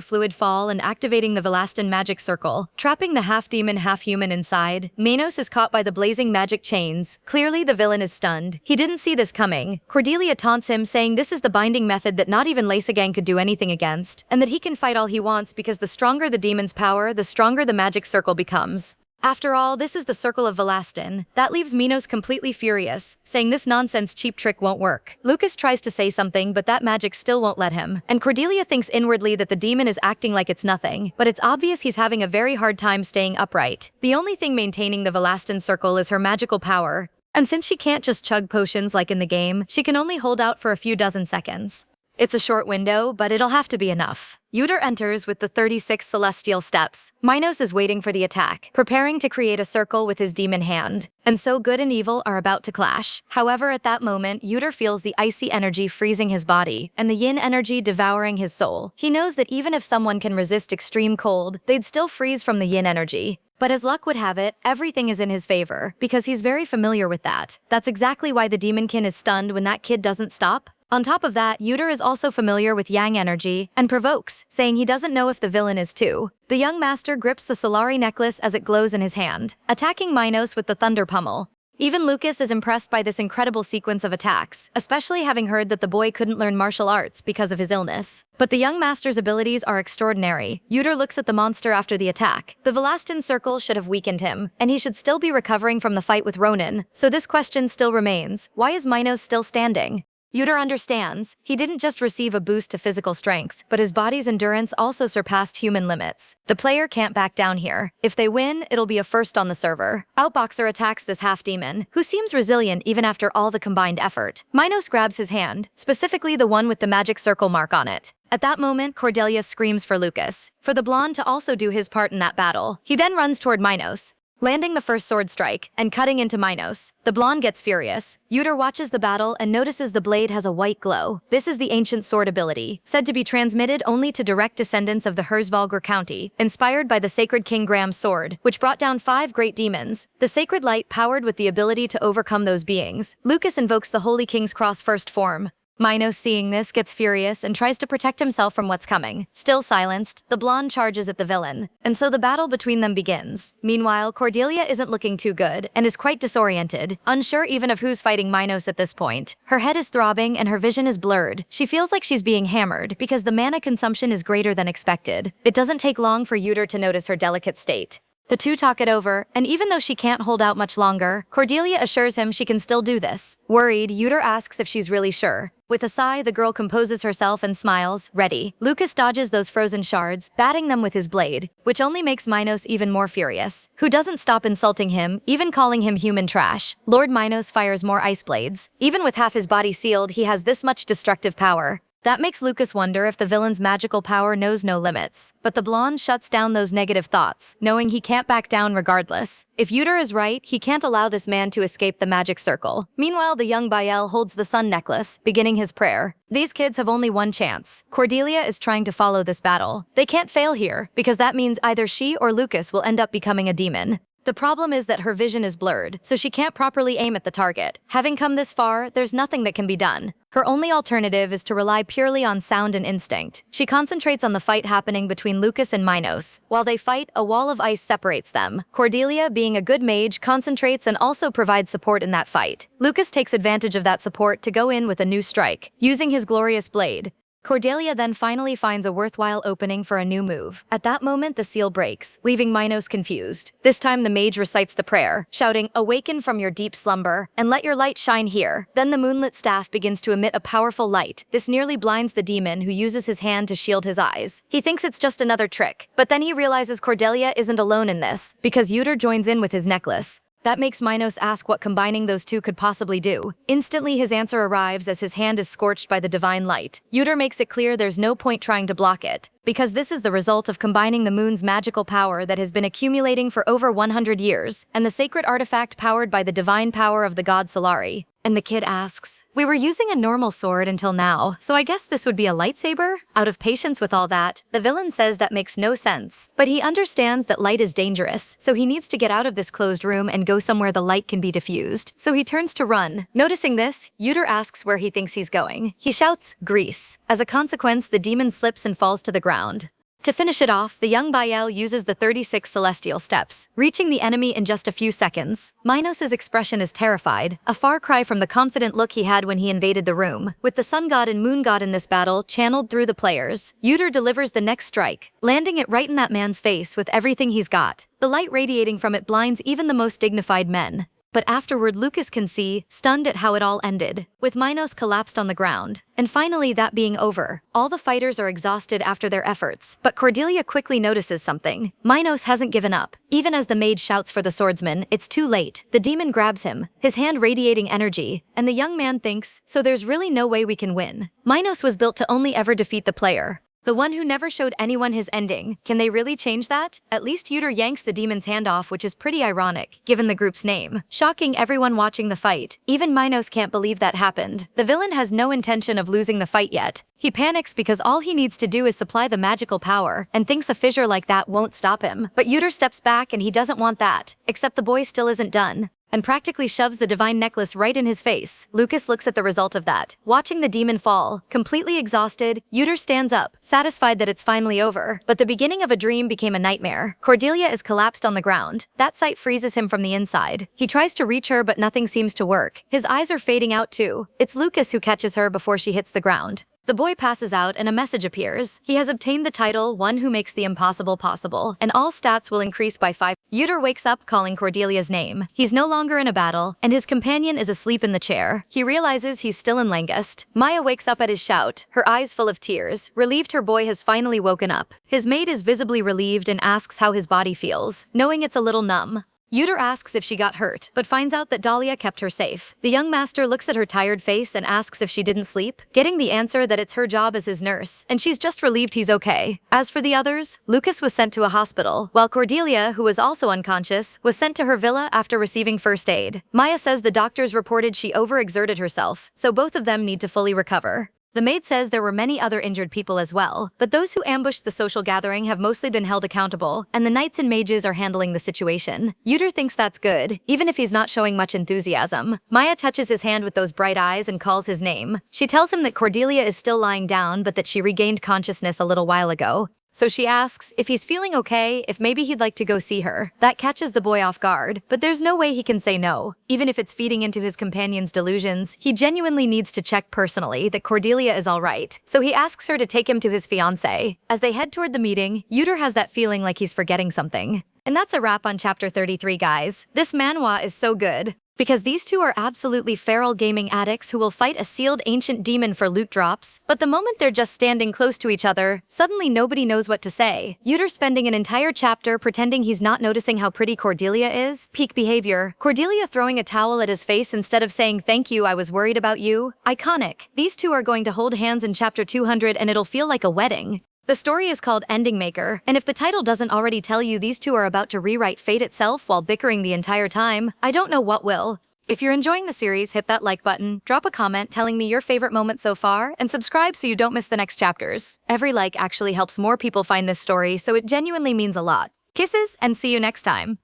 fluid fall and activating the Velastin magic circle, trapping the half-demon, half-human inside. Minos is caught by the blazing magic chains. Clearly, the villain is stunned. He didn't see this coming. Cordelia taunts him, saying this is the binding method that not even Lacegang could do anything against, and that he can fight all he wants because the stronger the demon's power, the stronger the magic circle becomes. After all, this is the circle of Velastin. That leaves Minos completely furious, saying this nonsense cheap trick won't work. Lucas tries to say something, but that magic still won't let him. And Cordelia thinks inwardly that the demon is acting like it's nothing, but it's obvious he's having a very hard time staying upright. The only thing maintaining the Velastin circle is her magical power. And since she can't just chug potions like in the game, she can only hold out for a few dozen seconds. It's a short window, but it'll have to be enough. Yuder enters with the 36 celestial steps. Minos is waiting for the attack, preparing to create a circle with his demon hand. And so good and evil are about to clash. However, at that moment, Yuder feels the icy energy freezing his body, and the yin energy devouring his soul. He knows that even if someone can resist extreme cold, they'd still freeze from the yin energy. But as luck would have it, everything is in his favor, because he's very familiar with that. That's exactly why the demonkin is stunned when that kid doesn't stop. On top of that, Yuder is also familiar with yang energy and provokes, saying he doesn't know if the villain is too. The young master grips the Solari necklace as it glows in his hand, attacking Minos with the thunder pummel. Even Lucas is impressed by this incredible sequence of attacks, especially having heard that the boy couldn't learn martial arts because of his illness. But the young master's abilities are extraordinary. Yuder looks at the monster after the attack. The Velastin circle should have weakened him, and he should still be recovering from the fight with Ronin. So this question still remains: why is Minos still standing? Yuder understands. He didn't just receive a boost to physical strength, but his body's endurance also surpassed human limits. The player can't back down here. If they win, it'll be a first on the server. Outboxer attacks this half-demon, who seems resilient even after all the combined effort. Minos grabs his hand, specifically the one with the magic circle mark on it. At that moment, Cordelia screams for Lucas, for the blonde to also do his part in that battle. He then runs toward Minos, landing the first sword strike and cutting into Minos. The blonde gets furious. Yuder watches the battle and notices the blade has a white glow. This is the ancient sword ability, said to be transmitted only to direct descendants of the Herzvalger County, inspired by the sacred King Graham's sword, which brought down 5 great demons. The sacred light powered with the ability to overcome those beings. Lucas invokes the Holy King's Cross first form. Minos, seeing this, gets furious and tries to protect himself from what's coming. Still silenced, the blonde charges at the villain, and so the battle between them begins. Meanwhile, Cordelia isn't looking too good and is quite disoriented, unsure even of who's fighting Minos at this point. Her head is throbbing and her vision is blurred. She feels like she's being hammered because the mana consumption is greater than expected. It doesn't take long for Yuder to notice her delicate state. The two talk it over, and even though she can't hold out much longer, Cordelia assures him she can still do this. Worried, Yuder asks if she's really sure. With a sigh, the girl composes herself and smiles, ready. Lucas dodges those frozen shards, batting them with his blade, which only makes Minos even more furious, who doesn't stop insulting him, even calling him human trash. Lord Minos fires more ice blades. Even with half his body sealed, he has this much destructive power. That makes Lucas wonder if the villain's magical power knows no limits. But the blonde shuts down those negative thoughts, knowing he can't back down regardless. If Yuder is right, he can't allow this man to escape the magic circle. Meanwhile, the young Bael holds the sun necklace, beginning his prayer. These kids have only one chance. Cordelia is trying to follow this battle. They can't fail here, because that means either she or Lucas will end up becoming a demon. The problem is that her vision is blurred, so she can't properly aim at the target. Having come this far, there's nothing that can be done. Her only alternative is to rely purely on sound and instinct. She concentrates on the fight happening between Lucas and Minos. While they fight, a wall of ice separates them. Cordelia, being a good mage, concentrates and also provides support in that fight. Lucas takes advantage of that support to go in with a new strike, using his glorious blade. Cordelia then finally finds a worthwhile opening for a new move. At that moment, the seal breaks, leaving Minos confused. This time, the mage recites the prayer, shouting, "Awaken from your deep slumber, and let your light shine here." Then the moonlit staff begins to emit a powerful light. This nearly blinds the demon, who uses his hand to shield his eyes. He thinks it's just another trick, but then he realizes Cordelia isn't alone in this, because Uter joins in with his necklace. That makes Minos ask what combining those two could possibly do. Instantly, his answer arrives as his hand is scorched by the divine light. Uter makes it clear there's no point trying to block it, because this is the result of combining the moon's magical power that has been accumulating for over 100 years, and the sacred artifact powered by the divine power of the god Solari. And the kid asks, "We were using a normal sword until now, so I guess this would be a lightsaber?" Out of patience with all that, the villain says that makes no sense, but he understands that light is dangerous, so he needs to get out of this closed room and go somewhere the light can be diffused. So he turns to run. Noticing this, Uter asks where he thinks he's going. He shouts, "Greece." As a consequence, the demon slips and falls to the ground. To finish it off, the young Bael uses the 36 celestial steps, reaching the enemy in just a few seconds. Minos' expression is terrified, a far cry from the confident look he had when he invaded the room. With the sun god and moon god in this battle channeled through the players, Uter delivers the next strike, landing it right in that man's face with everything he's got. The light radiating from it blinds even the most dignified men. But afterward, Lucas can see, stunned at how it all ended, with Minos collapsed on the ground. And finally, that being over, all the fighters are exhausted after their efforts. But Cordelia quickly notices something. Minos hasn't given up. Even as the mage shouts for the swordsman, it's too late. The demon grabs him, his hand radiating energy, and the young man thinks, so there's really no way we can win. Minos was built to only ever defeat the player, the one who never showed anyone his ending. Can they really change that? At least Uter yanks the demon's hand off, which is pretty ironic, given the group's name, shocking everyone watching the fight. Even Minos can't believe that happened. The villain has no intention of losing the fight yet. He panics because all he needs to do is supply the magical power, and thinks a fissure like that won't stop him. But Uter steps back and he doesn't want that, except the boy still isn't done, and practically shoves the divine necklace right in his face. Lucas looks at the result of that, watching the demon fall. Completely exhausted, Uter stands up, satisfied that it's finally over. But the beginning of a dream became a nightmare. Cordelia is collapsed on the ground. That sight freezes him from the inside. He tries to reach her, but nothing seems to work. His eyes are fading out too. It's Lucas who catches her before she hits the ground. The boy passes out and a message appears. He has obtained the title, "One Who Makes the Impossible Possible," and all stats will increase by 5. Uter wakes up calling Cordelia's name. He's no longer in a battle, and his companion is asleep in the chair. He realizes he's still in Langust. Maya wakes up at his shout, her eyes full of tears, relieved her boy has finally woken up. His maid is visibly relieved and asks how his body feels, knowing it's a little numb. Uter asks if she got hurt, but finds out that Dahlia kept her safe. The young master looks at her tired face and asks if she didn't sleep, getting the answer that it's her job as his nurse, and she's just relieved he's okay. As for the others, Lucas was sent to a hospital, while Cordelia, who was also unconscious, was sent to her villa after receiving first aid. Maya says the doctors reported she overexerted herself, so both of them need to fully recover. The maid says there were many other injured people as well, but those who ambushed the social gathering have mostly been held accountable, and the knights and mages are handling the situation. Uter thinks that's good, even if he's not showing much enthusiasm. Maya touches his hand with those bright eyes and calls his name. She tells him that Cordelia is still lying down, but that she regained consciousness a little while ago. So she asks if he's feeling okay, if maybe he'd like to go see her. That catches the boy off guard, but there's no way he can say no. Even if it's feeding into his companion's delusions, he genuinely needs to check personally that Cordelia is alright. So he asks her to take him to his fiancée. As they head toward the meeting, Uter has that feeling like he's forgetting something. And that's a wrap on chapter 33, guys. This manhwa is so good, because these two are absolutely feral gaming addicts who will fight a sealed ancient demon for loot drops, but the moment they're just standing close to each other, suddenly nobody knows what to say. Uter spending an entire chapter pretending he's not noticing how pretty Cordelia is. Peak behavior. Cordelia throwing a towel at his face instead of saying thank you, I was worried about you. Iconic. These two are going to hold hands in chapter 200 and it'll feel like a wedding. The story is called Ending Maker, and if the title doesn't already tell you these two are about to rewrite fate itself while bickering the entire time, I don't know what will. If you're enjoying the series, hit that like button, drop a comment telling me your favorite moment so far, and subscribe so you don't miss the next chapters. Every like actually helps more people find this story, so it genuinely means a lot. Kisses, and see you next time.